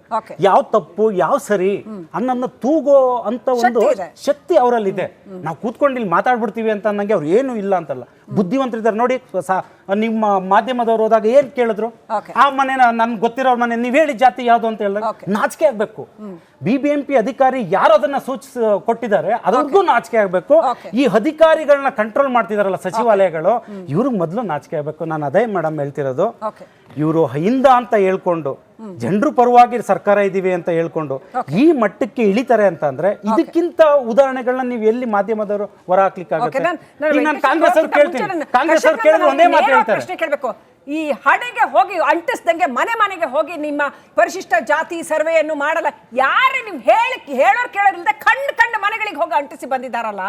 ಯಾವ ತಪ್ಪು ಯಾವ ಸರಿ ಅನ್ನೋದನ್ನ ತೂಗೋ ಅಂತ ಒಂದು ಶಕ್ತಿ ಅವರಲ್ಲಿದೆ. ನಾವು ಕೂತ್ಕೊಂಡು ಇಲ್ಲಿ ಮಾತಾಡ್ಬಿಡ್ತೀವಿ ಅಂತ ಅನ್ನಂಗೆ ಅವ್ರು ಏನು ಇಲ್ಲ ಅಂತಲ್ಲ, ಬುದ್ಧಿವಂತರಿದ್ದಾರೆ. ನೋಡಿ, ನಿಮ್ಮ ಮಾಧ್ಯಮದವ್ರು ಹೋದಾಗ ಏನ್ ಕೇಳಿದ್ರು, ಆ ಮನೆ ನನ್ಗೆ ಗೊತ್ತಿರೋ ಮನೆ, ನೀವ್ ಹೇಳಿ ಜಾತಿ ಯಾವ್ದು ಅಂತ ಹೇಳಿದಾಗ ನಾಚಿಕೆ ಆಗ್ಬೇಕು. BBMP ಅಧಿಕಾರಿ ಯಾರು ಅದನ್ನ ಕೊಟ್ಟಿದ್ದಾರೆ ಅದಕ್ಕೂ ನಾಚಿಕೆ ಆಗ್ಬೇಕು. ಈ ಅಧಿಕಾರಿಗಳನ್ನ ಕಂಟ್ರೋಲ್ ಮಾಡ್ತಿದಾರಲ್ಲ ಸಚಿವಾಲಯಗಳು, ಇವ್ರಿಗೆ ಮೊದಲು ನಾಚಿಕೆ ಆಗ್ಬೇಕು. ನಾನು ಅದೇ ಮೇಡಮ್ ಹೇಳ್ತಿರೋದು, ಇವರು ಹಿಂದ ಅಂತ ಹೇಳ್ಕೊಂಡು ಜನರು ಪರವಾಗಿ ಸರ್ಕಾರ ಇದೀವಿ ಅಂತ ಹೇಳ್ಕೊಂಡು ಈ ಮಟ್ಟಕ್ಕೆ ಇಳಿತಾರೆ ಅಂತ ಅಂದ್ರೆ, ಇದಕ್ಕಿಂತ ಉದಾಹರಣೆಗಳನ್ನ ನೀವು ಎಲ್ಲಿ ಮಾಧ್ಯಮದವರು ಹೊರ ಹಾಕ್ಲಿಕ್ಕಾಗುತ್ತೆ? ನಾನು ಕಾಂಗ್ರೆಸ್ ಅವ್ರು ಕೇಳ್ತೀನಿ, ಕಾಂಗ್ರೆಸ್ ಅವ್ರು ಕೇಳಿದ್ರೆ ಒಂದೇ ಮಾತು ಹೇಳ್ತಾರೆ, ಈ ಹಣೆಗೆ ಹೋಗಿ ಅಂಟಿಸ್ದಂಗೆ ಮನೆಗೆ ಹೋಗಿ ನಿಮ್ಮ ಪರಿಶಿಷ್ಟ ಜಾತಿ ಸರ್ವೆಯನ್ನು ಮಾಡಲ್ಲ. ಯಾರೇ ನೀವು ಹೇಳೋರು ಕೇಳೋರಿಲ್ಲದೆ ಕಣ್ಣು ಮನೆಗಳಿಗೆ ಹೋಗಿ ಅಂಟಿಸಿ ಬಂದಿದ್ದಾರಲ್ಲ,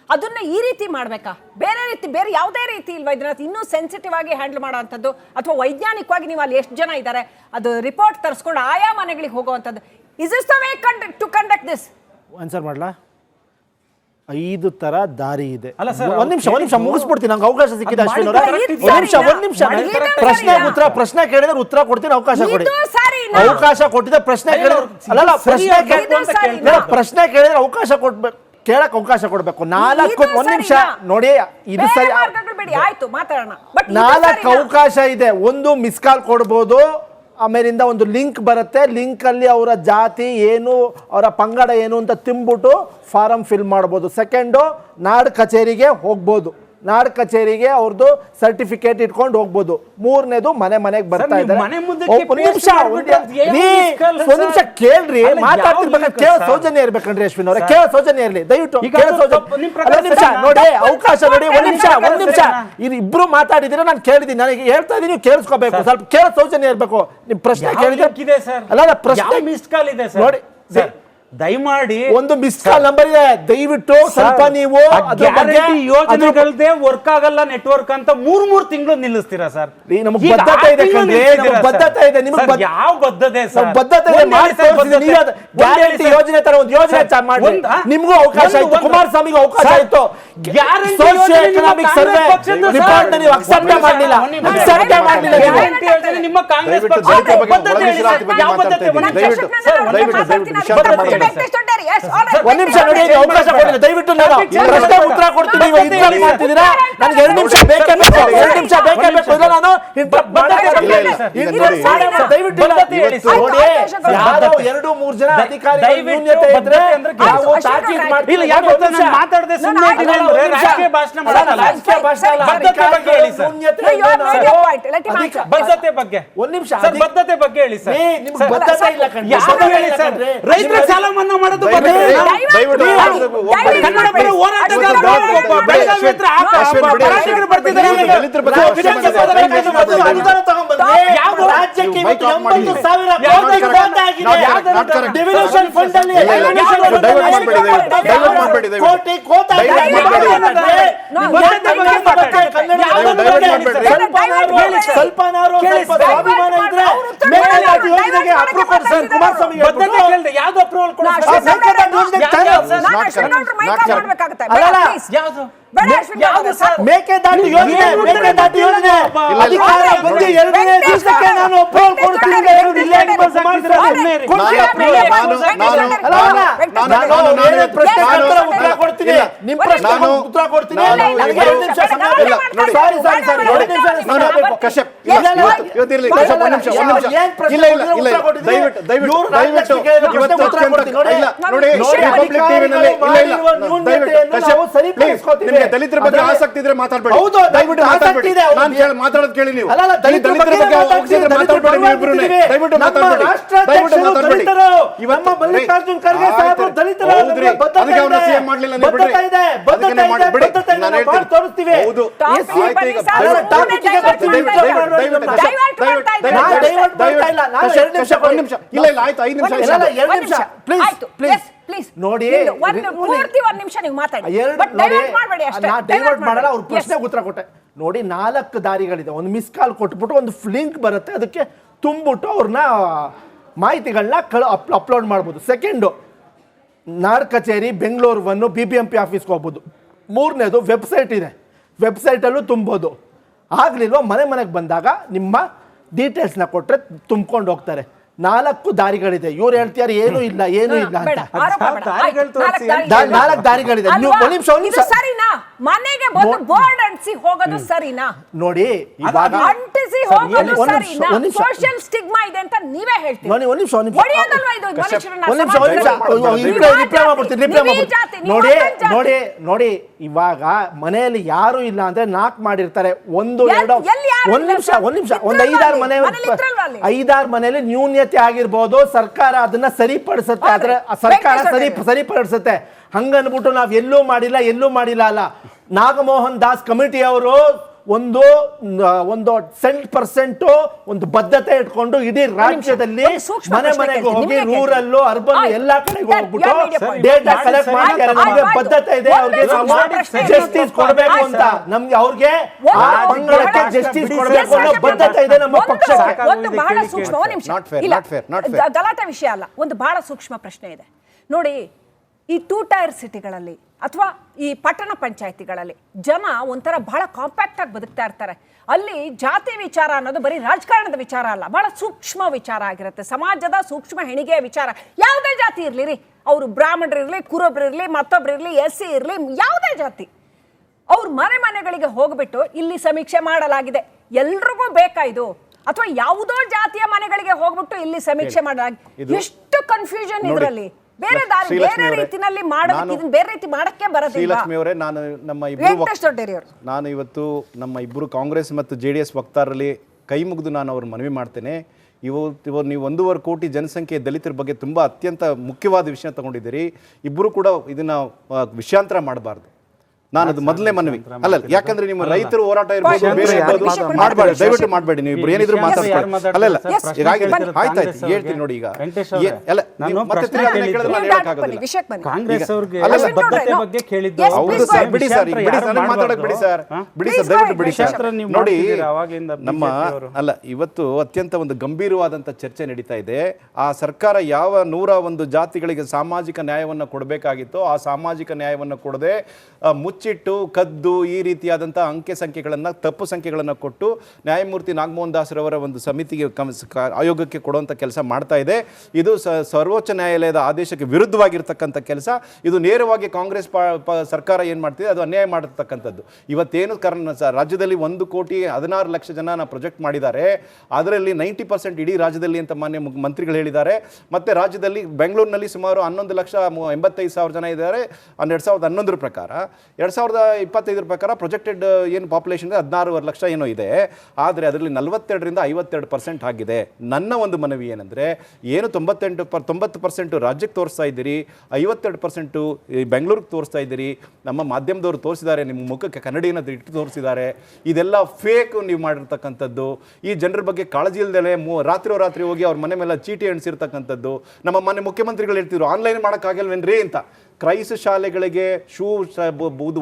ಅದನ್ನ ಈ ರೀತಿ ಮಾಡ್ಬೇಕಾ? ಬೇರೆ ಯಾವುದೇ ರೀತಿ ಇಲ್ವಾ ಇದನ್ನ ಇನ್ನೂ ಸೆನ್ಸಿಟಿವ್ ಆಗಿ ಹ್ಯಾಂಡಲ್ ಮಾಡೋವಂಥದ್ದು? ಅಥವಾ ವೈಜ್ಞಾನಿಕವಾಗಿ ನೀವು ಅಲ್ಲಿ ಎಷ್ಟು ಜನ ಇದ್ದಾರೆ ಅದು ರಿಪೋರ್ಟ್ ತರಿಸ್ಕೊಂಡು ಆಯಾ ಮನೆಗಳಿಗೆ ಹೋಗುವಂಥದ್ದು? Is this the way to conduct this? Answer ಮಾಡ್ಲಾ? 5 ತರ ದಾರಿ ಇದೆ. ಒಂದ್ ನಿಮಿಷ ಮುಗಿಸ್ಬಿಡ್ತೀನಿ, ನಂಗೆ ಅವಕಾಶ ಸಿಕ್ಕಿದೆ. ಅಶ್ವಿನ್ ಅವರೇ, ಒಂದ್ ನಿಮಿಷ ಪ್ರಶ್ನೆ ಕೇಳಿದ್ರೆ ಉತ್ತರ ಕೊಡ್ತೀನಿ, ಅವಕಾಶ ಕೊಡಿ. ಅವಕಾಶ ಕೊಟ್ಟಿದ್ದೆ, ಪ್ರಶ್ನೆ ಕೇಳಿದ್ರೆ ಅಲ್ಲ, ಪ್ರಶ್ನೆ ಕೇಳಿದ್ರೆ ಅವಕಾಶ ಕೊಡ್ಬೇಕು, ಕೇಳಕ್ ಅವಕಾಶ ಕೊಡ್ಬೇಕು. 1 ನಿಮಿಷ ನೋಡಿ, ಇದು ಸರಿ. 4 ಅವಕಾಶ ಇದೆ. ಒಂದು ಮಿಸ್ ಕಾಲ್ ಕೊಡ್ಬೋದು, ಆಮೇಲಿಂದ ಒಂದು ಲಿಂಕ್ ಬರುತ್ತೆ, ಲಿಂಕ್ ಅಲ್ಲಿ ಅವರ ಜಾತಿ ಏನು, ಅವರ ಪಂಗಡ ಏನು ಅಂತ ತಿಂಬಿಟ್ಟು ಫಾರಂ ಫಿಲ್ ಮಾಡ್ಬೋದು. ಸೆಕೆಂಡು, ನಾಡ್ ಕಚೇರಿಗೆ ಹೋಗ್ಬೋದು, ನಾಡ್ ಕಚೇರಿಗೆ ಅವ್ರದ್ದು ಸರ್ಟಿಫಿಕೇಟ್ ಇಟ್ಕೊಂಡು ಹೋಗ್ಬೋದು. 3ನೇದು ಮನೆಗೆ ಬರ್ತಾ ಇದ್ದಾರೆ. ಒಂದ್ ನಿಮಿಷ ಕೇಳ್ರಿ, ಮಾತಾಡ್ತಿರ್ಬೇಕಾದ್ರೆ ಕೇಳ ಸೌಜನ್ಯ ಇರ್ಬೇಕಂಡ್ರಿ ಅಶ್ವಿನ್ ಅವರೇ, ಕೇಳ ಸೌಜನ್ಯ ಇರ್ಲಿ ದಯವಿಟ್ಟು. ನಿಮಿಷ ನೋಡಿ, ಅವಕಾಶ ನೋಡಿ. ಒಂದ್ ನಿಮಿಷ ಇದು ಇಬ್ರು ಮಾತಾಡಿದ್ರೆ ನಾನು ಕೇಳಿದೀನಿ, ನನಗೆ ಹೇಳ್ತಾ ಇದೀನಿ, ನೀವು ಕೇಳಿಸ್ಕೋಬೇಕು. ಸ್ವಲ್ಪ ಕೇಳ ಸೌಜನ್ಯ ಇರ್ಬೇಕು. ನಿಮ್ ಪ್ರಶ್ನೆ ಕೇಳಿದ್ರೆ ಅಲ್ಲ, ಪ್ರಶ್ನೆ ಮಿಸ್ ಕಾಲ್ ಇದೆ ನೋಡಿ, ದಯಮಾಡಿ ಒಂದು ಮಿಸ್ ಕಾಲ್ ನಂಬರ್ ಇದೆ, ದಯವಿಟ್ಟು ಸ್ವಲ್ಪ ನೀವು ಯೋಜನೆಗಳದೇ ವರ್ಕ್ ಆಗಲ್ಲ ನೆಟ್ವರ್ಕ್ ಅಂತ 3 ತಿಂಗಳು ನಿಲ್ಲಿಸ್ತೀರಾ ಸರ್? ನಮಗೆ ಬದ್ಧತೆ ಇದೆ ಕಣ್ರಿ, ನಮಗೆ ಬದ್ಧತೆ ಇದೆ. ನಿಮಗೆ ಯಾವ ಬದ್ಧತೆ ಸರ್? ಬದ್ಧತೆ ಗ್ಯಾರಂಟಿ ಯೋಜನೆ ತರ ಒಂದು ಯೋಜನೆ ಮಾಡಿ, ನಿಮಗೂ ಅವಕಾಶ ಆಯ್ತು, ಕುಮಾರಸ್ವಾಮಿಗೂ ಅವಕಾಶ ಆಯ್ತು. ಸೋಶಿಯೋ ಎಕನಾಮಿಕ್ ಸರ್ವೆ ರಿಪೋರ್ಟ್ ನೀವು ಅಕ್ಸೆಪ್ಟ್ ಮಾಡಲಿಲ್ಲ. ನಿಮ್ಮ ಕಾಂಗ್ರೆಸ್ ಪಕ್ಷ ಬದ್ಧತೆ ಹೇಳಿ ಸರ್, ಯಾವ ಬದ್ಧತೆ? ಒಂದ್ ನಿಮಿಷ ನೋಡಿ, ಅವಕಾಶ ಕೊಡಿ ದಯವಿಟ್ಟು. ನಾನು ಪ್ರಶ್ನೆ ಉತ್ತರ ಕೊಡ್ತೀನಿ, ಇಂಟರಪ್ಟ್ ಮಾಡ್ತಿದ್ದೀರಾ? ನನಗೆ 2 ನಿಮಿಷ ಬೇಕೇ ಬೇಕು, 2 ನಿಮಿಷ ಬೇಕೇ ಬೇಕು. ಇಲ್ಲ, ನಾನು ದಯವಿಟ್ಟು ನೋಡಿ, ಯಾರೋ 2-3 ಜನ ಅಧಿಕಾರಿಗಳ ನ್ಯೂನ್ಯತೆ ಇದ್ರೆ ನಾವು ತಾಕೀತು ಮಾಡ್ತೀವಿ. ಮಾತಾಡದೆ ಸುಮ್ಮನೆ ರಾಜಕೀಯ ಭಾಷಣ ಮಾಡಲ್ಲ. ಬದ್ಧತೆ ಬಗ್ಗೆ ಹೇಳಿ ಸರ್, ಬದ್ಧತೆ ಬಗ್ಗೆ. ಒಂದ್ ನಿಮಿಷ ಬದ್ಧತೆ ಬಗ್ಗೆ ಹೇಳಿ ಸರ್. ನಿಮ್ಗೆ ಬದ್ಧತೆ ಇಲ್ಲ ಕಣ್ರಿ, ರೈತರ ಸಾಲ ಮನ್ನಾ ಮಾಡೋದು ಯಾವ್ದು ಅಪ್ರೂವಲ್ ಮೇಕೆದಾಟು ಯೋಜನೆ ಅಧಿಕಾರ ಬಂದು 2ನೇ ದಿವಸಕ್ಕೆ ನಾನು ಅಪ್ರೂವಲ್ ಕೊಡ್ತೀನಿ. ಉತ್ತರ ಕೊಡ್ತೀನಿ, ನಿಮ್ ಪ್ರಶ್ನೆ ಉತ್ತರ ಕೊಡ್ತೀನಿ. ದಲಿತರ ಬಗ್ಗೆ ಆಸಕ್ತಿ ಇದ್ರೆ ಮಾತಾಡ್ಬೇಡಿ, ದಯವಿಟ್ಟು ಮಾತಾಡ್ಬೇಡಿ. ನಾನು ಮಾತಾಡೋದು ಕೇಳಿ ನೀವು. ದಲಿತರ ಬಗ್ಗೆ ಮಾತಾಡ್ಬೇಡಿ, ದಯವಿಟ್ಟು ಮಾತಾಡ್ಬೇಡಿ. ಮಲ್ಲಿಕಾರ್ಜುನ್ ಖರ್ಗೆ ಸಾಹೇಬರು ದಲಿತರ ಸಿಎಂ ಮಾಡ್ಲಿಲ್ಲ ತೋರಿಸ್ತೀವಿ. ನೋಡಿ ಡೈವರ್ಟ್ ಮಾಡಲ್ಲ, ಅವ್ರ ಪ್ರಶ್ನೆ ಉತ್ತರ ಕೊಟ್ಟೆ. ನೋಡಿ 4 ದಾರಿಗಳಿದೆ. ಒಂದು ಮಿಸ್ ಕಾಲ್ ಕೊಟ್ಬಿಟ್ಟು ಒಂದು ಲಿಂಕ್ ಬರುತ್ತೆ, ಅದಕ್ಕೆ ತುಂಬಿಟ್ಟು ಅವ್ರನ್ನ ಮಾಹಿತಿಗಳನ್ನ ಅಪ್ಲೋಡ್ ಮಾಡ್ಬೋದು. ಸೆಕೆಂಡು, ನಾಡ್ ಕಚೇರಿ ಬೆಂಗಳೂರು 1 BBMP ಆಫೀಸ್ಗೆ ಹೋಗ್ಬೋದು. 3ನೇದು ವೆಬ್ಸೈಟ್ ಇದೆ, ವೆಬ್ಸೈಟಲ್ಲೂ ತುಂಬೋದು. ಆಗಲಿಲ್ವ ಮನೆಗೆ ಬಂದಾಗ ನಿಮ್ಮ ಡೀಟೇಲ್ಸ್ನ ಕೊಟ್ಟರೆ ತುಂಬ್ಕೊಂಡು ಹೋಗ್ತಾರೆ. 4 ದಾರಿಗಳಿದೆ. ಇವ್ರು ಹೇಳ್ತಾರೆ ಏನೂ ಇಲ್ಲ ಅಂತ. 4 ದಾರಿಗಳಿದೆ. ಮನೆಗೆ ಬಂದು ಬೋರ್ಡ್ ಅಂಟಿಸಿ ಹೋಗೋದು ಸರಿನಾ? ನೋಡಿ ಇವಾಗ ಅಂಟಿಸಿ ಹೋಗೋದು ಸರಿನಾ? ಸೋಶಿಯಲ್ ಸ್ಟಿಗ್ಮಾ ಇದೆ ಅಂತ ನೀವೇ ಹೇಳ್ತೀರಿ. ನೋಡಿ ಇವಾಗ ಮನೆಯಲ್ಲಿ ಯಾರು ಇಲ್ಲ ಅಂದ್ರೆ ನಾಕ್ ಮಾಡಿರ್ತಾರೆ. ಒಂದು 5-6 ಮನೆಯಲ್ಲಿ ನ್ಯೂನ್ಯತೆ ಆಗಿರ್ಬೋದು. ಸರ್ಕಾರ ಅದನ್ನ ಸರಿಪಡಿಸುತ್ತೆ, ಆದ್ರೆ ಸರ್ಕಾರ ಸರಿಪಡಿಸುತ್ತೆ. ಹಂಗನ್ಬಿಟ್ಟು ನಾವ್ ಎಲ್ಲೂ ಮಾಡಿಲ್ಲ ಅಲ್ಲ. ನಾಗಮೋಹನ್ ದಾಸ್ ಕಮಿಟಿ ಅವರು ಒಂದು 100% ಒಂದು ಬದ್ಧತೆ ಇಟ್ಕೊಂಡು ಇಡೀ ರಾಜ್ಯದಲ್ಲಿ ಮನೆಗೆ ಹೋಗಿ ರೂರಲ್ಲು ಅರ್ಬನ್ ಎಲ್ಲಾ ಕಡೆಗೂ ಹೋಗ್ಬಿಟ್ಟು ಡೇಟಾ ಕಲೆಕ್ಟ್ ಮಾಡ್ತಾರೆ. ನಮಗೆ ಬದ್ಧತೆ ಇದೆ, ಅವ್ರಿಗೆ ಜಸ್ಟಿಸ್ ಕೊಡಬೇಕು ಅಂತ. ನಮ್ಗೆ ಅವ್ರಿಗೆ ಜಸ್ಟಿಸ್ ಕೊಡಬೇಕು ಅನ್ನೋ ಬದ್ಧತೆ ಇದೆ ನಮ್ಮ ಪಕ್ಷಕ್ಕೆ. ಒಂದು ಬಹಳ ಸೂಕ್ಷ್ಮ ಗಲಾಟೆ ವಿಷಯ ಅಲ್ಲ, ಒಂದು ಬಹಳ ಸೂಕ್ಷ್ಮ ಪ್ರಶ್ನೆ ಇದೆ ನೋಡಿ. ಈ 2 ಟೈರ್ ಸಿಟಿಗಳಲ್ಲಿ ಅಥವಾ ಈ ಪಟ್ಟಣ ಪಂಚಾಯತಿಗಳಲ್ಲಿ ಜನ ಒಂಥರ ಬಹಳ ಕಾಂಪ್ಯಾಕ್ಟ್ ಆಗಿ ಬದುಕ್ತಾ ಇರ್ತಾರೆ. ಅಲ್ಲಿ ಜಾತಿ ವಿಚಾರ ಅನ್ನೋದು ಬರೀ ರಾಜಕಾರಣದ ವಿಚಾರ ಅಲ್ಲ, ಬಹಳ ಸೂಕ್ಷ್ಮ ವಿಚಾರ ಆಗಿರುತ್ತೆ. ಸಮಾಜದ ಸೂಕ್ಷ್ಮ ಹೆಣಿಗೆಯ ವಿಚಾರ. ಯಾವುದೇ ಜಾತಿ ಇರಲಿ ರೀ, ಅವರು ಬ್ರಾಹ್ಮಣರಿರಲಿ, ಕುರುಬರಿರಲಿ, ಮತ್ತೊಬ್ಬರಿರಲಿ, SC ಇರಲಿ, ಯಾವುದೇ ಜಾತಿ, ಅವ್ರ ಮನೆಗಳಿಗೆ ಹೋಗ್ಬಿಟ್ಟು ಇಲ್ಲಿ ಸಮೀಕ್ಷೆ ಮಾಡಲಾಗಿದೆ, ಎಲ್ರಿಗೂ ಬೇಕಾ ಇದು? ಅಥವಾ ಯಾವುದೋ ಜಾತಿಯ ಮನೆಗಳಿಗೆ ಹೋಗ್ಬಿಟ್ಟು ಇಲ್ಲಿ ಸಮೀಕ್ಷೆ ಮಾಡಲಾಗಿದೆ. ಎಷ್ಟು ಕನ್ಫ್ಯೂಷನ್ ಇದರಲ್ಲಿ. ಬೇರೆ ರೀತಿಯಲ್ಲಿ ಬೇರೆ ರೀತಿ ಮಾಡಕ್ಕೆ ಬರೋದಿಲ್ಲ. ನಾನು ಇವತ್ತು ನಮ್ಮ ಇಬ್ಬರು ಕಾಂಗ್ರೆಸ್ ಮತ್ತು JDS ವಕ್ತಾರರಲ್ಲಿ ಕೈ ಮುಗಿದು ನಾನು ಅವ್ರ ಮನವಿ ಮಾಡ್ತೇನೆ. ಇವರು ನೀವು 1.5 ಕೋಟಿ ಜನಸಂಖ್ಯೆ ದಲಿತರ ಬಗ್ಗೆ ತುಂಬ ಅತ್ಯಂತ ಮುಖ್ಯವಾದ ವಿಷಯ ತಗೊಂಡಿದ್ದೀರಿ. ಇಬ್ಬರು ಕೂಡ ಇದನ್ನ ವಿಷಯಾಂತರ ಮಾಡಬಾರ್ದು. ನಾನು ಅದು ಮೊದಲನೇ ಮನವಿ ಅಲ್ಲ, ಯಾಕಂದ್ರೆ ನಿಮ್ಮ ರೈತರು ಹೋರಾಟ ಇರ್ಬೋದು, ಬೇರೆ ಮಾಡಬೇಡಿ, ದಯವಿಟ್ಟು ಮಾಡಬೇಡಿ. ನೀವು ಇಬ್ರು ಏನಿದ್ರು ಮಾತಾಡ್ತಾರೆ ಅಲ್ಲ ಆಯ್ತಾಯ್ತು ಹೇಳ್ತೀನಿ ನೋಡಿ. ಈಗ ಕಾಂಗ್ರೆಸ್ ಅವ್ರಿಗೆ ಬಿಡಿ ಸರ್, ಮಾತಾಡಕ್ ಬಿಡಿ ಸರ್, ದಯವಿಟ್ಟು ಬಿಡಿ ಸರ್. ನೋಡಿ ನಮ್ಮ ಅಲ್ಲ, ಇವತ್ತು ಅತ್ಯಂತ ಒಂದು ಗಂಭೀರವಾದಂತ ಚರ್ಚೆ ನಡೀತಾ ಇದೆ. ಆ ಸರ್ಕಾರ ಯಾವ 101 ಜಾತಿಗಳಿಗೆ ಸಾಮಾಜಿಕ ನ್ಯಾಯವನ್ನು ಕೊಡಬೇಕಾಗಿತ್ತೋ ಆ ಸಾಮಾಜಿಕ ನ್ಯಾಯವನ್ನು ಕೊಡದೆ ಮುಚ್ಚಿಟ್ಟು ಕದ್ದು ಈ ರೀತಿಯಾದಂಥ ಅಂಕೆ ಸಂಖ್ಯೆಗಳನ್ನು, ತಪ್ಪು ಸಂಖ್ಯೆಗಳನ್ನು ಕೊಟ್ಟು ನ್ಯಾಯಮೂರ್ತಿ ನಾಗಮೋಹನ್ ದಾಸ್ರವರ ಒಂದು ಸಮಿತಿಗೆ ಆಯೋಗಕ್ಕೆ ಕೊಡುವಂಥ ಕೆಲಸ ಮಾಡ್ತಾ ಇದೆ. ಇದು ಸರ್ವೋಚ್ಚ ನ್ಯಾಯಾಲಯದ ಆದೇಶಕ್ಕೆ ವಿರುದ್ಧವಾಗಿರ್ತಕ್ಕಂಥ ಕೆಲಸ. ಇದು ನೇರವಾಗಿ ಕಾಂಗ್ರೆಸ್ ಸರ್ಕಾರ ಏನು ಮಾಡ್ತಿದೆ ಅದು ಅನ್ಯಾಯ ಮಾಡತಕ್ಕಂಥದ್ದು. ಇವತ್ತೇನು ರಾಜ್ಯದಲ್ಲಿ 1,16,00,000 ಜನ ಪ್ರೊಜೆಕ್ಟ್ ಮಾಡಿದ್ದಾರೆ. ಅದರಲ್ಲಿ 90% ಇಡೀ ರಾಜ್ಯದಲ್ಲಿ ಅಂತ ಮಾನ್ಯ ಮಂತ್ರಿಗಳು ಹೇಳಿದ್ದಾರೆ. ಮತ್ತು ರಾಜ್ಯದಲ್ಲಿ ಬೆಂಗಳೂರಿನಲ್ಲಿ ಸುಮಾರು 11,85,000 ಜನ ಇದ್ದಾರೆ 2011 ಪ್ರಕಾರ. 2025 ಪ್ರಕಾರ ಪ್ರೊಜೆಕ್ಟೆಡ್ ಏನು ಪಾಪ್ಯುಲೇಷನ್ 16.5 ಲಕ್ಷ ಏನೋ ಇದೆ. ಆದರೆ ಅದರಲ್ಲಿ 42ರಿಂದ 52% ಆಗಿದೆ. ನನ್ನ ಒಂದು ಮನವಿ ಏನಂದರೆ, ಏನು 90% ರಾಜ್ಯಕ್ಕೆ ತೋರಿಸ್ತಾ ಇದ್ದೀರಿ, 52% ಬೆಂಗಳೂರಿಗೆ ತೋರಿಸ್ತಾ ಇದ್ದೀರಿ, ನಮ್ಮ ಮಾಧ್ಯಮದವರು ತೋರಿಸಿದ್ದಾರೆ, ನಿಮ್ಮ ಮುಖಕ್ಕೆ ಕನ್ನಡಿನ ಇಟ್ಟು ತೋರಿಸಿದ್ದಾರೆ. ಇದೆಲ್ಲ ಫೇಕ್ ನೀವು ಮಾಡಿರ್ತಕ್ಕಂಥದ್ದು. ಈ ಜನರ ಬಗ್ಗೆ ಕಾಳಜಿ ಇಲ್ಲದೆ ರಾತ್ರಿ ಹೋಗಿ ಅವ್ರ ಮನೆ ಮೇಲೆ ಚೀಟಿ ಎಣಿಸಿರ್ತಕ್ಕಂಥದ್ದು. ನಮ್ಮ ಮನೆ ಮುಖ್ಯಮಂತ್ರಿಗಳು ಹೇಳ್ತಿದ್ರು ಆನ್ಲೈನ್ ಮಾಡೋಕ್ಕಾಗಲ್ವೇನ್ರಿ ಅಂತ. ಕ್ರೈಸ್ ಶಾಲೆಗಳಿಗೆ ಶೂ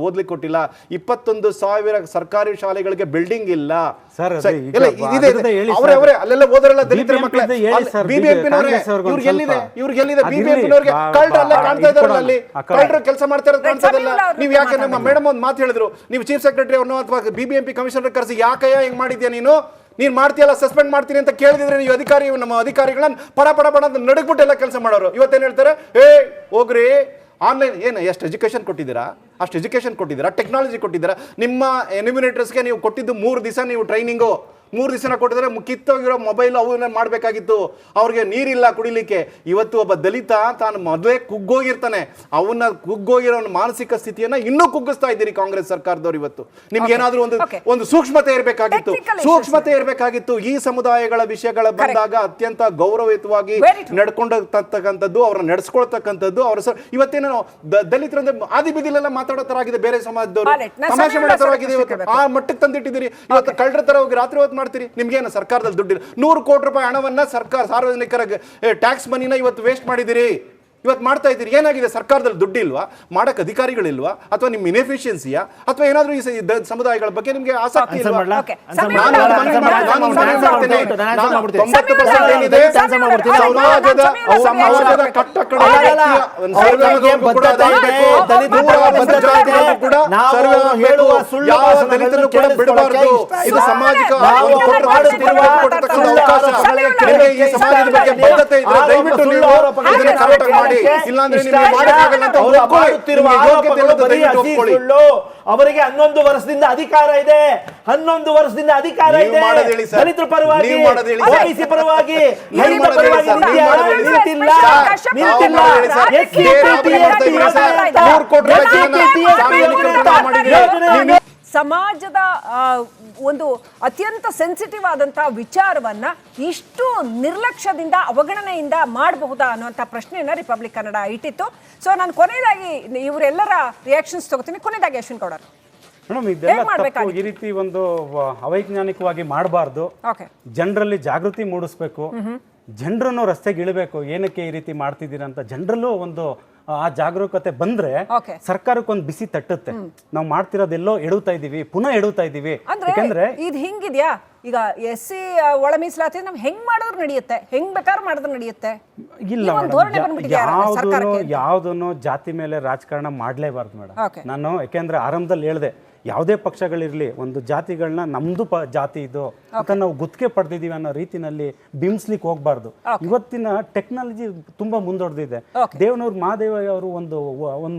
ಓದ್ಲಿಕ್ಕೆ ಕೊಟ್ಟಿಲ್ಲ. 21,000 ಸರ್ಕಾರಿ ಶಾಲೆಗಳಿಗೆ ಬಿಲ್ಡಿಂಗ್ ಇಲ್ಲ. ಅಲ್ಲೆಲ್ಲ ಓದರಲ್ಲ ದಲಿತರ ಮಕ್ಕಳು. ಕಳ್ಳರು ಕೆಲಸ ಮಾಡ್ತಾ ಇರೋದು ಕಾಣ್ತದಲ್ಲ. ನೀವು ಯಾಕೆ ನಮ್ಮ ಮೇಡಮ್ ಒಂದು ಮಾತು ಹೇಳಿದ್ರು, ನೀವು ಚೀಫ್ ಸೆಕ್ರೆಟರಿ ಅವ್ರನ್ನು ಅಥವಾ BBMP ಕಮಿಷನರ್ ಕರೆಸಿ ಯಾಕಯ್ಯ ಹಿಂಗ್ ಮಾಡಿದ್ಯಾ ನೀನ್ ಮಾಡ್ತೀಯಲ್ಲ, ಸಸ್ಪೆಂಡ್ ಮಾಡ್ತೀನಿ ಅಂತ ಕೇಳಿದ್ರೆ ನೀವು ನಮ್ಮ ಅಧಿಕಾರಿಗಳನ್ನ ಪಡ ನಡಗ್ಬಿಟ್ಟು ಎಲ್ಲ ಕೆಲಸ ಮಾಡೋರು. ಇವತ್ತೇನು ಹೇಳ್ತಾರೆ, ಹೋಗ್ರಿ ಆನ್ಲೈನ್ ಏನು ಎಷ್ಟು ಎಜುಕೇಷನ್ ಕೊಟ್ಟಿದ್ದೀರಾ, ಅಷ್ಟು ಎಜುಕೇಷನ್ ಕೊಟ್ಟಿದ್ದೀರಾ, ಟೆಕ್ನಾಲಜಿ ಕೊಟ್ಟಿದ್ದೀರಾ. ನಿಮ್ಮ ಎನ್ಯುಮಿನೇಟರ್ಸ್ಗೆ ನೀವು ಕೊಟ್ಟಿದ್ದು 3 ದಿವಸ ನೀವು ಟ್ರೈನಿಂಗು, 3 ದಿವಸ ಕೊಟ್ಟಿದ್ರೆ ಕಿತ್ತೋಗಿರೋ ಮೊಬೈಲ್ ಅವನ್ನ ಮಾಡಬೇಕಾಗಿತ್ತು. ಅವ್ರಿಗೆ ನೀರಿಲ್ಲ ಕುಡಿಲಿಕ್ಕೆ. ಇವತ್ತು ಒಬ್ಬ ದಲಿತ ತಾನು ಮೊದಲೇ ಕುಗ್ಗೋಗಿರ್ತಾನೆ, ಅವನ್ನ ಕುಗ್ಗೋಗಿರೋ ಮಾನಸಿಕ ಸ್ಥಿತಿಯನ್ನ ಇನ್ನೂ ಕುಗ್ಗಿಸ್ತಾ ಇದ್ದೀರಿ ಕಾಂಗ್ರೆಸ್ ಸರ್ಕಾರದವ್ರು. ಇವತ್ತು ನಿಮ್ಗೆ ಏನಾದ್ರೂ ಒಂದು ಸೂಕ್ಷ್ಮತೆ ಇರಬೇಕಾಗಿತ್ತು. ಈ ಸಮುದಾಯಗಳ ವಿಷಯಗಳ ಬಂದಾಗ ಅತ್ಯಂತ ಗೌರವಯುತವಾಗಿ ನಡ್ಕೊಂಡಂತಕ್ಕಂಥದ್ದು, ಅವ್ರನ್ನ ನಡೆಸ್ಕೊಳ್ತಕ್ಕಂಥದ್ದು. ಇವತ್ತೇನೋ ದಲಿತರಂದ್ರೆ ಆದಿ ಬೀದಿಲೆಲ್ಲ ಮಾತಾಡೋ ತರ ಆಗಿದೆ, ಬೇರೆ ಸಮಾಜದವರು ತಮಾಷೆ ಮಾಡೋ ತರ ಆಗಿದೆ. ಆ ಮಟ್ಟಕ್ಕೆ ತಂದಿಟ್ಟಿದ್ದೀರಿ. ಇವತ್ತು ಕಳ್ಳರ ತರ ಹೋಗಿ ರಾತ್ರಿ ಮಾಡ್ತೀರಿ. ನಿಮ್ಗೇನು ಸರ್ಕಾರದಲ್ಲಿ ದುಡ್ಡಿಲ್ಲ. 100 ಕೋಟಿ ರೂಪಾಯಿ ಹಣವನ್ನ ಸಾರ್ವಜನಿಕರ ಟ್ಯಾಕ್ಸ್ ಮನಿನ ಇವತ್ತು ವೇಸ್ಟ್ ಮಾಡಿದಿರಿ. ಇವತ್ತು ಮಾಡ್ತಾ ಇದ್ದೀರಿ. ಏನಾಗಿದೆ? ಸರ್ಕಾರದಲ್ಲಿ ದುಡ್ಡಿಲ್ವಾ? ಮಾಡಕ್ ಅಧಿಕಾರಿಗಳಿಲ್ವಾ? ಅಥವಾ ನಿಮ್ಮ ಇನ್ಎಫಿಷಿಯನ್ಸಿಯಾ? ಅಥವಾ ಏನಾದ್ರೂ ಈ ಸಮುದಾಯಗಳ ಬಗ್ಗೆ ನಿಮ್ಗೆ ಆಸಕ್ತಿ ಇಲ್ವಾ? ಸಮಾಜದ ಕಟ್ಟಕಡ ಬಿಡಬಾರದು. ಇದು ಸಾಮಾಜಿಕ ಈ ಸಮಾಜದ ಬಗ್ಗೆ ಬದ್ಧತೆ ಇದ್ರೆ ದಯವಿಟ್ಟು ನೀವು ಇದನ್ನ ಕರೆಕ್ಟ್ ಮಾಡಿ. ಇಲ್ಲಾಂದ್ರೆ ನಿಮಗೆ ಮಾಡಕ್ಕಾಗಲ್ಲ ಅಂತ ಅವರಿಗೆ 11 ವರ್ಷದಿಂದ ಅಧಿಕಾರ ಇದೆ. 11 ವರ್ಷದಿಂದ ಅಧಿಕಾರ ಇದೆ. ದಲಿತರ ಪರವಾಗಿ, OBC ಪರವಾಗಿ, ದಲಿತರ ಪರವಾಗಿ ನಿಂತಿಲ್ಲ. ಸಮಾಜದ ಒಂದು ಅತ್ಯಂತ ಸೆನ್ಸಿಟಿವ್ ಆದಂತಹ ವಿಚಾರವನ್ನ ಇಷ್ಟು ನಿರ್ಲಕ್ಷ್ಯದಿಂದ, ಅವಗಣನೆಯಿಂದ ಮಾಡಬಹುದಾ ಅನ್ನುವಂಥ ಪ್ರಶ್ನೆಯನ್ನ ರಿಪಬ್ಲಿಕ್ ಕನ್ನಡ ಇಟ್ಟಿತ್ತು. ಸೊ ನಾನು ಕೊನೆಯದಾಗಿ ಇವರೆಲ್ಲರ ರಿಯಾಕ್ಷನ್ಸ್ ತಗೋತೀನಿ. ಕೊನೆಯದಾಗಿ ಅಶ್ವಿನ್ ಗೌಡ ಮೇಡಮ್, ಇದೆಲ್ಲ ತಪ್ಪು. ಈ ರೀತಿ ಒಂದು ಅವೈಜ್ಞಾನಿಕವಾಗಿ ಮಾಡಬಾರ್ದು. ಜನರಲ್ಲಿ ಜಾಗೃತಿ ಮೂಡಿಸ್ಬೇಕು. ಜನರನ್ನು ರಸ್ತೆಗೆ ಇಳಬೇಕು. ಏನಕ್ಕೆ ಈ ರೀತಿ ಮಾಡ್ತಿದ್ದೀರಾ ಅಂತ ಜನರಲ್ಲೂ ಒಂದು ಆ ಜಾಗರೂಕತೆ ಬಂದ್ರೆ ಸರ್ಕಾರಕ್ಕೆ ಒಂದು ಬಿಸಿ ತಟ್ಟುತ್ತೆ. ನಾವು ಮಾಡ್ತಿರೋದೆಲ್ಲೋ ಎಡುತ್ತಾ ಇದೀವಿ, ಪುನಃ ಎಡುತ್ತಾ ಇದೀವಿ. ಯಾಕಂದ್ರೆ ಇದು ಹಿಂಗಿದ್ಯಾ? ಈಗ SC ಒಳ ಮೀಸಲಾತಿ ನಾವು ಹೆಂಗ್ ಮಾಡಿದ್ರು ನಡೆಯುತ್ತೆ, ಹೆಂಗ್ ಬೇಕಾದ್ರೂ ಮಾಡಿದ್ರು ನಡೆಯುತ್ತೆ. ಇಲ್ಲ ಯಾವ್ದನ್ನು ಜಾತಿ ಮೇಲೆ ರಾಜಕಾರಣ ಮಾಡ್ಲೇಬಾರ್ದು ಮೇಡಮ್. ನಾನು ಯಾಕೆಂದ್ರೆ ಆರಂಭದಲ್ಲಿ ಹೇಳ್ದೆ, ಯಾವುದೇ ಪಕ್ಷಗಳಿರ್ಲಿ ಒಂದು ಜಾತಿಗಳನ್ನ ನಮ್ದು ಜಾತಿ ಇದು ಅಂತ ನಾವು ಗುತ್ತಿಗೆ ಪಡೆದಿದ್ದೀವಿ ಅನ್ನೋ ರೀತಿನಲ್ಲಿ ಬಿಂಬಿಸ್ಲಿಕ್ಕೆ ಹೋಗ್ಬಾರ್ದು. ಇವತ್ತಿನ ಟೆಕ್ನಾಲಜಿ ತುಂಬಾ ಮುಂದೊಡ್ದಿದೆ. ಮಹಾದೇವ ಅವರು ಒಂದು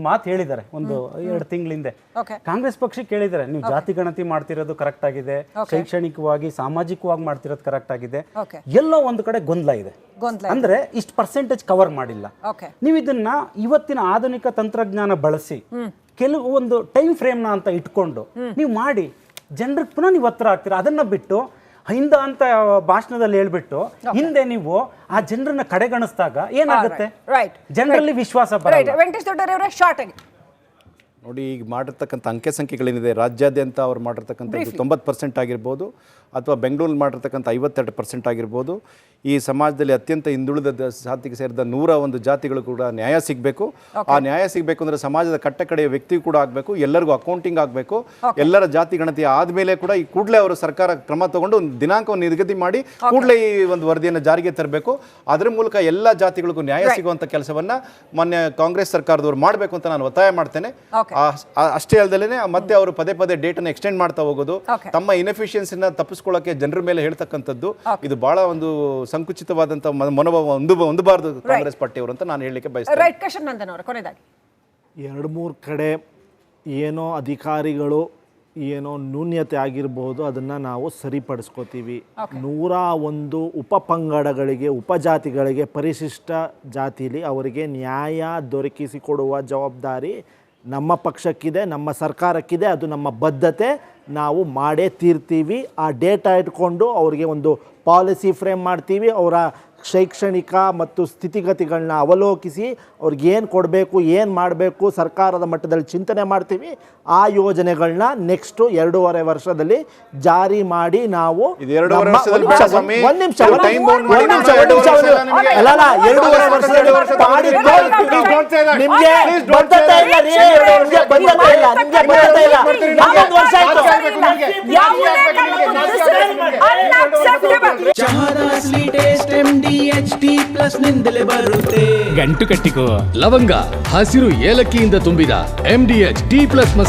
ಮಾತು ಹೇಳಿದ್ದಾರೆ ಒಂದು 2 ತಿಂಗಳ ಹಿಂದೆ. ಕಾಂಗ್ರೆಸ್ ಪಕ್ಷಕ್ಕೆ ಹೇಳಿದ್ದಾರೆ, ನೀವು ಜಾತಿ ಗಣತಿ ಮಾಡ್ತಿರೋದು ಕರೆಕ್ಟ್ ಆಗಿದೆ, ಶೈಕ್ಷಣಿಕವಾಗಿ ಸಾಮಾಜಿಕವಾಗಿ ಮಾಡ್ತಿರೋದು ಕರೆಕ್ಟ್ ಆಗಿದೆ, ಎಲ್ಲೋ ಒಂದು ಕಡೆ ಗೊಂದಲ ಇದೆ. ಅಂದ್ರೆ ಇಷ್ಟು ಪರ್ಸೆಂಟೇಜ್ ಕವರ್ ಮಾಡಿಲ್ಲ. ನೀವು ಇದನ್ನ ಇವತ್ತಿನ ಆಧುನಿಕ ತಂತ್ರಜ್ಞಾನ ಬಳಸಿ ಕೆಲವು ಒಂದು ಟೈಮ್ ಫ್ರೇಮ್ನ ಅಂತ ಇಟ್ಕೊಂಡು ನೀವು ಮಾಡಿ ಜನರಿಗೆ ಪುನಃ ನೀವು ಹತ್ರ ಆಗ್ತೀರಾ. ಅದನ್ನ ಬಿಟ್ಟು ಹಿಂದ ಅಂತ ಭಾಷಣದಲ್ಲಿ ಹೇಳ್ಬಿಟ್ಟು ಹಿಂದೆ ನೀವು ಆ ಜನರನ್ನ ಕಡೆಗಣಿಸಿದಾಗ ಏನಾಗುತ್ತೆ? ಜನರಲ್ಲಿ ವಿಶ್ವಾಸ ಬರಲ್ಲ. ನೋಡಿ, ಈಗ ಮಾಡಿರ್ತಕ್ಕಂಥ ಅಂಕೆ ಸಂಖ್ಯೆಗಳೇನಿದೆ, ರಾಜ್ಯಾದ್ಯಂತ ಅವ್ರು ಮಾಡಿರ್ತಕ್ಕಂಥದ್ದು 90% ಆಗಿರ್ಬೋದು, ಅಥವಾ ಬೆಂಗಳೂರಲ್ಲಿ ಮಾಡಿರ್ತಕ್ಕಂಥ 52% ಆಗಿರ್ಬೋದು. ಈ ಸಮಾಜದಲ್ಲಿ ಅತ್ಯಂತ ಹಿಂದುಳಿದ ಜಾತಿಗೆ ಸೇರಿದ 101 ಜಾತಿಗಳು ಕೂಡ ನ್ಯಾಯ ಸಿಗಬೇಕು. ಆ ನ್ಯಾಯ ಸಿಗಬೇಕು ಅಂದರೆ ಸಮಾಜದ ಕಟ್ಟಕಡೆಯ ವ್ಯಕ್ತಿ ಕೂಡ ಆಗಬೇಕು, ಎಲ್ಲರಿಗೂ ಅಕೌಂಟಿಂಗ್ ಆಗಬೇಕು. ಎಲ್ಲರ ಜಾತಿ ಗಣತಿ ಆದಮೇಲೆ ಕೂಡ ಈ ಕೂಡಲೇ ಅವರು ಸರ್ಕಾರ ಕ್ರಮ ತಗೊಂಡು ಒಂದು ದಿನಾಂಕವನ್ನು ನಿಗದಿ ಮಾಡಿ ಕೂಡಲೇ ಈ ಒಂದು ವರದಿಯನ್ನು ಜಾರಿಗೆ ತರಬೇಕು. ಅದರ ಮೂಲಕ ಎಲ್ಲ ಜಾತಿಗಳಿಗೂ ನ್ಯಾಯ ಸಿಗುವಂಥ ಕೆಲಸವನ್ನು ಮೊನ್ನೆ ಕಾಂಗ್ರೆಸ್ ಸರ್ಕಾರದವರು ಮಾಡಬೇಕು ಅಂತ ನಾನು ಒತ್ತಾಯ ಮಾಡ್ತೇನೆ. ಅಷ್ಟೇ ಅಲ್ಲದಲ್ಲೇ ಮತ್ತೆ ಅವರು ಪದೇ ಡೇಟನ್ನು ಎಕ್ಸ್ಟೆಂಡ್ ಮಾಡ್ತಾ ಹೋಗೋದು, ತಮ್ಮ ಇನ್ಎಫಿಷಿಯನ್ಸಿನ ತಪ್ಪಿಸ್ಕೊಳ್ಳೋಕೆ ಜನರ ಮೇಲೆ ಹೇಳ್ತಕ್ಕಂಥದ್ದು, ಇದು ಬಹಳ ಒಂದು ಸಂಕುಚಿತವಾದಂಥ ಮನೋಭಾವ ಹೊಂದಬಾರದು ಕಾಂಗ್ರೆಸ್ ಪಾರ್ಟಿಯವರು ಅಂತ ನಾನು ಹೇಳಲಿಕ್ಕೆ ಬಯಸ್ತೇನೆ. 2-3 ಕಡೆ ಏನೋ ಅಧಿಕಾರಿಗಳು ಏನೋ ನ್ಯೂನ್ಯತೆ ಆಗಿರಬಹುದು, ಅದನ್ನು ನಾವು ಸರಿಪಡಿಸ್ಕೋತೀವಿ. 101 ಉಪಪಂಗಡಗಳಿಗೆ, ಉಪಜಾತಿಗಳಿಗೆ, ಪರಿಶಿಷ್ಟ ಜಾತಿಲಿ ಅವರಿಗೆ ನ್ಯಾಯ ದೊರಕಿಸಿಕೊಡುವ ಜವಾಬ್ದಾರಿ ನಮ್ಮ ಪಕ್ಷಕ್ಕಿದೆ, ನಮ್ಮ ಸರ್ಕಾರಕ್ಕಿದೆ, ಅದು ನಮ್ಮ ಬದ್ಧತೆ. ನಾವು ಮಾಡೇ ತೀರ್ತೀವಿ. ಆ ಡೇಟಾ ಇಟ್ಕೊಂಡು ಅವ್ರಿಗೆ ಒಂದು ಪಾಲಿಸಿ ಫ್ರೇಮ್ ಮಾಡ್ತೀವಿ. ಅವರ ಶೈಕ್ಷಣಿಕ ಮತ್ತು ಸ್ಥಿತಿಗತಿಗಳನ್ನ ಅವಲೋಕಿಸಿ ಅವ್ರಿಗೆ ಏನು ಕೊಡಬೇಕು, ಏನು ಮಾಡಬೇಕು ಸರ್ಕಾರದ ಮಟ್ಟದಲ್ಲಿ ಚಿಂತನೆ ಮಾಡ್ತೀವಿ. ಆ ಯೋಜನೆಗಳನ್ನ ನೆಕ್ಸ್ಟು 2.5 ವರ್ಷದಲ್ಲಿ ಜಾರಿ ಮಾಡಿ ನಾವು ಗಂಟು ಕಟ್ಟಿಕೋ ಲವಂಗ ಹಸಿರು ಏಲಕ್ಕಿಯಿಂದ ತುಂಬಿದ MDHD+